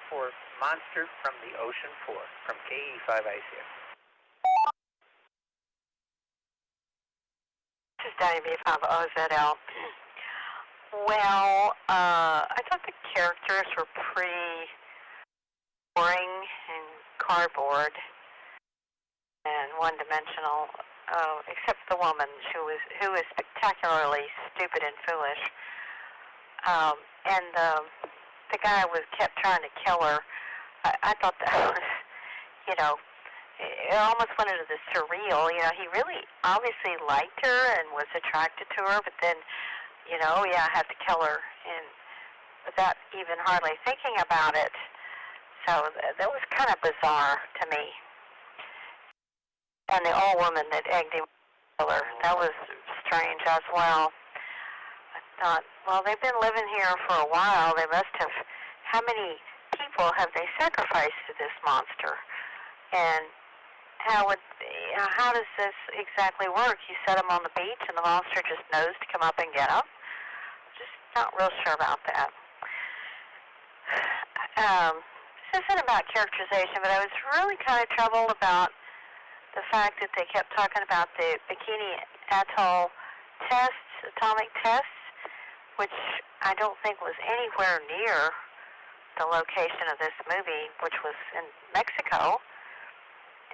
Speaker 13: for Monster from the Ocean Floor, from KE5ICF.
Speaker 8: This is WB5OZL. Well, I thought the characters were pretty boring and cardboard and one-dimensional, except the woman who was spectacularly stupid and foolish. And the guy kept trying to kill her. I thought that was you know, it almost went into the surreal. You know, he really obviously liked her and was attracted to her, but then, you know, yeah, I had to kill her, and without even hardly thinking about it. So that was kind of bizarre to me. And the old woman that egged him to kill her, that was strange as well. I thought, well, they've been living here for a while. They must have, how many people have they sacrificed to this monster? And how does this exactly work? You set them on the beach and the monster just knows to come up and get them? Just not real sure about that. This isn't about characterization, but I was really kind of troubled about the fact that they kept talking about the Bikini Atoll tests, atomic tests, which I don't think was anywhere near the location of this movie, which was in Mexico.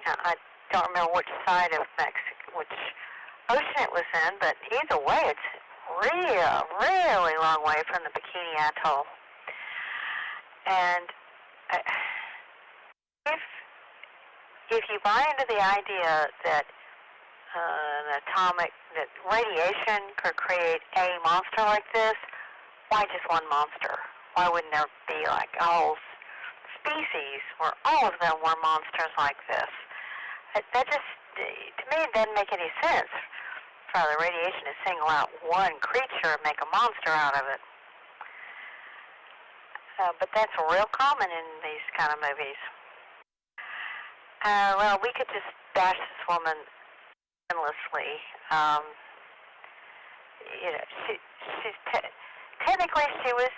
Speaker 8: I don't remember which side of Mexico, which ocean it was in, but either way, it's really long way from the Bikini Atoll. And if you buy into the idea that that radiation could create a monster like this, why just one monster? Why wouldn't there be like a whole species where all of them were monsters like this? That just, to me, it doesn't make any sense for the radiation to single out one creature and make a monster out of it. But that's real common in these kind of movies. Well, we could just bash this woman endlessly. You know, technically she was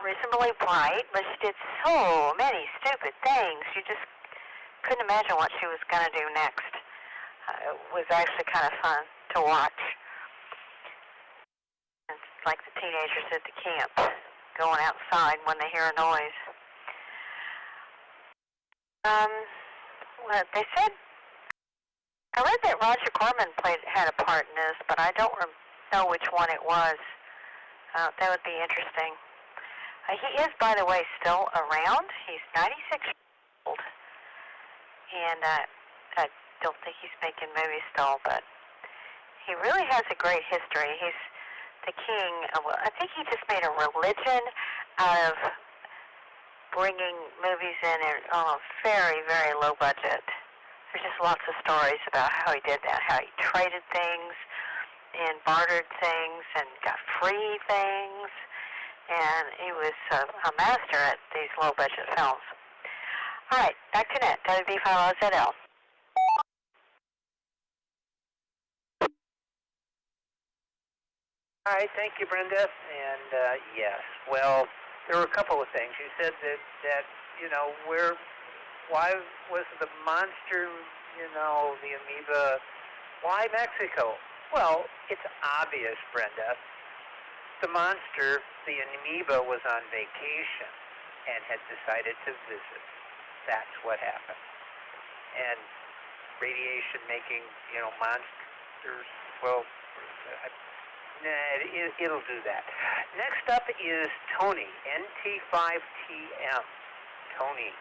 Speaker 8: reasonably bright, but she did so many stupid things. You just couldn't imagine what she was going to do next. It was actually kind of fun to watch. It's like the teenagers at the camp going outside when they hear a noise. Well, they said, I read that Roger Corman had a part in this, but I don't know which one it was. That would be interesting. He is, by the way, still around. He's 96 years old. And I don't think he's making movies still, but he really has a great history. He's the king. I think he just made a religion out of bringing movies in on a very, very low budget. There's just lots of stories about how he did that, how he traded things and bartered things and got free things. And he was a master at these low-budget films. All right, back to net, WB5LZL.
Speaker 13: All right, thank you, Brenda. And yes, well, there were a couple of things. You said that you know, why was the monster, you know, the amoeba, why Mexico? Well, it's obvious, Brenda. The monster, the amoeba, was on vacation and had decided to visit. That's what happened. And radiation making, you know, monsters, well, it'll do that. Next up is Tony, NT5TM. Tony,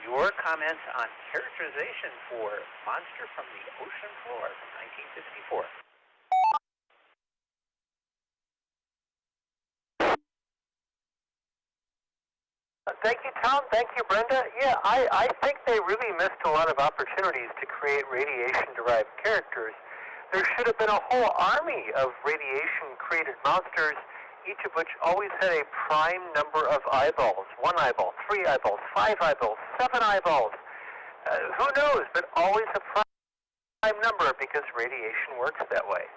Speaker 13: your comments on characterization for Monster from the Ocean Floor from 1954.
Speaker 6: Thank you, Tom. Thank you, Brenda. Yeah, I think they really missed a lot of opportunities to create radiation-derived characters. There should have been a whole army of radiation-created monsters, each of which always had a prime number of eyeballs. 1 eyeball, 3 eyeballs, 5 eyeballs, 7 eyeballs. Who knows, but always a prime number because radiation works that way.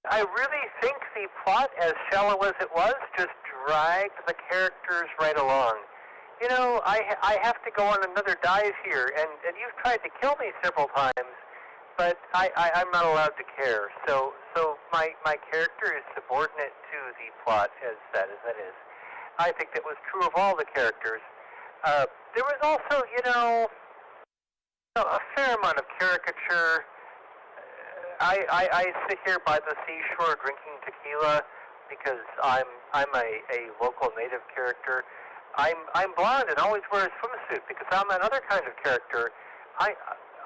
Speaker 6: I really think the plot, as shallow as it was, just dragged the characters right along. You know, I have to go on another dive here, and you've tried to kill me several times, but I'm not allowed to care. So my character is subordinate to the plot, as sad as that is. I think that was true of all the characters. There was also, you know, a fair amount of caricature. I sit here by the seashore drinking tequila because I'm a local native character. I'm blonde and always wear a swimsuit because I'm another kind of character. I'm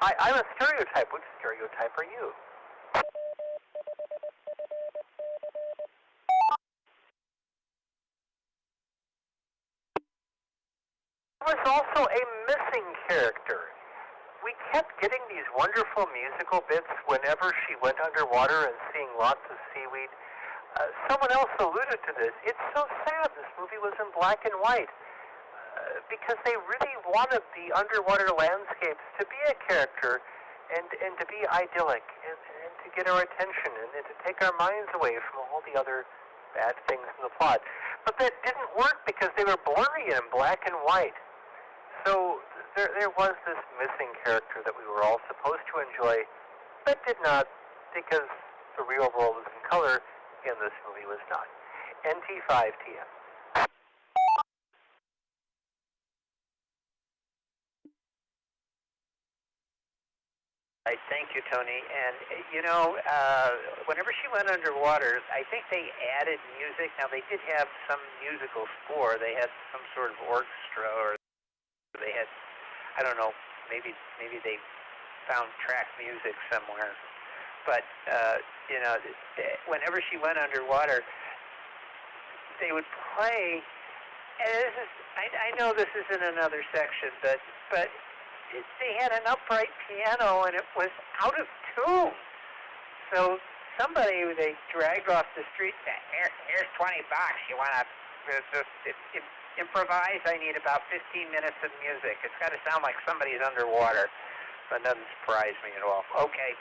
Speaker 6: a stereotype. Which stereotype are you? There was also a missing character. We kept getting these wonderful musical bits whenever she went underwater and seeing lots of seaweed. Someone else alluded to this. It's so sad this movie was in black and white because they really wanted the underwater landscapes to be a character and to be idyllic and to get our attention and to take our minds away from all the other bad things in the plot. But that didn't work because they were blurry in black and white. So there was this missing character that we were all supposed to enjoy, but did not, because the real world was in color, and this movie was not. NT5TM.
Speaker 13: Thank you, Tony. And, whenever she went underwater, I think they added music. Now, they did have some musical score. They had some sort of orchestra, or they had, I don't know, maybe they found track music somewhere. But, whenever she went underwater, they would play, and this is, I know this is in another section, but they had an upright piano, and it was out of tune. So they dragged off the street and said, here's $20. You want to improvise? I need about 15 minutes of music. It's got to sound like somebody's underwater. That doesn't surprise me at all. Okay,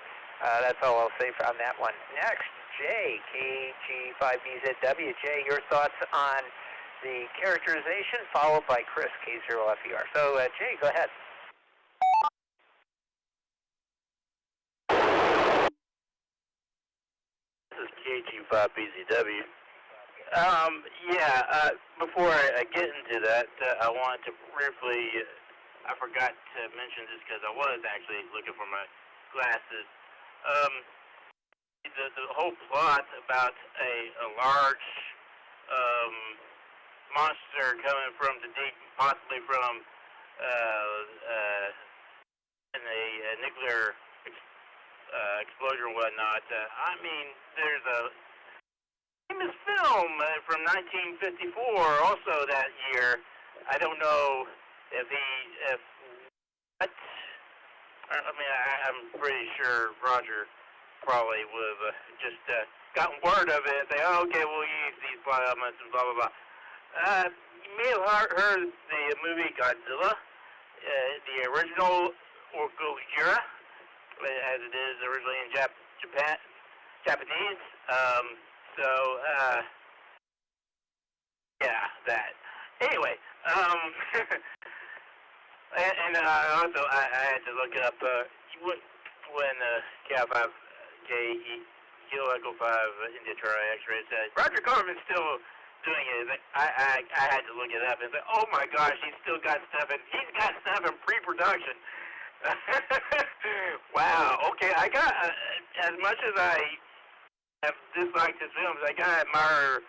Speaker 13: that's all I'll say on that one. Next, Jay, KG5BZW. Jay, your thoughts on the characterization, followed by Chris, K0FER. So, Jay, go ahead.
Speaker 14: This is KG5BZW. Before I get into that, I wanted to briefly, I forgot to mention this because I was actually looking for my glasses. The whole plot about a large monster coming from the deep, possibly from a nuclear explosion and whatnot. There's a famous film from 1954 also that year. I don't know I'm pretty sure Roger probably would have just gotten word of it and say, oh, okay, we'll use these plot elements and blah, blah, blah. You may have heard the movie Godzilla, the original or Gojira, as it is originally in Japanese. That. Anyway, and also I had to look up when Cal5K Kilo Echo 5 India Charlie X-ray said Roger Corman's still doing it. I had to look it up and say, oh my gosh, he's got stuff in pre-production. Wow. Okay, I got as much as I have disliked his films, I gotta admire.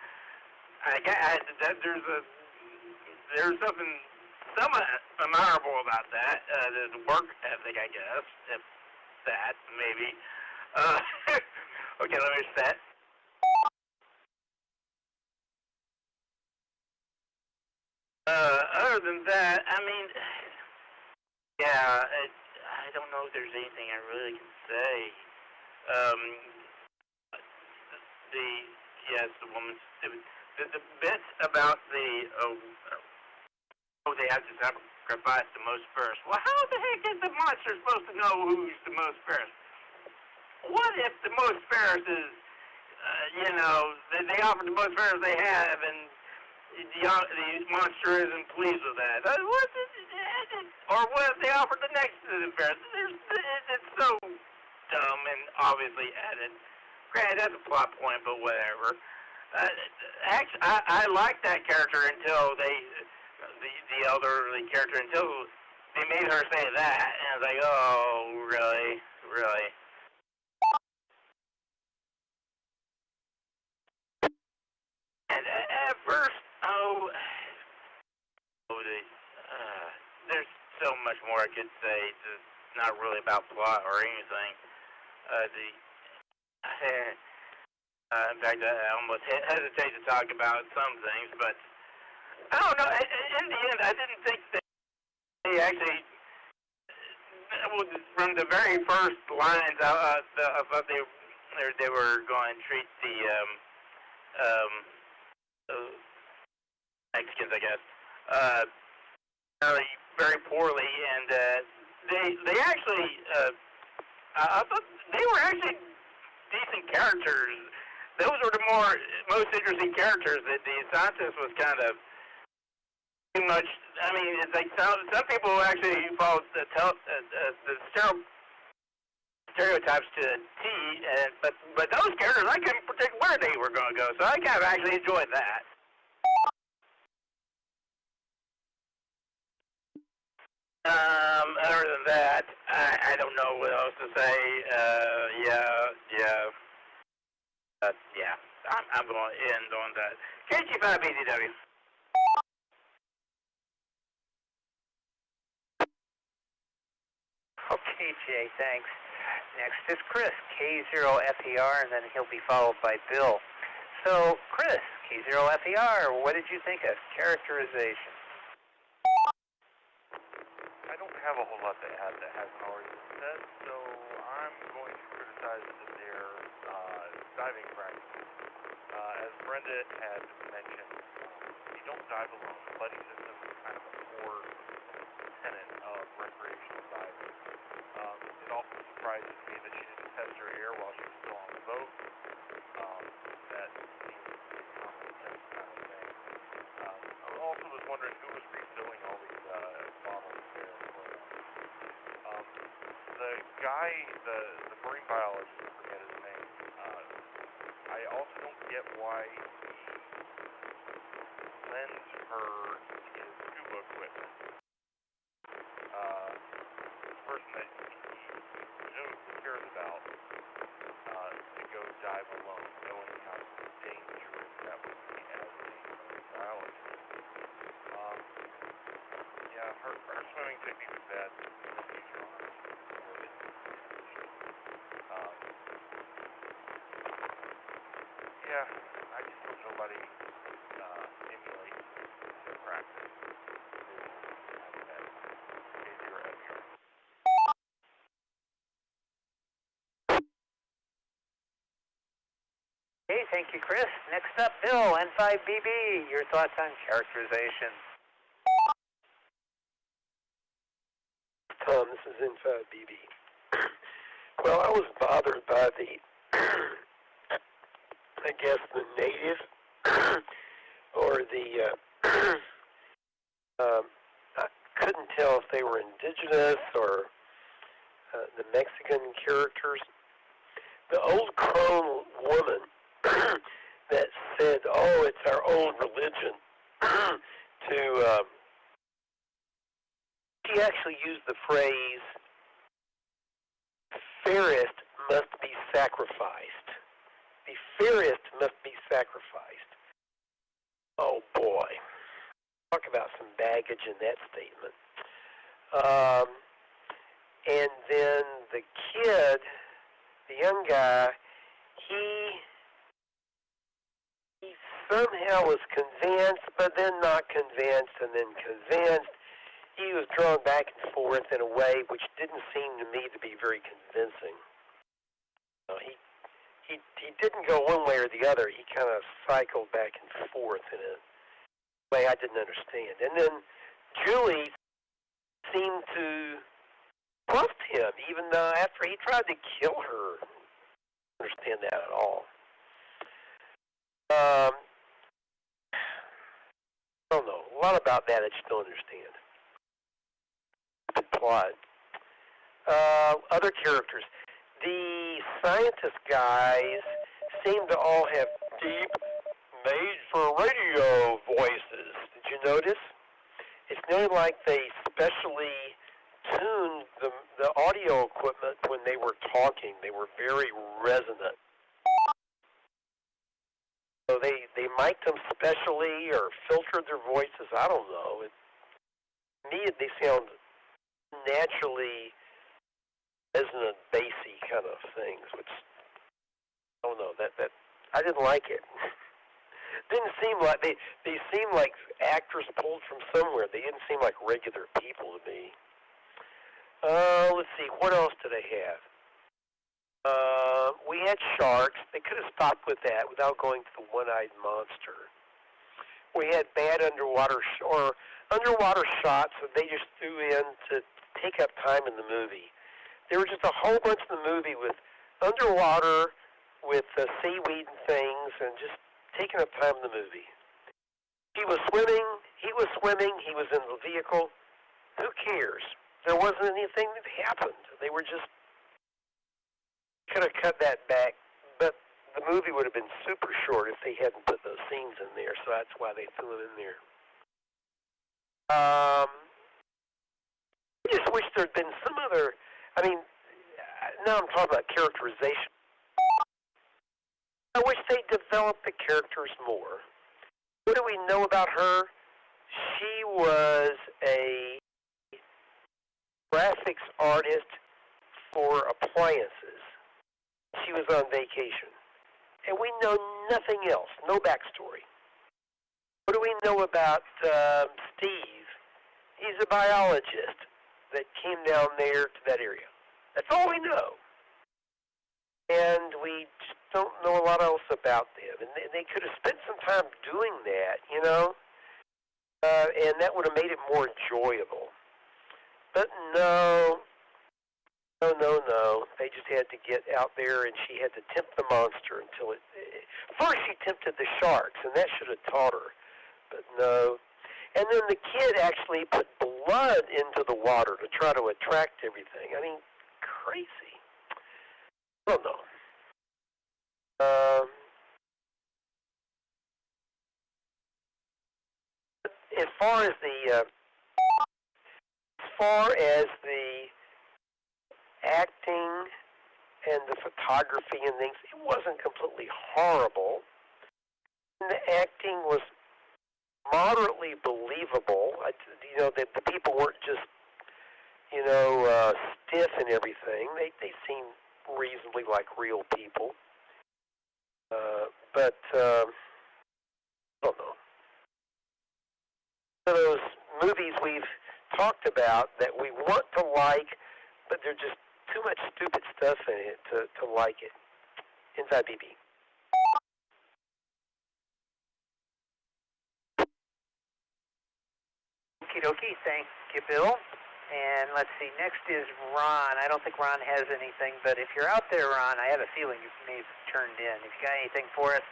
Speaker 14: There's something somewhat admirable about that. There's work ethic, I guess. If that maybe. Okay, let me set. Other than that, I don't know if there's anything I really can say. The woman's stupid. The bit about they have to sacrifice the most first. Well, how the heck is the monster supposed to know who's the most first? What if the most first is, they offer the most first they have, and the monster isn't pleased with that? Or what if they offer the next to the first? It's so dumb and obviously added. Granted, that's a plot point, but whatever. Actually, I liked that character until the elderly character, until they made her say that, and I was like, oh, really? Really? much more I could say. It's not really about plot or anything. In fact, I almost hesitate to talk about some things, but I don't know. In the end, I didn't think that they actually, from the very first lines, I thought they were going to treat the Mexicans, I guess, very, very poorly, and they actually, I thought they were actually decent characters. Those were the most interesting characters. That the scientist was kind of too much. I mean, it's like some people actually follow the stereotypes to a T, but those characters, I couldn't predict where they were going to go, so I kind of actually enjoyed that. Other than that, I don't know what else to say. I'm going to end on that. KG5BDW.
Speaker 6: Okay, Jay, thanks. Next is Chris, K0FER, and then he'll be followed by Bill. So, Chris, K0FER, what did you think of characterization?
Speaker 4: I don't have a whole lot to add that hasn't already been said, so I'm going to criticize their diving practices. As Brenda had mentioned, you don't dive alone. The buddy system is kind of a core tenet of recreational diving. It also surprises me that she didn't test her air while she was still on the boat. That seems to be a common sense kind of thing. I also was wondering who was refilling all these bottles there. The guy, the marine biologist, I forget his name, I also don't get why he lends her his scuba equipment. The person that he presumably cares about to go dive alone, knowing how dangerous that would be as a marine biologist. Her swimming technique was bad. I just hope nobody emulates their practice.
Speaker 6: Okay, thank you, Chris. Next up, Bill, N5BB. Your thoughts on characterization?
Speaker 2: Tom, this is N5BB. Well, I was bothered by I guess, the native, or I couldn't tell if they were indigenous or the Mexican characters. The old crone woman that said, oh, it's our old religion, she actually used the phrase, fairest must be sacrificed. The fairest must be sacrificed. Oh boy. Talk about some baggage in that statement. And then the kid, the young guy, he somehow was convinced, but then not convinced, and then convinced. He was drawn back and forth in a way which didn't seem to me to be very convincing. He didn't go one way or the other. He kind of cycled back and forth in a way I didn't understand. And then Julie seemed to trust him, even though after he tried to kill her. I don't understand that at all. I don't know. A lot about that I just don't understand. The plot. Other characters. The scientist guys seem to all have deep, made-for-radio voices. Did you notice? It's nearly like they specially tuned the audio equipment when they were talking. They were very resonant. So they mic'd them specially or filtered their voices. I don't know. To me, they sound naturally resonant, bassy kind of things, which I don't know. That I didn't like it. Didn't seem like they seemed like actors pulled from somewhere. They didn't seem like regular people to me. Let's see, what else did they have? We had sharks. They could have stopped with that without going to the one-eyed monster. We had bad underwater shots that they just threw in to take up time in the movie. There were just a whole bunch in the movie with underwater, with seaweed and things, and just taking up time in the movie. He was swimming, he was in the vehicle. Who cares? There wasn't anything that happened. They were just, could have cut that back, but the movie would have been super short if they hadn't put those scenes in there, so that's why they threw it in there. I just wish there had been some other, I mean, now I'm talking about characterization. I wish they developed the characters more. What do we know about her? She was a graphics artist for appliances. She was on vacation. And we know nothing else, no backstory. What do we know about Steve? He's a biologist that came down there to that area. That's all we know. And we just don't know a lot else about them. And they could have spent some time doing that, you know? And that would have made it more enjoyable. But no. They just had to get out there, and she had to tempt the monster until it... First, she tempted the sharks, and that should have taught her. But no. And then the kid actually put blood into the water to try to attract everything. I mean, crazy. I don't know. As far as the acting and the photography and things, it wasn't completely horrible. And the acting was moderately believable. The people weren't just, stiff and everything. They seemed reasonably like real people. But I don't know. One of those movies we've talked about that we want to like, but there's just too much stupid stuff in it to like it. Inside BB.
Speaker 13: Okie dokie, thank you, Bill. And let's see, next is Ron. I don't think Ron has anything, but if you're out there, Ron, I have a feeling you may have turned in. If you got anything for us,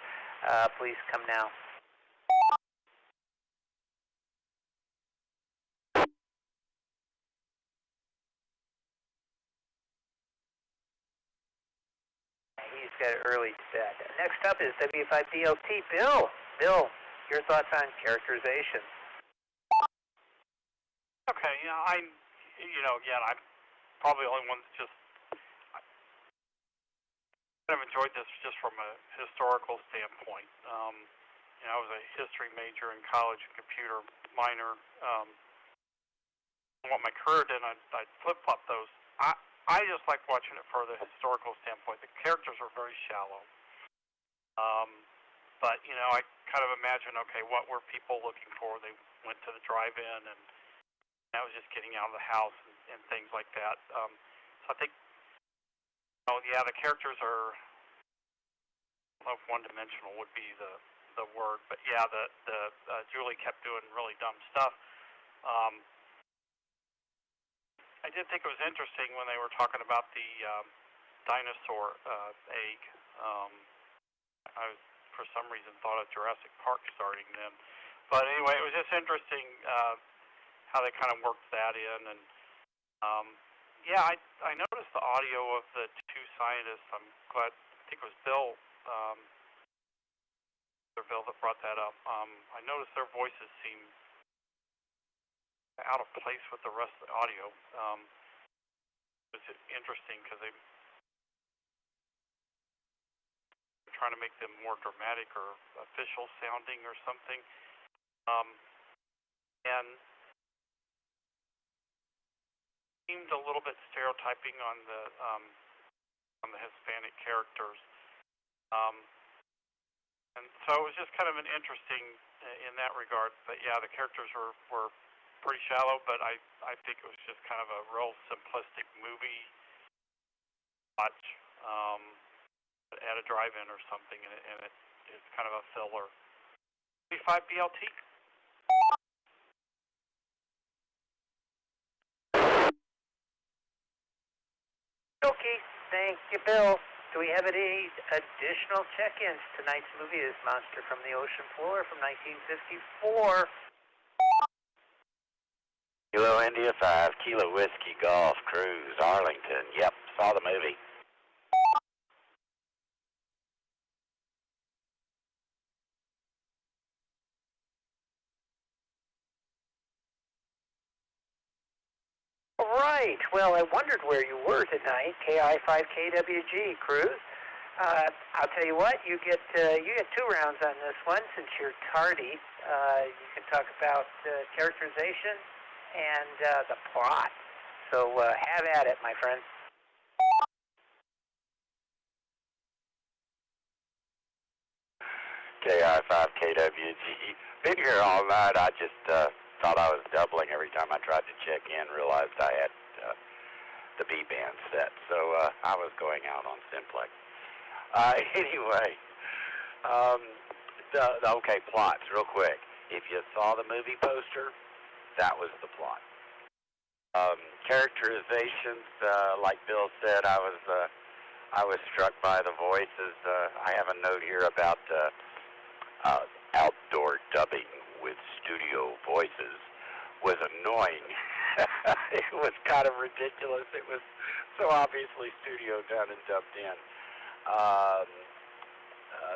Speaker 13: please come now. He's got it early set. Next up is W5DLT. Bill, your thoughts on characterization?
Speaker 5: Okay, again, I'm probably the only one that just kind of enjoyed this just from a historical standpoint. I was a history major in college, computer minor. What my career did, I'd flip-flop those. I just like watching it for the historical standpoint. The characters are very shallow. But, I kind of imagine, okay, what were people looking for? They went to the drive-in, and that was just getting out of the house and things like that. So I think, the characters are, I don't know if one-dimensional would be the word, but yeah, Julie kept doing really dumb stuff. I did think it was interesting when they were talking about the dinosaur egg. I, for some reason, thought of Jurassic Park starting then. But anyway, it was just interesting how they kind of worked that in. And I noticed the audio of the two scientists. I'm glad, I think it was Bill that brought that up. I noticed their voices seemed out of place with the rest of the audio. It was interesting because they're trying to make them more dramatic or official sounding or something. And seemed a little bit stereotyping on the Hispanic characters. And so it was just kind of an interesting in that regard. But yeah, the characters were pretty shallow, but I think it was just kind of a real simplistic movie watch at a drive-in or something, and it's kind of a filler. 35 BLT.
Speaker 13: Okay, thank you, Bill. Do we have any additional check-ins? Tonight's movie is Monster from the Ocean Floor from 1954.
Speaker 16: Kilo India 5, Kilo Whiskey Golf Cruise, Arlington. Yep, saw the movie.
Speaker 13: Right. Well, I wondered where you were tonight. KI5KWG Cruise. I'll tell you what. You get 2 rounds on this one since you're tardy. You can talk about characterization and the plot. So have at it, my friend.
Speaker 16: KI5KWG. Been here all night. I just thought I was doubling every time I tried to check in. Realized I had the B-band set, so I was going out on simplex. Anyway, okay, plots real quick. If you saw the movie poster, that was the plot. Characterizations, like Bill said, I was struck by the voices. I have a note here about outdoor dubbing with studio voices was annoying. It was kind of ridiculous. It was so obviously studio done and dubbed in.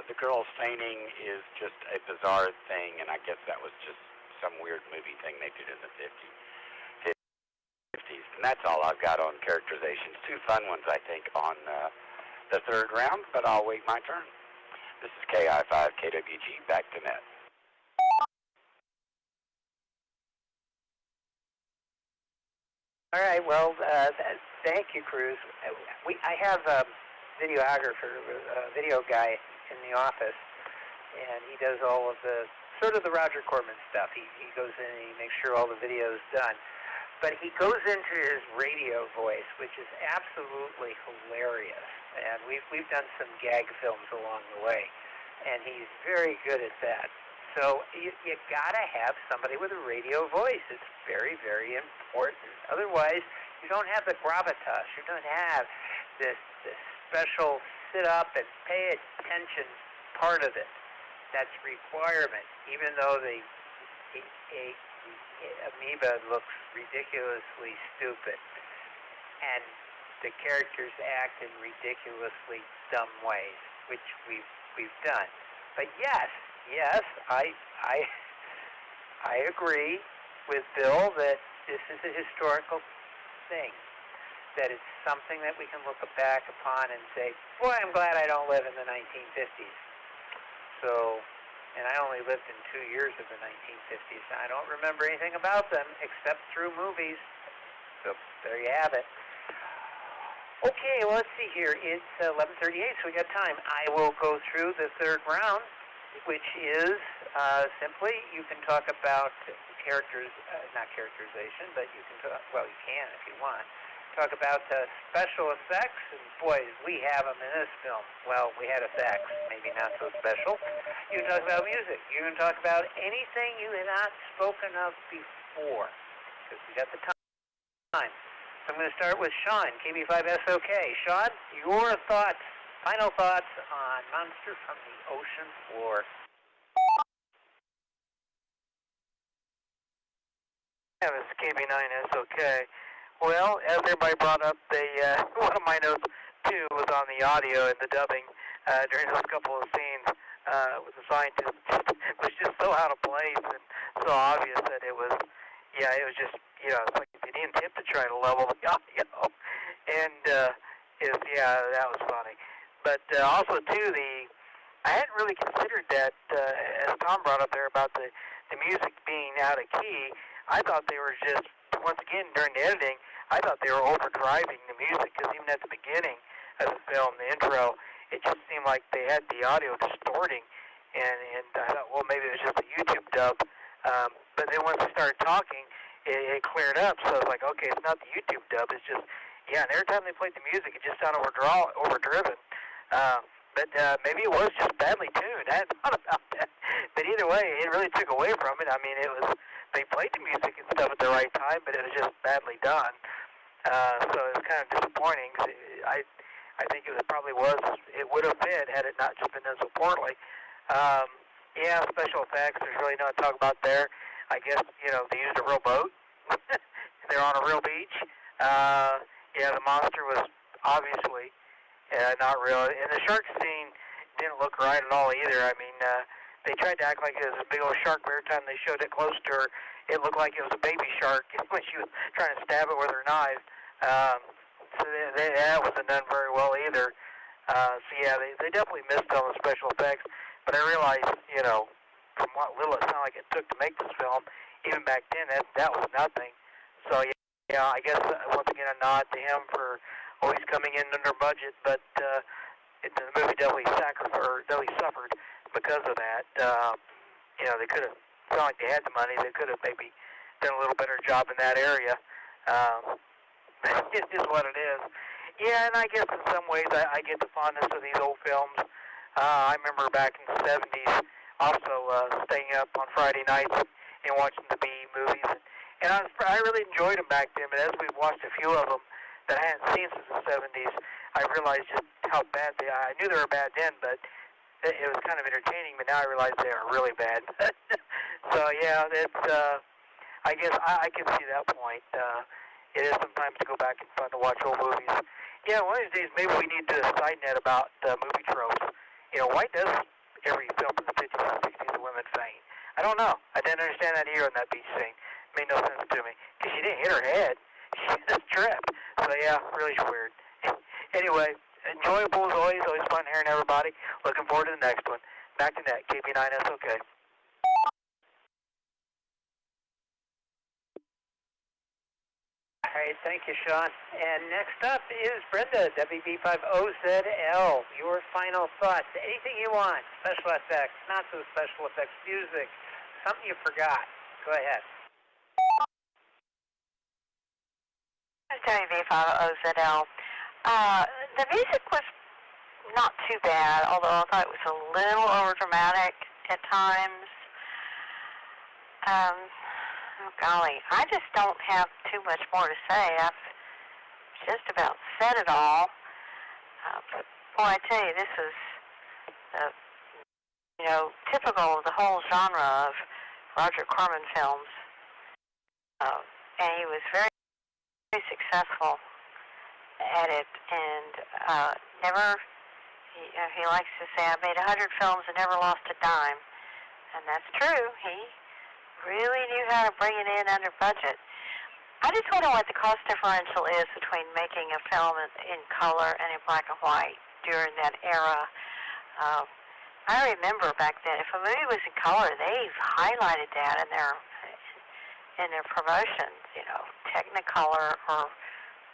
Speaker 16: The girl fainting is just a bizarre thing, and I guess that was just some weird movie thing they did in the 50s. And that's all I've got on characterizations. 2 fun ones, I think, on the 3rd round, but I'll wait my turn. This is KI5KWG, back to net.
Speaker 13: All right. Well, thank you, Cruz. I have a videographer, a video guy in the office, and he does all of the sort of the Roger Corman stuff. He goes in and he makes sure all the video's done. But he goes into his radio voice, which is absolutely hilarious. And we've done some gag films along the way, and he's very good at that. So you gotta have somebody with a radio voice. It's very, very important. Otherwise, you don't have the gravitas. You don't have this special sit up and pay attention part of it. That's requirement. Even though the amoeba looks ridiculously stupid, and the characters act in ridiculously dumb ways, which we've done. But yes, I agree with Bill that this is a historical thing, that it's something that we can look back upon and say, boy, I'm glad I don't live in the 1950s. So, and I only lived in 2 years of the 1950s, and I don't remember anything about them except through movies. So there you have it. Okay, well, let's see here. It's 11:38, so we got time. I will go through the 3rd round, which is simply you can talk about characters, not characterization, but you can talk, well, you can if you want. Talk about special effects, and boy, we have them in this film. Well, we had effects, maybe not so special. You can talk about music. You can talk about anything you had not spoken of before, because we got the time. So I'm going to start with Sean, KB5SOK. Sean, your thoughts, final thoughts on Monster from the Ocean Floor.
Speaker 12: Yeah, this is KB9SOK. Well, as everybody brought up, one of my notes, too, was on the audio and the dubbing during those couple of scenes with the scientist. It was just so out of place and so obvious that it was, it was just, it's like they didn't attempt to try to level the audio. And, that was funny. But also, too, I hadn't really considered that, as Tom brought up there about the music being out of key.
Speaker 6: I thought they were just, once again, during the editing, I thought they were overdriving the music, because even at the beginning of the film, the intro, it just seemed like they had the audio distorting, and I thought, well, maybe it was just a YouTube dub. But then once they started talking, it cleared up, so I was like, okay, it's not the YouTube dub, it's just, yeah, and every time they played the music, it just sounded overdriven. But maybe it was just badly tuned. I hadn't thought about that. But either way, it really took away from it. I mean, they played the music and stuff at the right time, but it was just badly done. So it was kind of disappointing. Cause I think it would have fit had it not just been done so poorly. Yeah, special effects, there's really nothing to talk about there. I guess, they used a real boat. They're on a real beach. Yeah, the monster was obviously not real. And the shark scene didn't look right at all either. I mean, they tried to act like it was a big old shark, but every time they showed it close to her, it looked like it was a baby shark when she was trying to stab it with her knife. So that wasn't done very well either. So yeah, they definitely missed on the special effects. But I realized, from what little it sounded like it took to make this film, even back then, that was nothing. So yeah, I guess once again a nod to him for always coming in under budget, but the movie definitely suffered because of that. They could have, it's not like they had the money, they could have maybe done a little better job in that area. It is what it is. Yeah, and I guess in some ways I get the fondness of these old films. I remember back in the 70s also staying up on Friday nights and watching the B movies. And I really enjoyed them back then, but as we've watched a few of them that I hadn't seen since the 70s, I realized just how bad they are. I knew they were bad then, but it was kind of entertaining, but now I realize they are really bad. So yeah, it's, I guess I can see that point. It is sometimes to go back and fun to watch old movies. Yeah, one of these days maybe we need to do a side net about movie tropes. Why does every film in the 50s and 60s the women faint? I don't know. I didn't understand that here on that beach scene. It made no sense to me. Because she didn't hit her head. She just tripped. So yeah, really weird. Anyway, enjoyable as always. Always fun hearing everybody. Looking forward to the next one. Back to net. KB9SOK.
Speaker 13: All right, thank you, Sean. And next up is Brenda, WB5OZL. Your final thoughts. Anything you want. Special effects, not so special effects, music, something you forgot. Go ahead.
Speaker 8: WB5OZL. The music was not too bad, although I thought it was a little overdramatic at times. Oh, golly, I just don't have too much more to say. I've just about said it all. But boy, I tell you, this is, typical of the whole genre of Roger Corman films. And he was very, very successful at it, and he likes to say, I made 100 films and never lost a dime. And that's true. He really knew how to bring it in under budget. I just wonder what the cost differential is between making a film in color and in black and white during that era. I remember back then, if a movie was in color, they highlighted that in their promotions, Technicolor or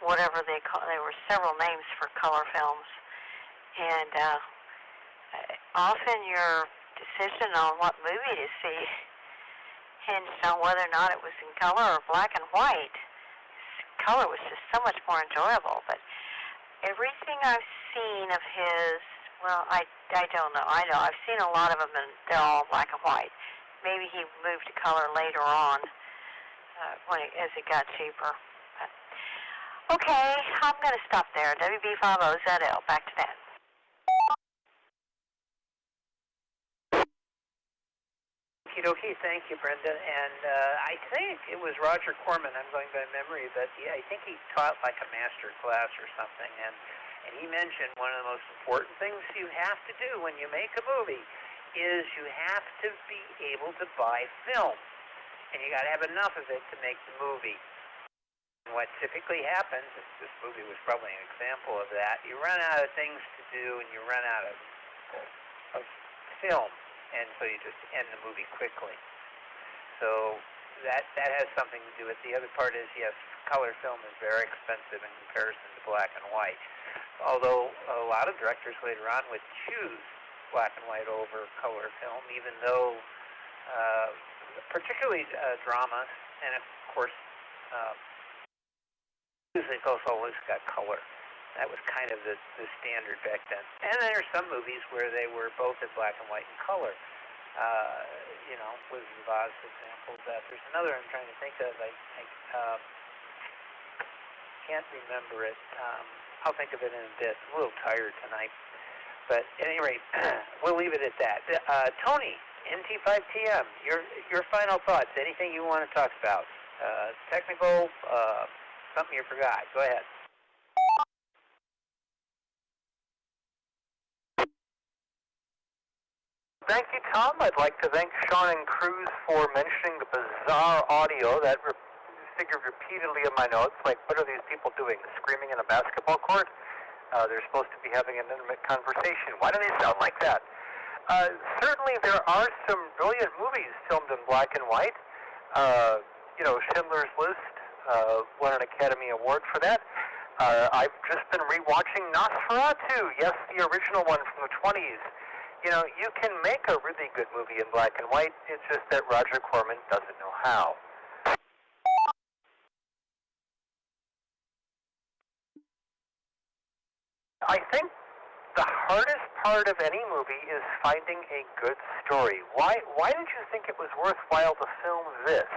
Speaker 8: whatever they call. There were several names for color films, and often your decision on what movie to see hinged on whether or not it was in color or black and white. Color was just so much more enjoyable, but everything I've seen of his, well, I don't know. I know I've seen a lot of them, and they're all black and white. Maybe he moved to color later on as it got cheaper. But, okay, I'm going to stop there. WB5OZL, back to that.
Speaker 13: Okie, thank you, Brenda. And I think it was Roger Corman, I'm going by memory, but I think he taught like a master class or something, and he mentioned one of the most important things you have to do when you make a movie is you have to be able to buy film, and you got to have enough of it to make the movie. And what typically happens, this movie was probably an example of that, you run out of things to do and you run out of film. And so you just end the movie quickly. So that has something to do with it. The other part is, yes, color film is very expensive in comparison to black and white. Although a lot of directors later on would choose black and white over color film, even though, particularly dramas, and of course, music also always got color. That was kind of the standard back then. And then there's some movies where they were both in black and white and color. You know, Wizard of Oz, for example. There's another I'm trying to think of. I can't remember it. I'll think of it in a bit. I'm a little tired tonight. But at any rate, we'll leave it at that. Tony, NT5TM, your final thoughts. Anything you want to talk about? Technical, something you forgot. Go ahead.
Speaker 6: Thank you, Tom. I'd like to thank Sean and Cruz for mentioning the bizarre audio that figured repeatedly in my notes. Like, what are these people doing? Screaming in a basketball court? They're supposed to be having an intimate conversation. Why do they sound like that? Certainly, there are some brilliant movies filmed in black and white. You know, Schindler's List won an Academy Award for that. I've just been rewatching Nosferatu. Yes, the original one from the 20s. You know, you can make a really good movie in black and white. It's just that Roger Corman doesn't know how. I think the hardest part of any movie is finding a good story. Why did you think it was worthwhile to film this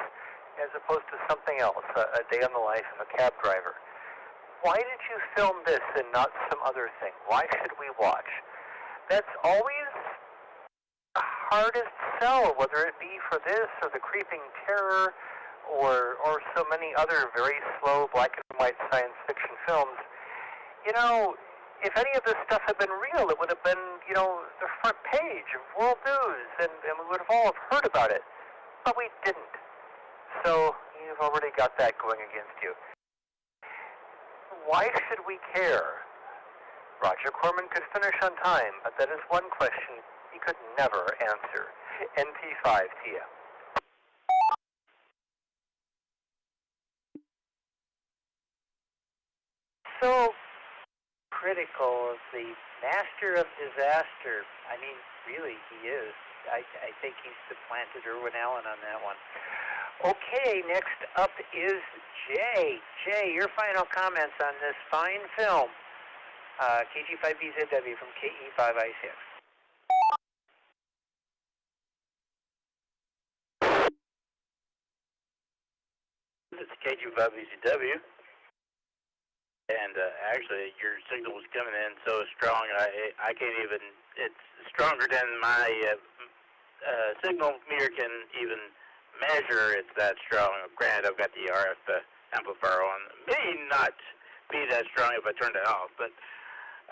Speaker 6: as opposed to something else, a day in the life of a cab driver? Why did you film this and not some other thing? Why should we watch? That's always the hardest sell, whether it be for this or The Creeping Terror or so many other very slow black and white science fiction films. You know, if any of this stuff had been real, it would have been, you know, the front page of World News, and we would have all heard about it. But we didn't. So you've already got that going against you. Why should we care? Roger Corman could finish on time, but that is one question he could never answer. NT5TM.
Speaker 13: So critical of the master of disaster. I mean, really, he is. I think he's supplanted Irwin Allen on that one. Okay, next up is Jay. Jay, your final comments on this fine film. KG5BZW from KE5I6.
Speaker 14: It's KG5BZW. And actually, your signal was coming in so strong, I can't even, it's stronger than my signal meter can even measure. It's that strong. Granted, I've got the RF amplifier on. It may not be that strong if I turned it off, but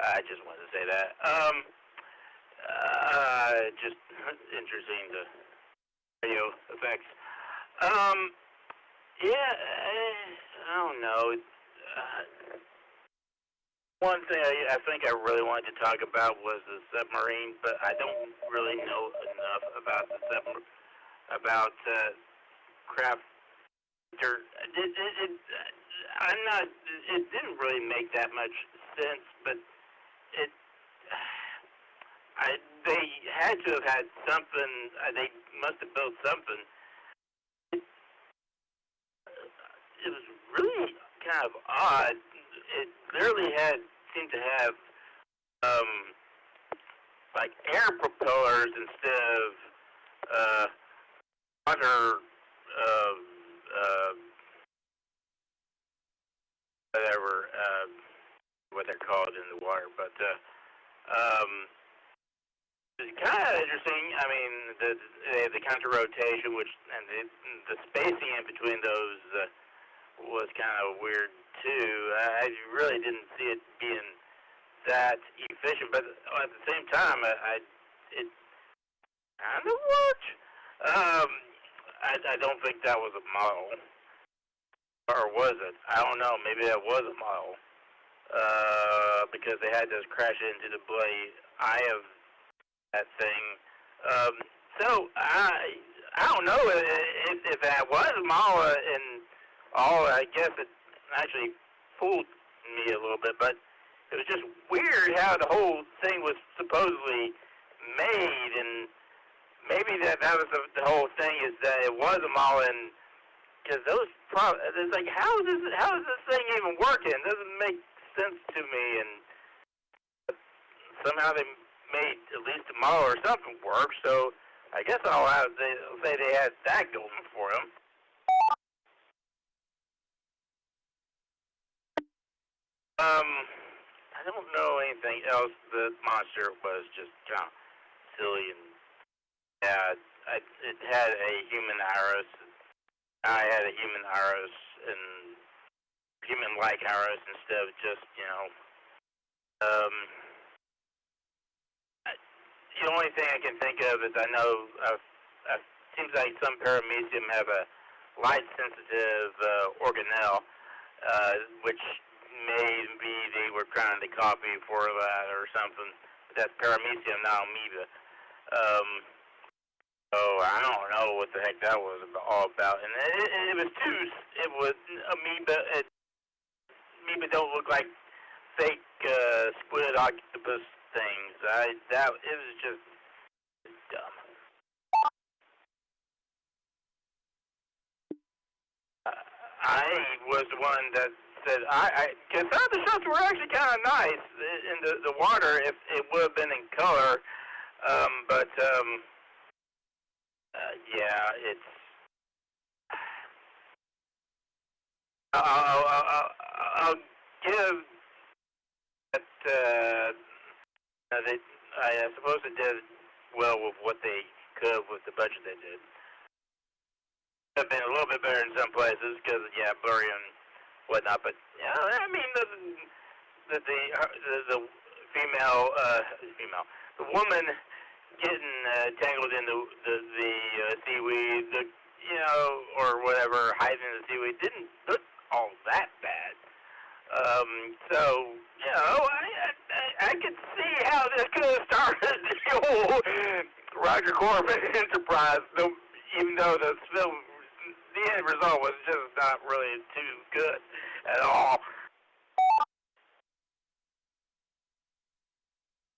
Speaker 14: I just wanted to say that. Just interesting, the radio effects. Yeah, I don't know. One thing I think I really wanted to talk about was the submarine, but I don't really know enough about the submarine, about craft. It didn't really make that much sense, but they had to have had something. They must have built something. It was really kind of odd. It clearly seemed to have like air propellers instead of water whatever what they're called in the water, but it's kind of interesting. I mean, the counter rotation, which and the spacing in between those was kind of weird too. I really didn't see it being that efficient, but at the same time, it kind of worked. I don't think that was a model, or was it? I don't know. Maybe that was a model, because they had to crash into the bloody eye of that thing. So I I don't know if that was Mala and all. I guess it actually fooled me a little bit, but it was just weird how the whole thing was supposedly made, and maybe that was the whole thing, is that it was a Mala, and because it's like, how is this thing even working? It doesn't make sense to me, and somehow they made at least a Mala or something work, so I guess I'll have to say they had that going for them. I don't know anything else. The monster was just kind of silly, and yeah, it had a human iris. I had a human iris and human-like iris instead of just, the only thing I can think of is I know it seems like some paramecium have a light-sensitive organelle, which maybe they were trying to copy for that or something. That's paramecium, not amoeba. So I don't know what the heck that was all about. And it was amoeba. Amoeba don't look like fake squid octopus things. It was just dumb. I was the one that said because some of the shots were actually kind of nice in the water if it would have been in color, but yeah, it's. I'll give that. I suppose it did well with what they could with the budget they did. Have been a little bit better in some places because blurry and whatnot. But I mean the female, the woman getting tangled in the seaweed, or whatever, hiding in the seaweed didn't look all that bad. So I could see how this could have started the whole Roger Corman enterprise, even though the end result was just not really too good at all.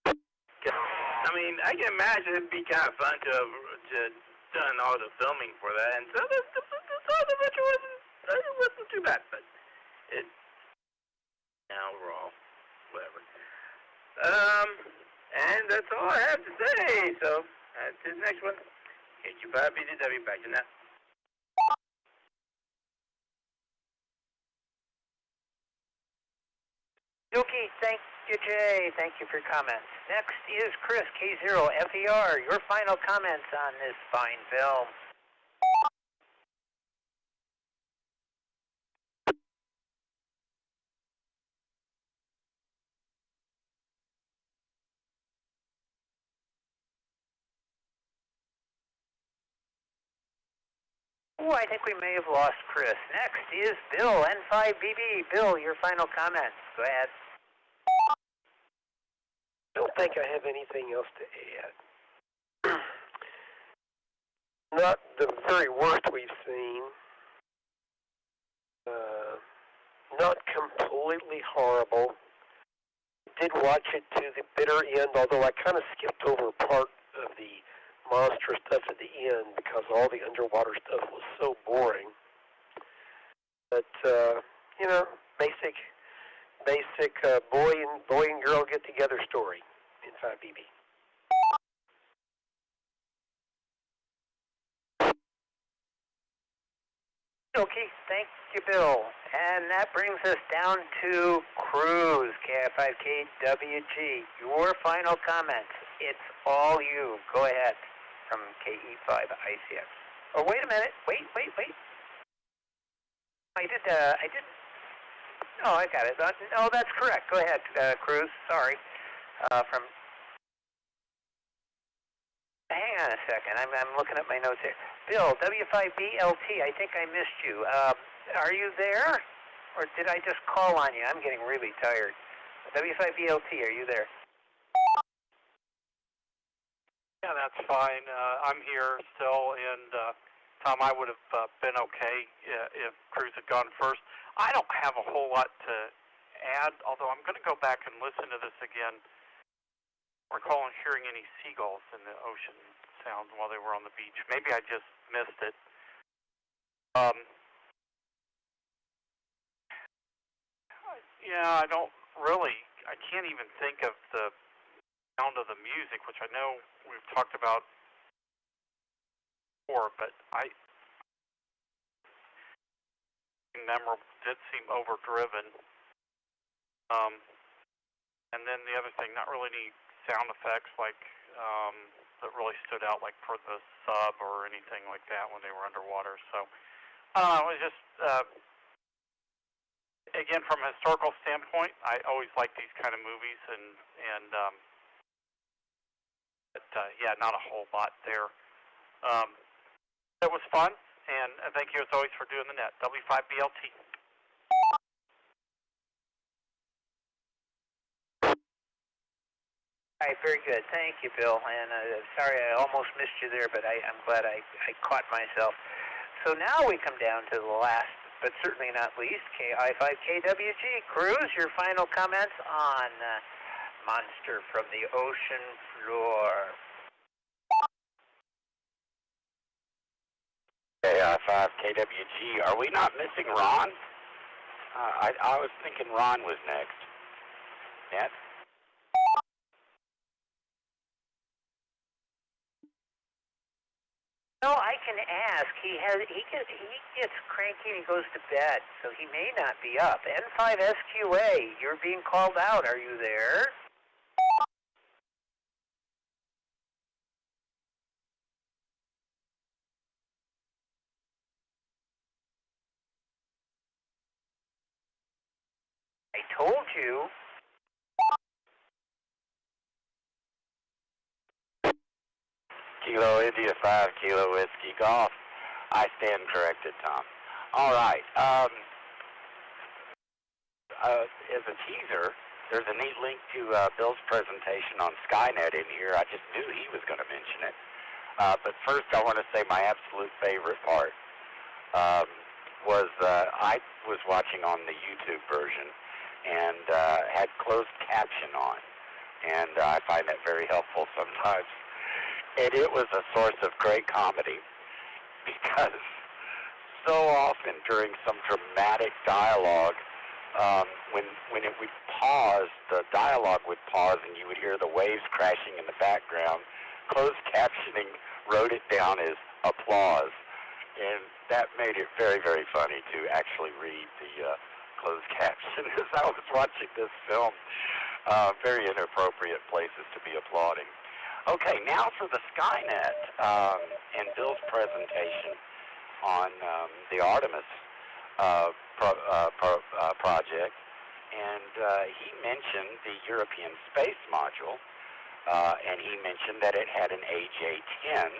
Speaker 14: I mean, I can imagine it'd be kind of fun to have done all the filming for that, and so the picture wasn't too bad, but it overall, whatever. And that's all I have to say. So to the next one. KQ5BDW, back to net.
Speaker 13: Okay, thank you, Jay. Thank you for your comments. Next is Chris, K0FER. Your final comments on this fine film. Oh, I think we may have lost Chris. Next is Bill, N5BB. Bill, your final comments. Go ahead.
Speaker 2: I don't think I have anything else to add. Not the very worst we've seen. Not completely horrible. Did watch it to the bitter end, although I kind of skipped over part of the monster stuff at the end because all the underwater stuff was so boring. But basic boy and girl get together story in 5BB.
Speaker 13: Okay, thank you, Bill. And that brings us down to Cruz, KF5KWG. Your final comments. It's all you. Go ahead. From KE5ICX. Oh, wait a minute. Wait. I did. No, I got it. No, that's correct. Go ahead, Cruz. Sorry. Hang on a second. I'm looking at my notes here. Bill, W5BLT, I think I missed you. Are you there? Or did I just call on you? I'm getting really tired. W5BLT, are you there?
Speaker 5: Yeah, that's fine. I'm here still, and Tom, I would have been okay if Cruz had gone first. I don't have a whole lot to add, although I'm going to go back and listen to this again. I don't recall hearing any seagulls in the ocean sounds while they were on the beach. Maybe I just missed it. Yeah, I can't even think of the sound of the music, which I know we've talked about before, but memorable did seem overdriven. And then the other thing, not really any sound effects like that really stood out, like for the sub or anything like that when they were underwater. So I don't know. It was just again, from a historical standpoint, I always like these kind of movies, but yeah, not a whole lot there. It was fun, and thank you as always for doing the net. W5BLT.
Speaker 13: All right, very good. Thank you, Bill. And sorry I almost missed you there, but I'm glad I caught myself. So now we come down to the last, but certainly not least, KI5KWG. Cruz, your final comments on Monster from the Ocean Floor.
Speaker 16: KI5KWG. Are we not missing Ron? I was thinking Ron was next. Net?
Speaker 13: No, I can ask. He gets cranky and he goes to bed, so he may not be up. N5SQA, you're being called out. Are you there? I told you.
Speaker 16: Kilo India 5, Kilo Whiskey Golf. I stand corrected, Tom. All right. As a teaser, there's a neat link to Bill's presentation on Skynet in here. I just knew he was going to mention it. But first, I want to say my absolute favorite part was I was watching on the YouTube version and had closed caption on. And I find that very helpful sometimes. And it was a source of great comedy because so often during some dramatic dialogue, when it would pause, the dialogue would pause and you would hear the waves crashing in the background. Closed captioning wrote it down as applause. And that made it very, very funny to actually read the closed caption as I was watching this film. Very inappropriate places to be applauding. Okay, now for the Skynet and Bill's presentation on the Artemis project. And he mentioned the European Space Module, and he mentioned that it had an AJ-10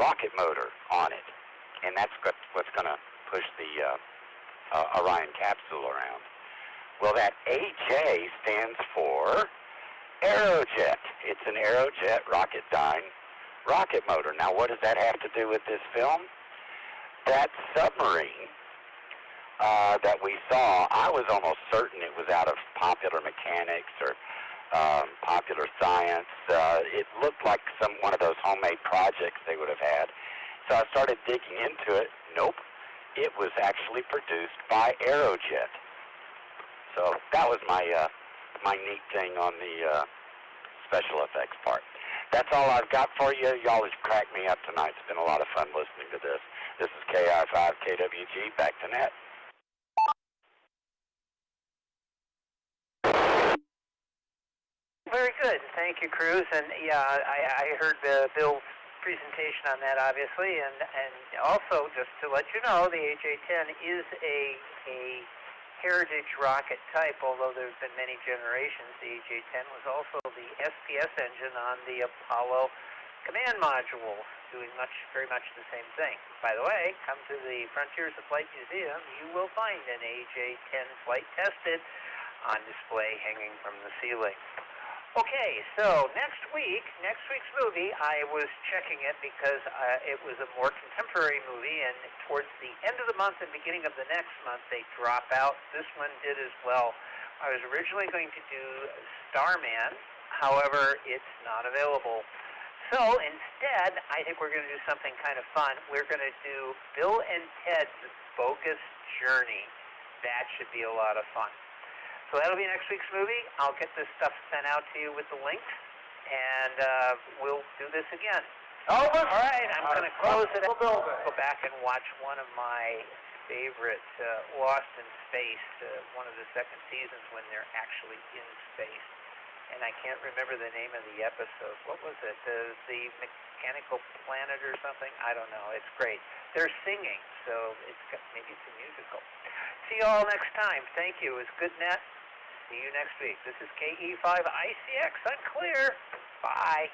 Speaker 16: rocket motor on it. And that's what's going to push the Orion capsule around. Well, that AJ stands for Aerojet. It's an Aerojet Rocketdyne rocket motor. Now, what does that have to do with this film? That submarine that we saw, I was almost certain it was out of Popular Mechanics or Popular Science. It looked like one of those homemade projects they would have had. So I started digging into it. Nope. It was actually produced by Aerojet. So that was my neat thing on the special effects part. That's all I've got for you. Y'all have cracked me up tonight. It's been a lot of fun listening to this. This is KI5KWG. Back to net.
Speaker 13: Very good. Thank you, Cruz. And yeah, I heard Bill's presentation on that, obviously, and also just to let you know, the AJ-10 is a heritage rocket type, although there's been many generations. The AJ-10 was also the SPS engine on the Apollo command module, doing very much the same thing. By the way, come to the Frontiers of Flight Museum, you will find an AJ-10 flight tested on display hanging from the ceiling. Okay, so next week's movie, I was checking it because it was a more contemporary movie, and towards the end of the month and beginning of the next month, they drop out. This one did as well. I was originally going to do Starman, however, it's not available. So instead, I think we're going to do something kind of fun. We're going to do Bill and Ted's Bogus Journey. That should be a lot of fun. So that'll be next week's movie. I'll get this stuff sent out to you with the links, and we'll do this again. All right, I'm going to close it out. Go back and watch one of my favorite Lost in Space, one of the second seasons when they're actually in space. And I can't remember the name of the episode. What was it? The Mechanical Planet or something? I don't know. It's great. They're singing, so maybe it's a musical. See you all next time. Thank you. It was good net. See you next week. This is KE5ICX. I'm clear. Bye.